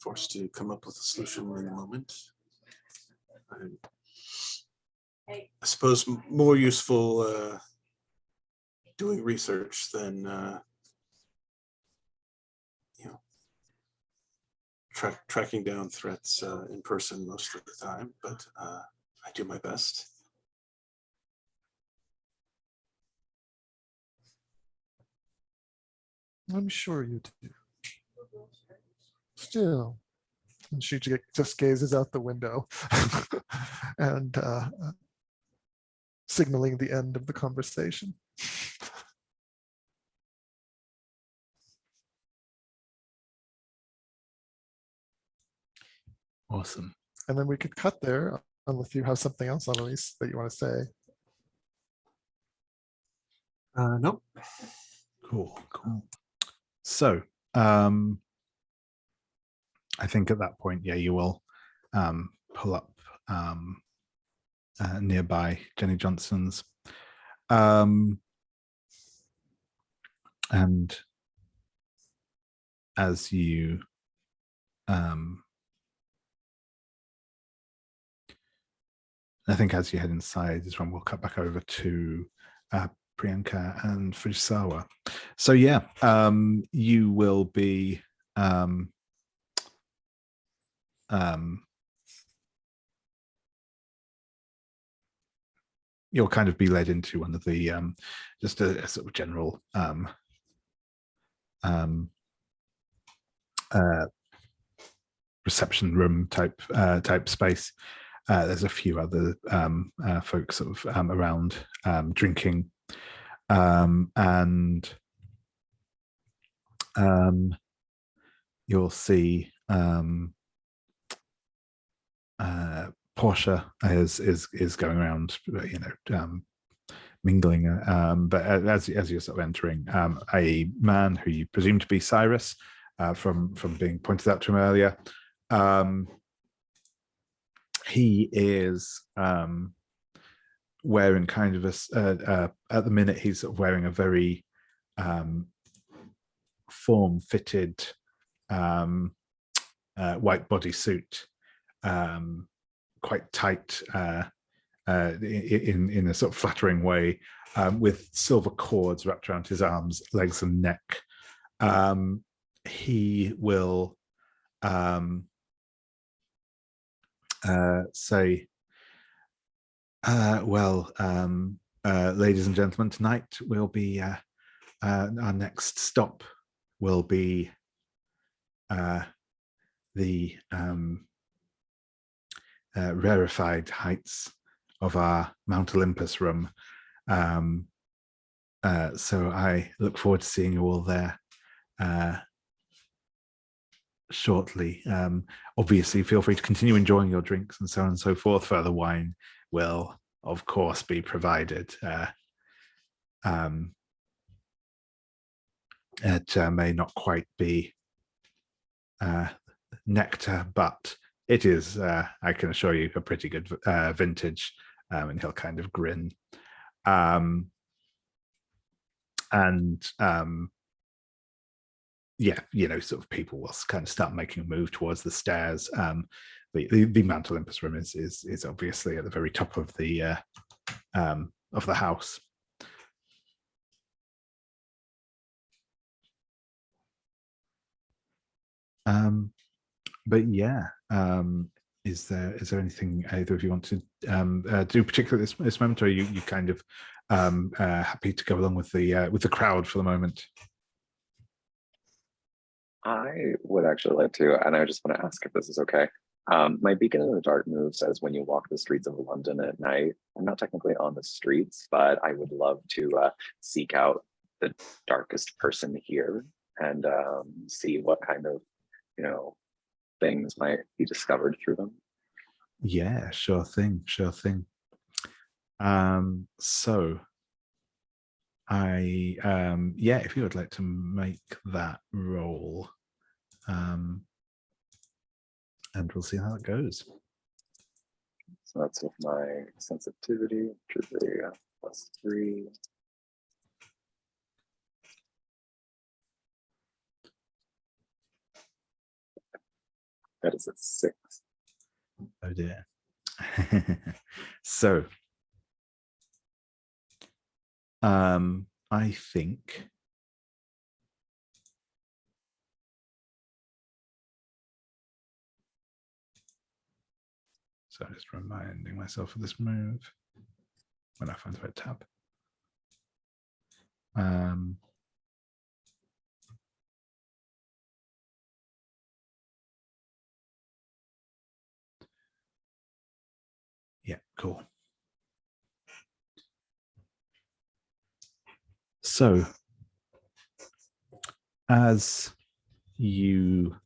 forced to come up with a solution in the moment. I suppose more useful doing research than tracking down threats in person most of the time, but I do my best. I'm sure you do. Still, and she just gazes out the window and signaling the end of the conversation. Awesome. And then we could cut there, unless you have something else, Eloise, that you want to say. Nope. Cool. So I think at that point, yeah, you will pull up nearby Jenny Johnson's. And as you I think as you head inside is when we'll cut back over to Priyanka and Fujisawa. So yeah, you will be you'll kind of be led into one of the just a sort of general reception room type space. There's a few other folks sort of around drinking, and you'll see Portia is going around, mingling. But as you're sort of entering, a man who you presume to be Cyrus, from being pointed out to him earlier, he is wearing kind of at the minute he's sort of wearing a very form-fitted white bodysuit, quite tight in a sort of flattering way, with silver cords wrapped around his arms, legs, and neck. He will say, ladies and gentlemen, tonight will be our next stop will be the rarefied heights of our Mount Olympus room. So I look forward to seeing you all there shortly. Obviously, feel free to continue enjoying your drinks and so on and so forth. Further wine will, of course, be provided. It may not quite be nectar, but it is, I can assure you, a pretty good vintage. And he'll kind of grin. Yeah, sort of people will kind of start making a move towards the stairs. The Mount Olympus room is obviously at the very top of the house. But yeah, is there anything either of you want to do particularly at this moment, or are you kind of happy to go along with the crowd for the moment? I would actually like to, and I just want to ask if this is okay. My beacon in the dark move says when you walk the streets of London at night, I'm not technically on the streets, but I would love to seek out the darkest person here and see what kind of, things might be discovered through them. Yeah, sure thing. So if you would like to make that roll, and we'll see how it goes. So that's with my sensitivity, which is a +3. That is a 6. Oh dear. So I think so. I'm just reminding myself of this move when I find the right tab. Yeah, cool. So, as you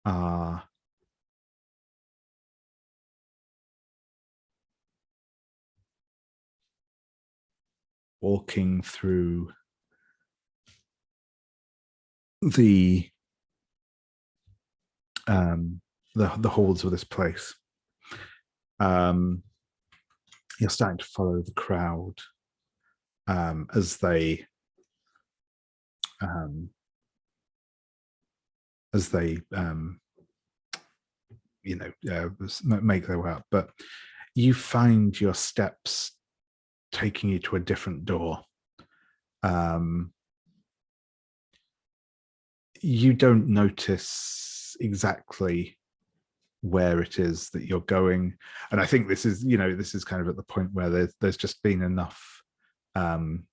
are walking through the halls of this place, you're starting to follow the crowd as they make their way up, but you find your steps taking you to a different door. You don't notice exactly where it is that you're going. And I think this is, this is kind of at the point where there's just been enough milling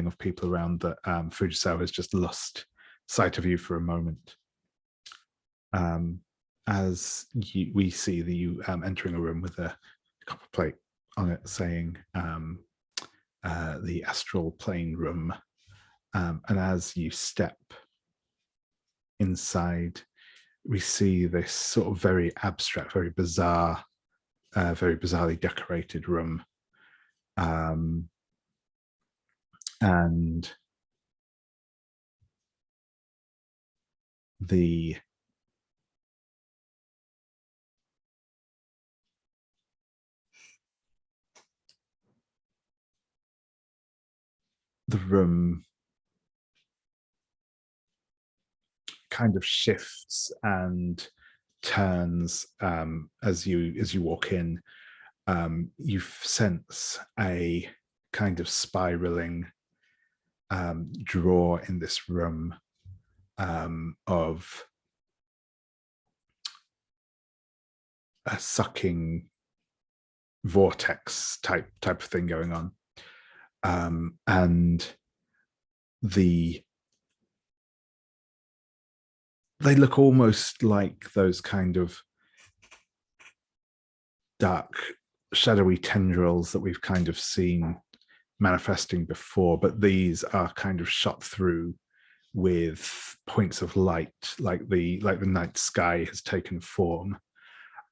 of people around that Fujisawa has just lost sight of you for a moment. As we see you entering a room with a copper plate on it saying the astral plane room. And as you step inside, we see this sort of very abstract, very bizarre, very bizarrely decorated room. And the room kind of shifts and turns as you walk in. You sense a kind of spiraling drawer in this room of a sucking vortex type of thing going on, and they look almost like those kind of dark, shadowy tendrils that we've kind of seen manifesting before, but these are kind of shot through with points of light, like the night sky has taken form,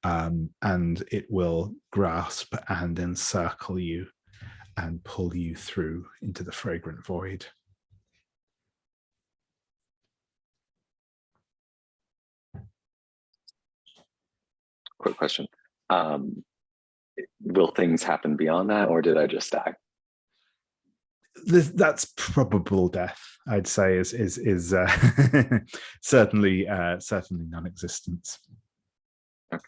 and it will grasp and encircle you and pull you through into the fragrant void. Quick question. Will things happen beyond that, or did I just die? That's probable death, I'd say, is certainly non-existence. Okay.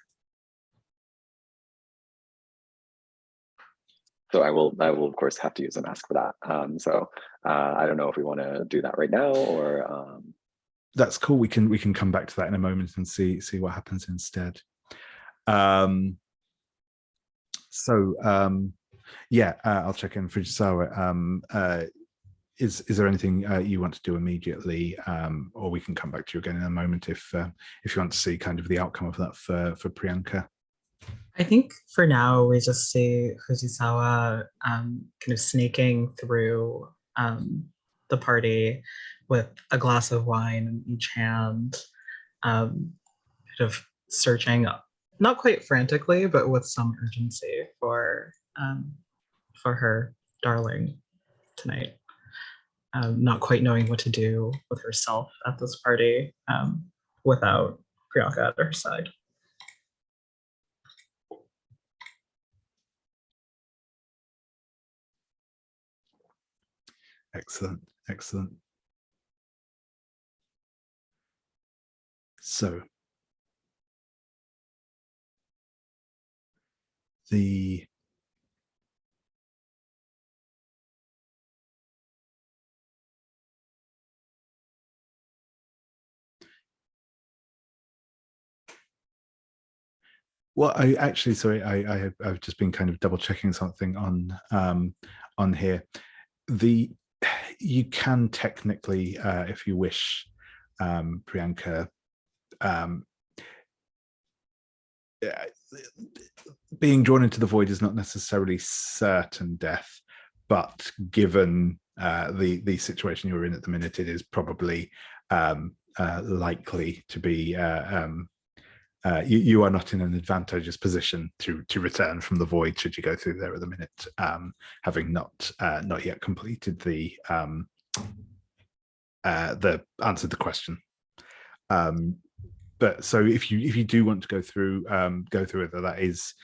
So I will of course have to use a mask for that. I don't know if we want to do that right now, or that's cool. We can come back to that in a moment and see what happens instead. I'll check in Fujisawa. Is there anything you want to do immediately, or we can come back to you again in a moment if you want to see kind of the outcome of that for Priyanka? I think for now we just see Fujisawa kind of sneaking through the party with a glass of wine in each hand, kind of searching, not quite frantically, but with some urgency for her darling tonight. Not quite knowing what to do with herself at this party without Priyanka at her side. Excellent. So I've just been kind of double checking something on here. You can technically, if you wish, Priyanka, being drawn into the void is not necessarily certain death, but given the situation you're in at the minute, it is probably likely to be. You are not in an advantageous position to return from the void should you go through there at the minute, having not yet completed the answered the question. But so if you do want to go through it, that is,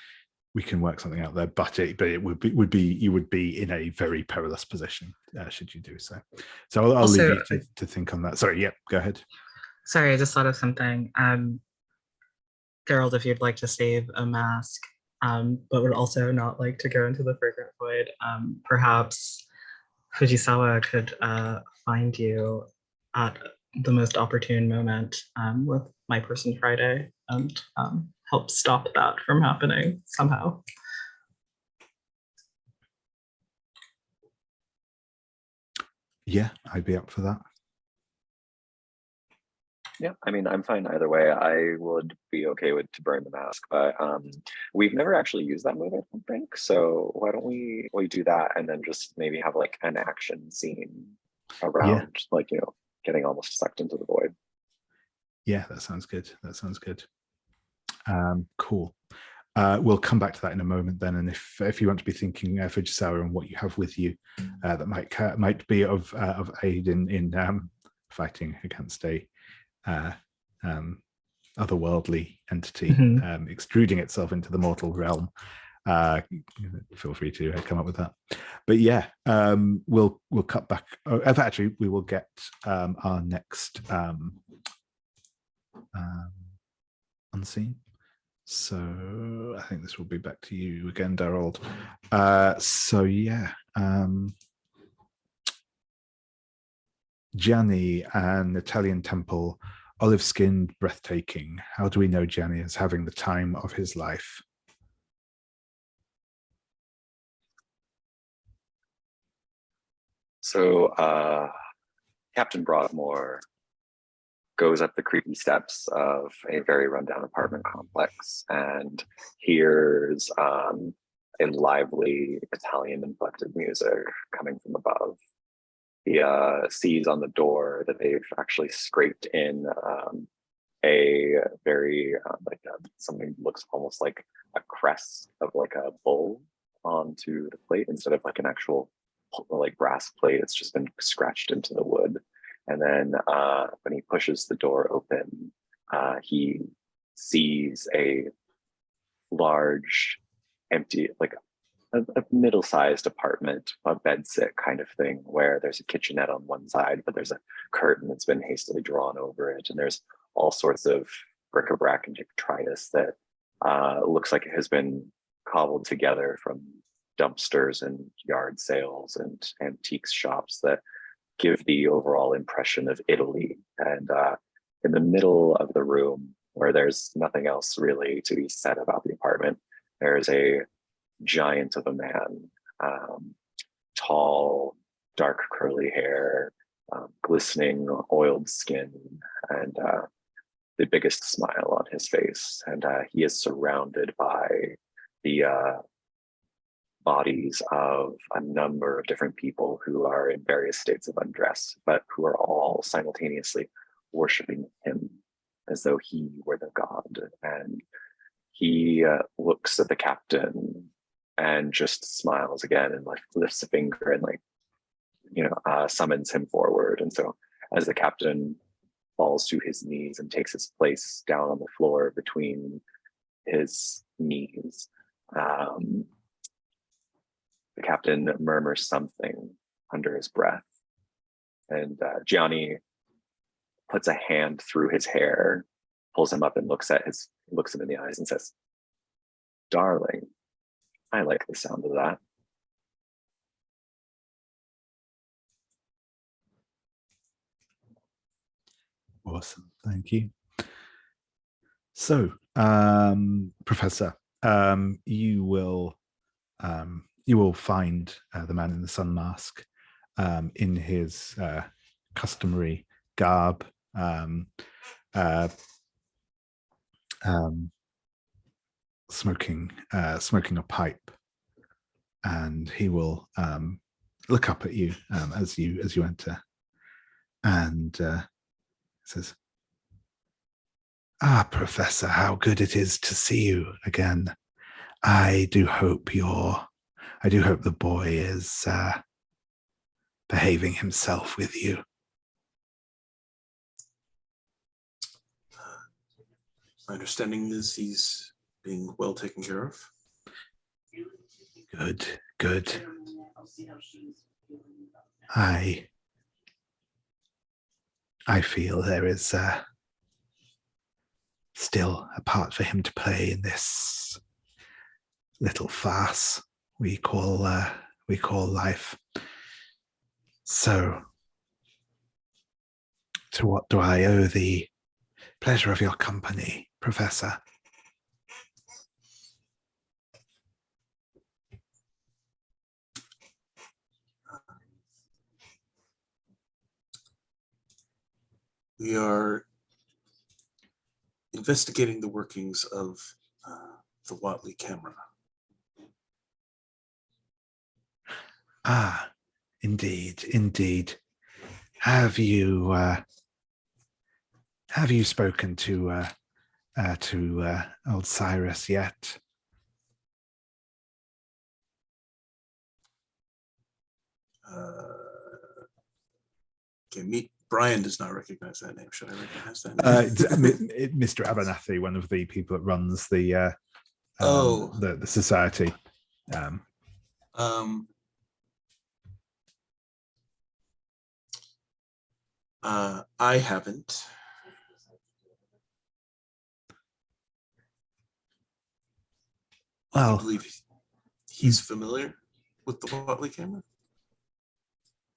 we can work something out there. But it would be you would be in a very perilous position should you do so. So I'll leave you to think on that. Sorry, yeah, go ahead. Sorry, I just thought of something. Gerald, if you'd like to save a mask, but would also not like to go into the fragrant void, perhaps Fujisawa could find you at the most opportune moment with my person Friday and help stop that from happening somehow. Yeah, I'd be up for that. Yeah, I mean, I'm fine either way. I would be okay with to burn the mask, but we've never actually used that move, I don't think. So why don't we do that and then just maybe have like an action scene around like, you know, getting almost sucked into the void. Yeah, that sounds good. That sounds good. Cool. We'll come back to that in a moment then. And if you want to be thinking Fujisawa and what you have with you that might be of aid in fighting against a otherworldly entity extruding itself into the mortal realm, feel free to come up with that. But yeah, we'll cut back. Actually, we will get our next unseen. So I think this will be back to you again, Darold. So yeah, Gianni, an Italian temple, olive-skinned, breathtaking. How do we know Gianni is having the time of his life? So Captain Broadmoor goes up the creepy steps of a very rundown apartment complex and hears a lively Italian inflected music coming from above. He sees on the door that they've actually scraped in a very something looks almost like a crest of like a bull onto the plate instead of like an actual like brass plate. It's just been scratched into the wood. And then when he pushes the door open, he sees a large, empty, like a middle-sized apartment, a bedsit kind of thing, where there's a kitchenette on one side, but there's a curtain that's been hastily drawn over it. And there's all sorts of bric-a-brac and detritus that looks like it has been cobbled together from dumpsters and yard sales and antiques shops that give the overall impression of Italy. And in the middle of the room, where there's nothing else really to be said about the apartment, there's a giant of a man, tall, dark curly hair, glistening oiled skin, and the biggest smile on his face. And he is surrounded by the bodies of a number of different people who are in various states of undress, but who are all simultaneously worshiping him as though he were the god. And he looks at the captain and just smiles again and like lifts a finger and like, you know, summons him forward. And so as the captain falls to his knees and takes his place down on the floor between his knees, the captain murmurs something under his breath. And Gianni puts a hand through his hair, pulls him up and looks him in the eyes and says, "Darling, I like the sound of that." Awesome, thank you. So, Professor, you will find the man in the sun mask in his customary garb, smoking a pipe, and he will look up at you as you enter, and says, "Ah, Professor, how good it is to see you again. I do hope the boy is behaving himself with you." My understanding is he's being well taken care of. Good. I feel there is still a part for him to play in this little farce we call life. So, to what do I owe the pleasure of your company, Professor. We are investigating the workings of the Watley camera. Ah, indeed, indeed. Have you spoken to old Cyrus yet? Okay, meet Brian does not recognize that name. Should I recognize that name? Mr. Abernathy, one of the people that runs the society. I haven't. Well, I believe he's familiar with the Watley camera.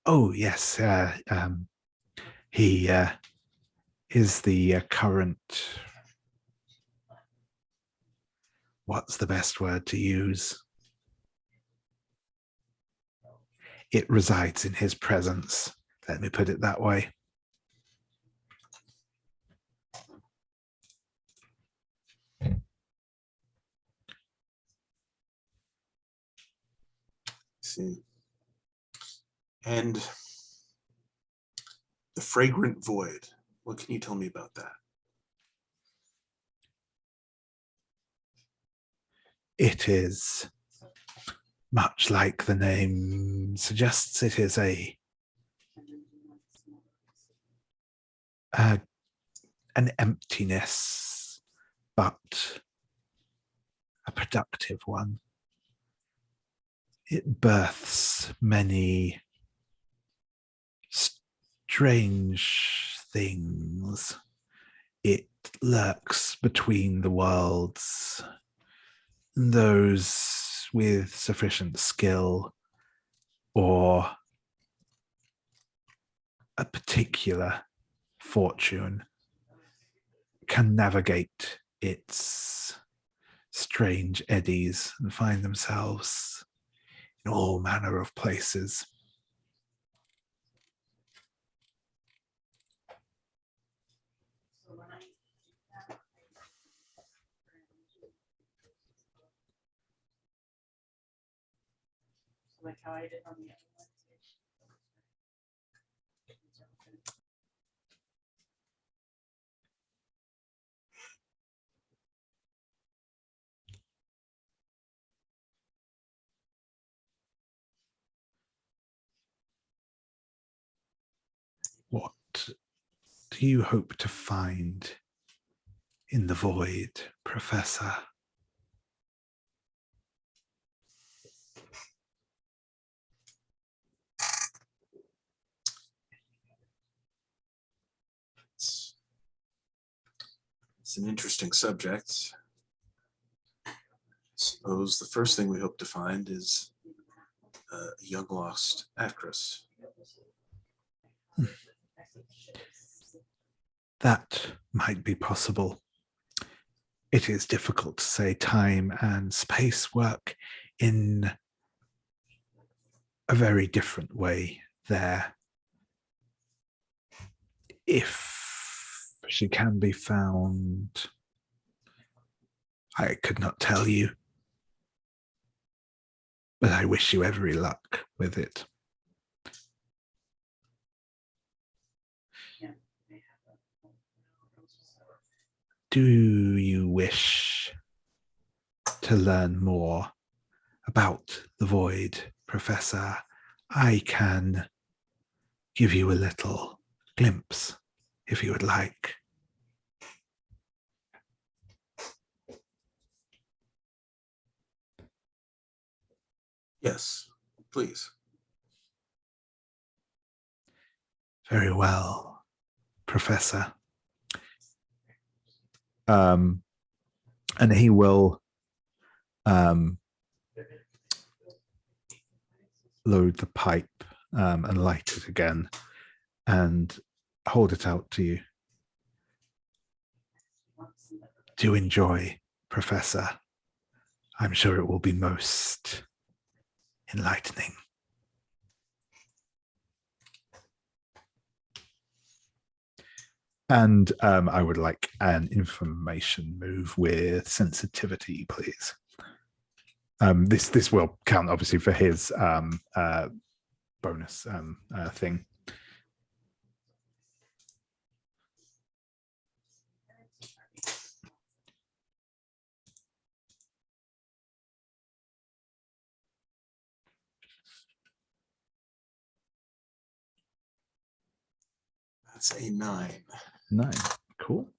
Oh yes, he is the current. What's the best word to use? It resides in his presence. Let me put it that way. See. And the Fragrant Void. What can you tell me about that? It is much like the name suggests. It is an emptiness, but a productive one. It births many strange things. It lurks between the worlds. Those with sufficient skill or a particular fortune can navigate its strange eddies and find themselves in all manner of places. Like how I did on the other one. What do you hope to find in the void, Professor? It's an interesting subject. I suppose the first thing we hope to find is a young lost actress. That might be possible. It is difficult to say. Time and space work in a very different way there. If she can be found, I could not tell you, but I wish you every luck with it. Do you wish to learn more about the void, Professor? I can give you a little glimpse if you would like. Yes, please. Very well, Professor. And he will load the pipe and light it again and hold it out to you. Do enjoy, Professor. I'm sure it will be most enlightening. And I would like an information move with sensitivity, please. This will count, obviously, for his bonus thing. That's a 9. 9. Cool.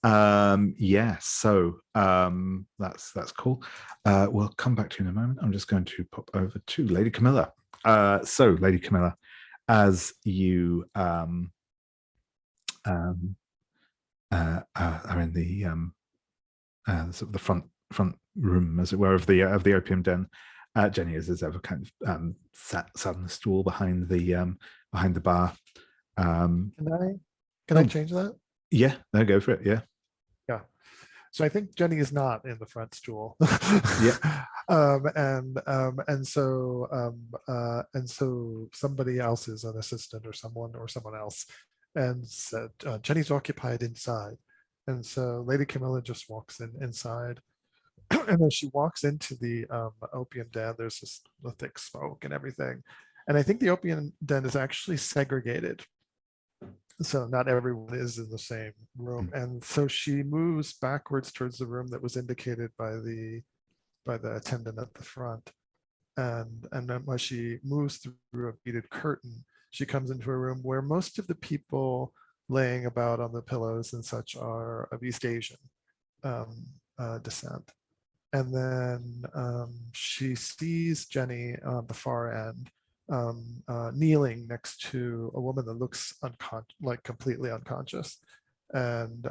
So that's cool. We'll come back to you in a moment. I'm just going to pop over to Lady Camila. So Lady Camila, as you are in the sort of the front room, as it were, of the opium den, Jenny is as ever kind of sat on the stool behind the bar. Can I change that? Yeah, no, go for it. Yeah. So I think Jenny is not in the front stool. Yeah. And so somebody else is an assistant or someone else, and said Jenny's occupied inside. And so Lady Camilla just walks inside. And as she walks into the opium den, there's this the thick smoke and everything. And I think the opium den is actually segregated. So not everyone is in the same room. And so she moves backwards towards the room that was indicated by the attendant at the front. And then as she moves through a beaded curtain, she comes into a room where most of the people laying about on the pillows and such are of East Asian descent. And then she sees Jenny on the far end, kneeling next to a woman that looks like completely unconscious. And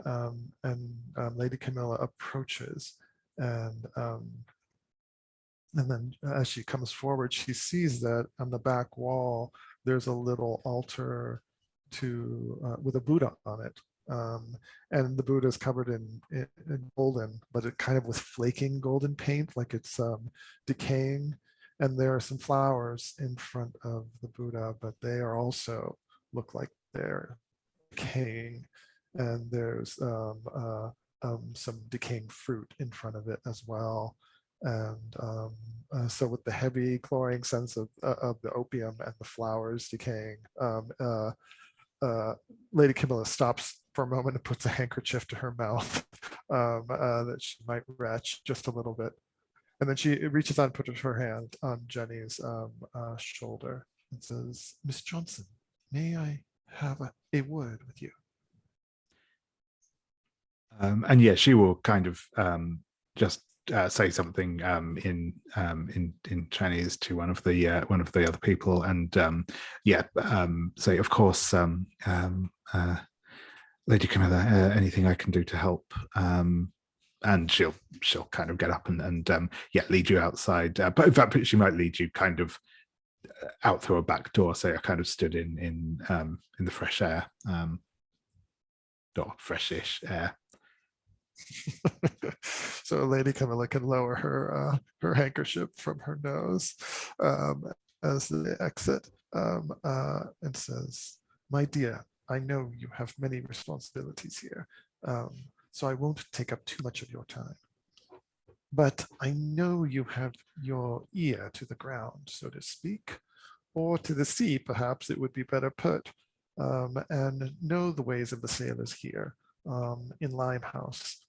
Lady Camilla approaches, and then as she comes forward, she sees that on the back wall there's a little altar with a Buddha on it. And the Buddha is covered in golden, but it kind of with flaking golden paint, like it's decaying. And there are some flowers in front of the Buddha, but they are also look like they're decaying. And there's some decaying fruit in front of it as well. And so with the heavy cloying sense of the opium and the flowers decaying, Lady Camilla stops for a moment and puts a handkerchief to her mouth that she might retch just a little bit. And then she reaches out and puts her hand on Jenny's shoulder and says, "Miss Johnson, may I have a word with you?" And yeah, she will kind of just say something in Chinese to one of the other people, and say, of course, Lady Camilla, anything I can do to help. And she'll kind of get up and lead you outside. But in fact, she might lead you kind of out through a back door. So I kind of stood in the fresh air, or freshish air. So Lady Camilla can lower her handkerchief from her nose as they exit, and says, "My dear, I know you have many responsibilities here. So I won't take up too much of your time. But I know you have your ear to the ground, so to speak, or to the sea, perhaps it would be better put, and know the ways of the sailors here in Limehouse.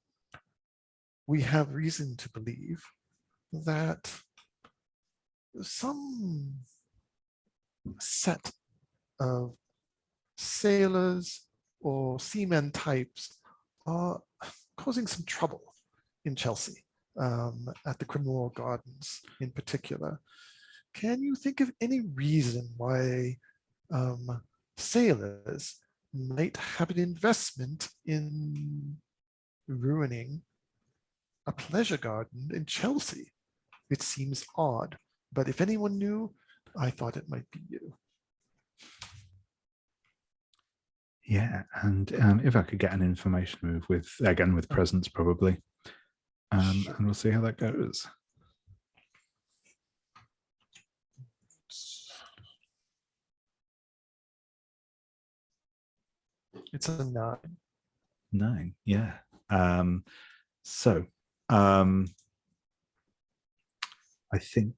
We have reason to believe that some set of sailors or seamen types are causing some trouble in Chelsea, at the Cremon Gardens in particular. Can you think of any reason why sailors might have an investment in ruining a pleasure garden in Chelsea? It seems odd, but if anyone knew, I thought it might be you." Yeah, and if I could get an information move with presence probably, and we'll see how that goes. It's a 9. 9, yeah. So I think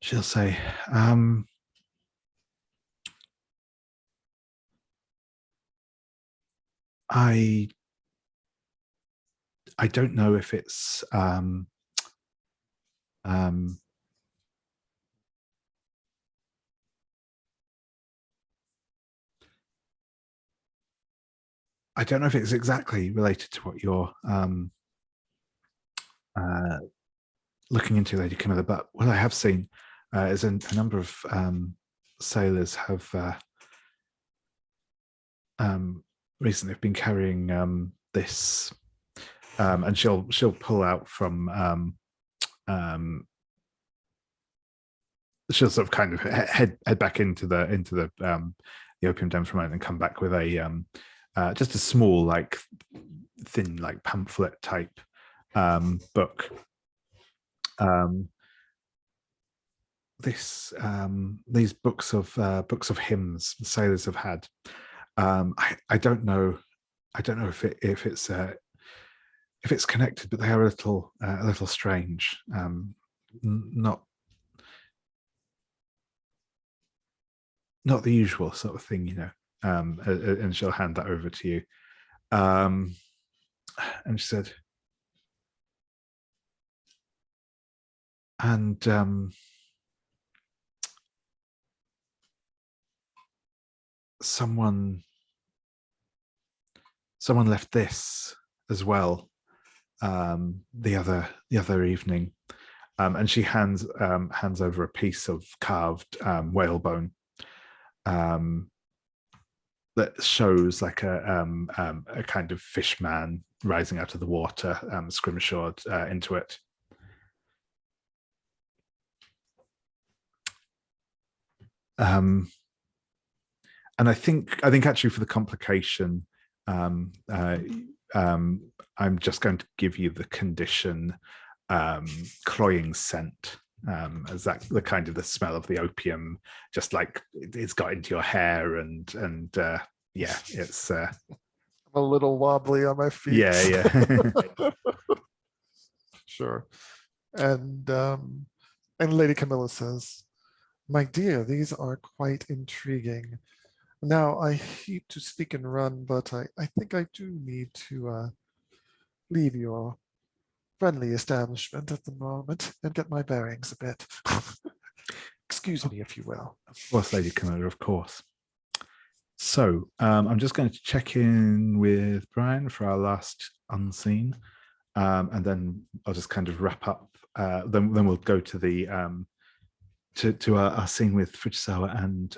she'll say, I don't know if it's I don't know if it's exactly related to what you're looking into, Lady Camilla, but what I have seen is a number of sailors have recently been carrying this, and she'll pull out from she'll sort of kind of head back into the opium den for a moment and come back with a just a small, like thin, like pamphlet type book. These books of hymns sailors have had. I don't know if it's connected, but they are a little strange. Not the usual sort of thing, you know. And she'll hand that over to you. And she said, and someone left this as well the other evening, and she hands over a piece of carved whalebone that shows like a kind of fish man rising out of the water, scrimshawed into it. And I think actually for the complication, I'm just going to give you the condition cloying scent, as that the kind of the smell of the opium, just like it's got into your hair, and yeah, it's I'm a little wobbly on my feet. Yeah. Sure. And Lady Camilla says, "My dear, these are quite intriguing. Now, I hate to speak and run, but I think I do need to leave your friendly establishment at the moment and get my bearings a bit. Excuse me, if you will." Of course, Lady Camilla, of course. So I'm just going to check in with Brian for our last unseen, and then I'll just kind of wrap up. Then we'll go to the to our scene with Fujisawa and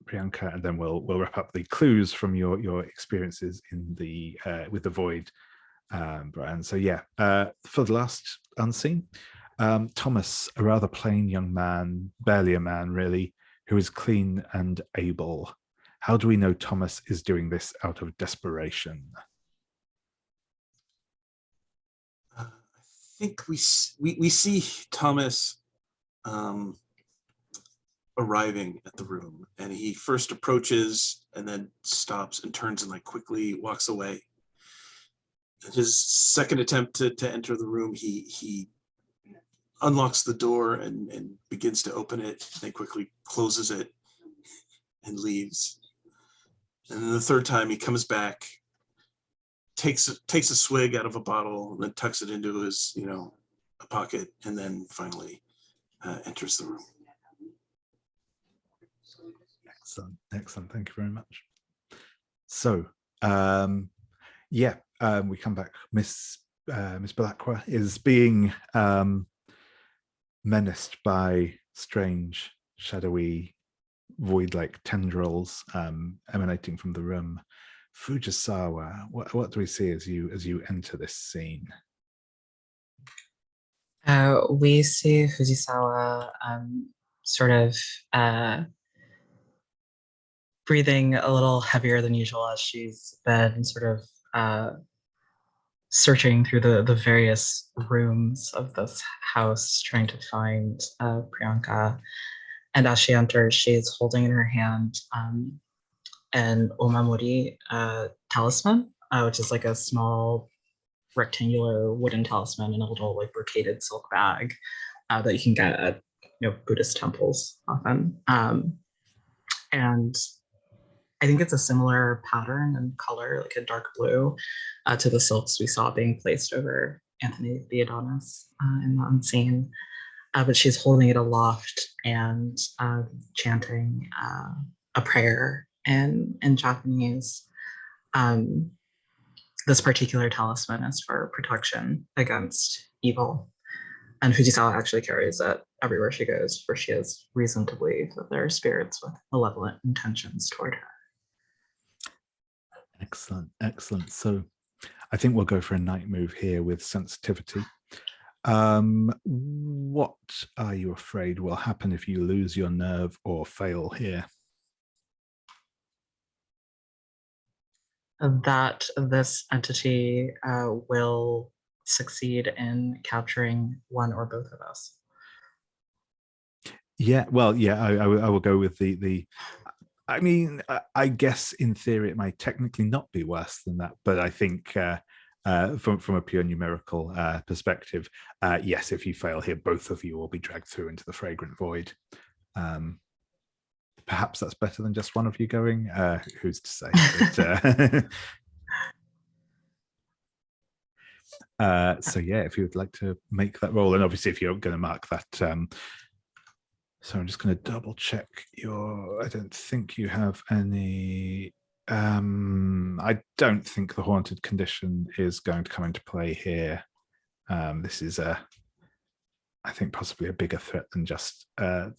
Priyanka, and then we'll wrap up the clues from your experiences in the with the void, Brian. So yeah, for the last unseen, Thomas, a rather plain young man, barely a man really, who is clean and able. How do we know Thomas is doing this out of desperation? I think we see Thomas arriving at the room, and he first approaches and then stops and turns and like quickly walks away. His second attempt to enter the room, he unlocks the door and begins to open it, then quickly closes it and leaves. And then the third time he comes back, takes a swig out of a bottle, and then tucks it into his a pocket, and then finally enters the room. Excellent. Thank you very much. So, yeah, we come back. Miss Bellacqua is being menaced by strange, shadowy, void-like tendrils emanating from the room. Fujisawa, what do we see as you enter this scene? We see Fujisawa sort of breathing a little heavier than usual as she's been sort of searching through the various rooms of this house, trying to find Priyanka. And as she enters, she's holding in her hand an omamori talisman, which is like a small rectangular wooden talisman in a little like brocaded silk bag that you can get at Buddhist temples often. And I think it's a similar pattern and color, like a dark blue, to the silks we saw being placed over Anthony the Adonis in the Unseen. But she's holding it aloft and chanting a prayer in Japanese. This particular talisman is for protection against evil. And Fujisawa actually carries it everywhere she goes, for she has reason to believe that there are spirits with malevolent intentions toward her. Excellent, excellent. So I think we'll go for a night move here with sensitivity. What are you afraid will happen if you lose your nerve or fail here? That this entity will succeed in capturing one or both of us. Yeah, well, yeah, I will go with the. I mean, I guess in theory it might technically not be worse than that, but I think from a pure numerical perspective, yes, if you fail here, both of you will be dragged through into the Fragrant Void. Perhaps that's better than just one of you going. Who's to say? But, so yeah, if you would like to make that roll, and obviously if you're going to mark that. So I'm just going to double check your. I don't think you have any. I don't think the haunted condition is going to come into play here. This is I think possibly a bigger threat than just a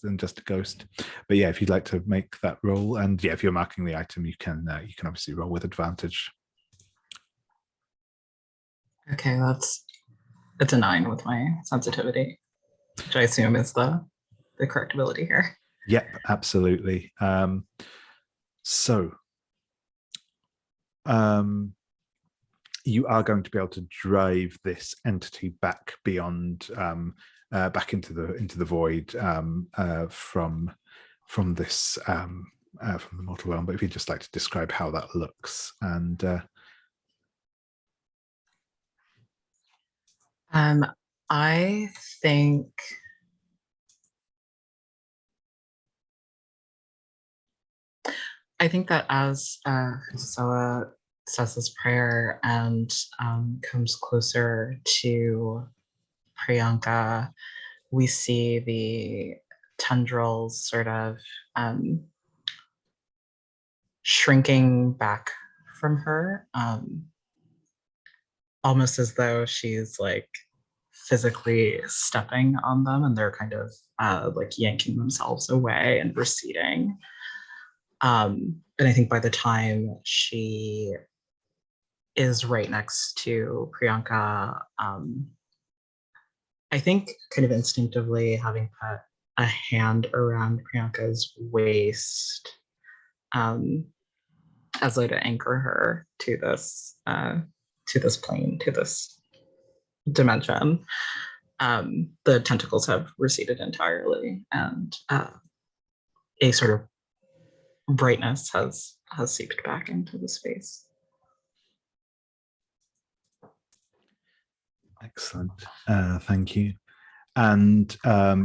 ghost. But yeah, if you'd like to make that roll, and yeah, if you're marking the item, you can obviously roll with advantage. Okay, it's a 9 with my sensitivity, which I assume is the correct ability here. Yep, absolutely. You are going to be able to drive this entity back beyond, back into the void from this from the mortal realm. But if you'd just like to describe how that looks, and I think. I think that as Fujisawa says this prayer and comes closer to Priyanka, we see the tendrils sort of shrinking back from her, almost as though she's like physically stepping on them, and they're kind of like yanking themselves away and receding. And I think by the time she is right next to Priyanka, I think kind of instinctively having put a hand around Priyanka's waist as though to anchor her to this plane, to this dimension. The tentacles have receded entirely, and a sort of brightness has seeped back into the space. excellent, thank you. And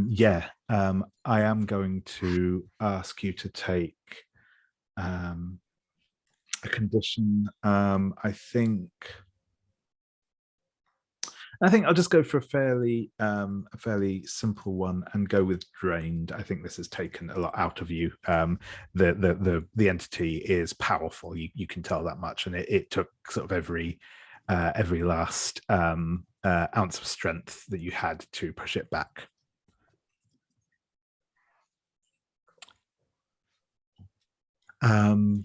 yeah, I am going to ask you to take a condition. I think I'll just go for a fairly simple one and go with drained. I think this has taken a lot out of you. The entity is powerful. You can tell that much, and it took sort of every last ounce of strength that you had to push it back. And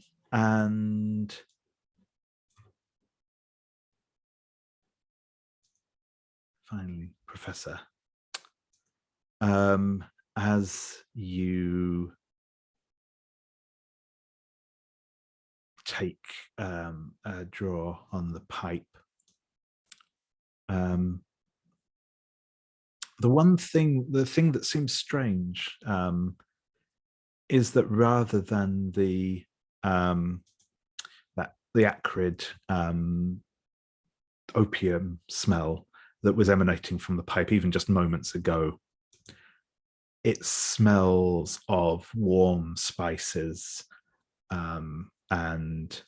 finally, Professor, as you take a draw on the pipe, the thing that seems strange is that rather than the acrid opium smell that was emanating from the pipe even just moments ago, it smells of warm spices and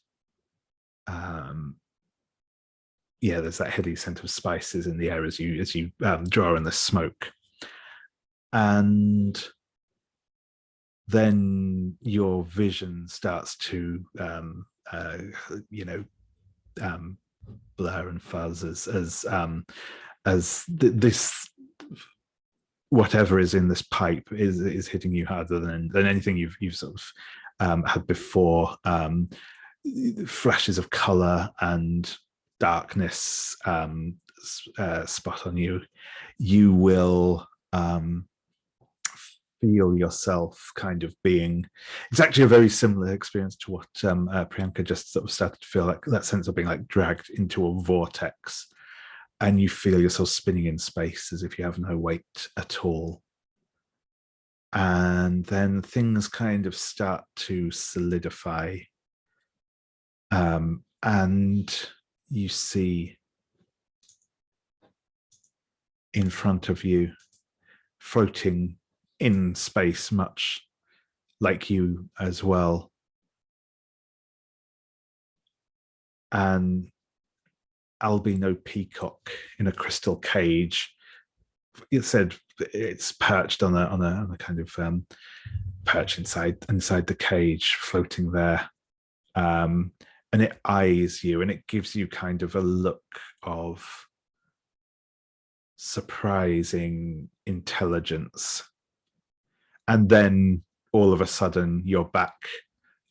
yeah, there's that heady scent of spices in the air as you draw in the smoke. And then your vision starts to blur and fuzz as this whatever is in this pipe is hitting you harder than anything you've sort of had before. Flashes of color and darkness spot on you. You will feel yourself kind of being, it's actually a very similar experience to what Priyanka just sort of started to feel, like that sense of being like dragged into a vortex, and you feel yourself spinning in space as if you have no weight at all. And then things kind of start to solidify, and you see in front of you, floating in space, much like you as well, an albino peacock in a crystal cage. It said it's perched on a kind of perch inside the cage, floating there, and it eyes you, and it gives you kind of a look of surprising intelligence. And then all of a sudden you're back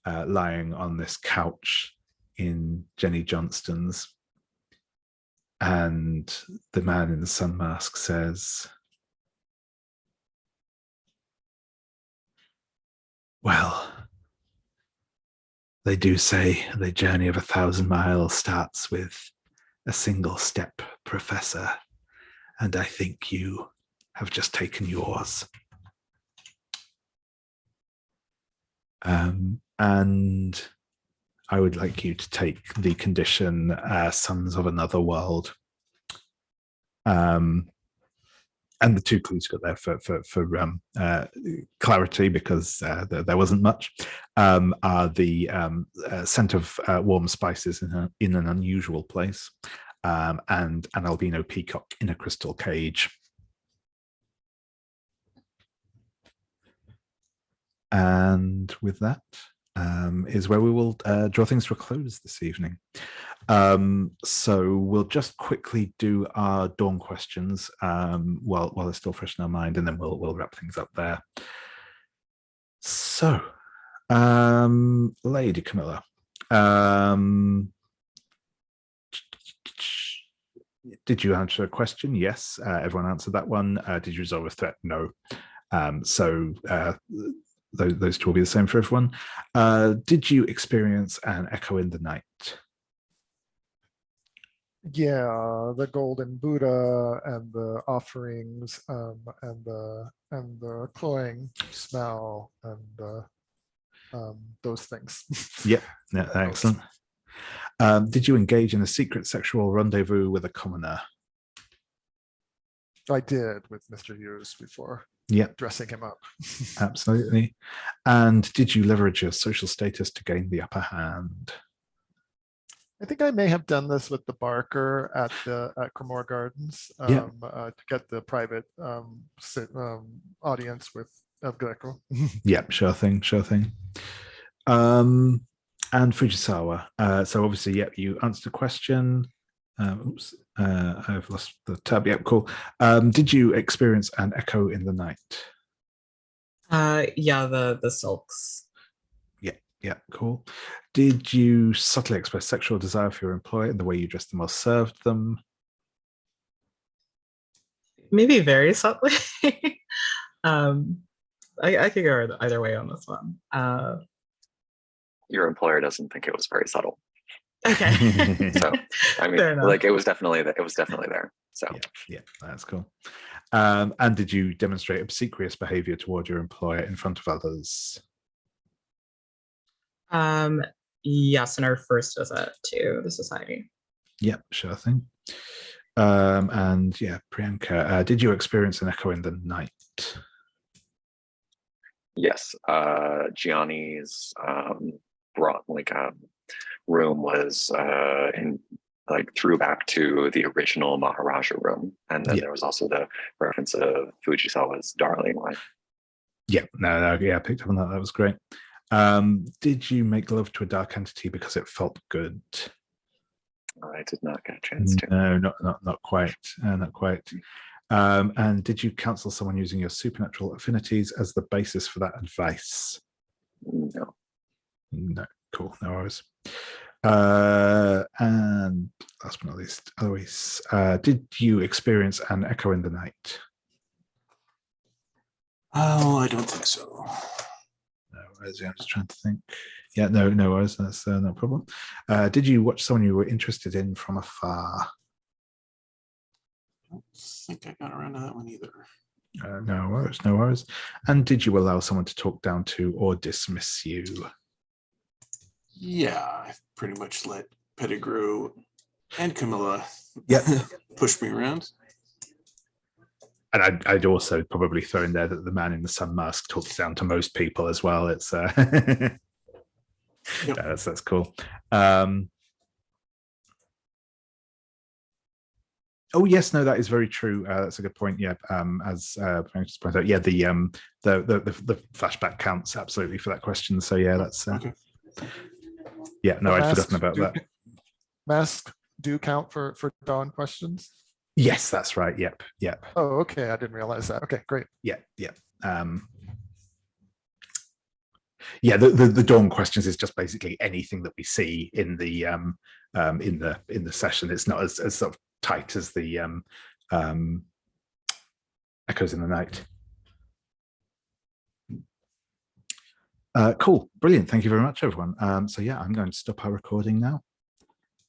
lying on this couch in Jenny Johnston's, and the man in the sun mask says, well, they do say the journey of 1,000 miles starts with a single step, Professor, and I think you have just taken yours. And I would like you to take the condition Sons of Another World. And the two clues got there for clarity, because there wasn't much, are the scent of warm spices in an unusual place, and an albino peacock in a crystal cage. And with that is where we will draw things to a close this evening. So we'll just quickly do our dawn questions while they're still fresh in our mind, and then we'll wrap things up there. So, Lady Camila, did you answer a question? Yes, everyone answered that one. Did you resolve a threat? No. Those two will be the same for everyone. Did you experience an echo in the night? Yeah, the golden Buddha and the offerings, and the cloying smell, and those things. Yep, yeah, excellent. Did you engage in a secret sexual rendezvous with a commoner? I did, with Mr. Hughes before. Yep. Dressing him up. Absolutely. And did you leverage your social status to gain the upper hand? I think I may have done this with the Barker at Cremor Gardens, to get the private audience with Greco. Yep, sure thing. And Fujisawa. So obviously, yep, you answered the question. Oops, I've lost the tab. Yep, cool. Did you experience an echo in the night? Yeah, the silks. Yeah, cool. Did you subtly express sexual desire for your employer in the way you dressed them or served them? Maybe very subtly. I could go either way on this one. Your employer doesn't think it was very subtle. Okay. So I mean, Fair enough. like it was definitely there. So Yeah, that's cool. And did you demonstrate obsequious behavior toward your employer in front of others? Yes, in our first visit to the society. Yep, sure thing. And yeah, Priyanka, did you experience an echo in the night? yes, Gianni's room was in threw back to the original Maharaja room, and then Yeah. there was also the reference of Fujisawa's darling wife. Yeah, no, yeah, I picked up on that. That was great. Did you make love to a dark entity because it felt good? I did not get a chance to. No, not quite. Not quite. And did you counsel someone using your supernatural affinities as the basis for that advice? No. No, cool. No worries. And last but not least, Eloise, did you experience an echo in the night? Oh, I don't think so. No worries. Yeah, I'm just trying to think. Yeah, no worries. That's no problem. Did you watch someone you were interested in from afar? I don't think I got around to that one either. No worries. And did you allow someone to talk down to or dismiss you? Yeah, I pretty much let Pettigrew and Camila push me around. And I'd also probably throw in there that the man in the sun mask talks down to most people as well. It's Yep. that's cool. Oh yes, no, that is very true. That's a good point. Yeah, as I just pointed out, yeah, the flashback counts absolutely for that question. So yeah, that's Okay. yeah. No, The I'd forgotten about that. Masks do count for Dawn questions. Yes, that's right. Yep. Oh, okay. I didn't realize that. Okay, great. Yeah. Yeah, the dawn questions is just basically anything that we see in the session. It's not as sort of tight as the echoes in the night. Cool, brilliant. Thank you very much, everyone. So yeah, I'm going to stop our recording now.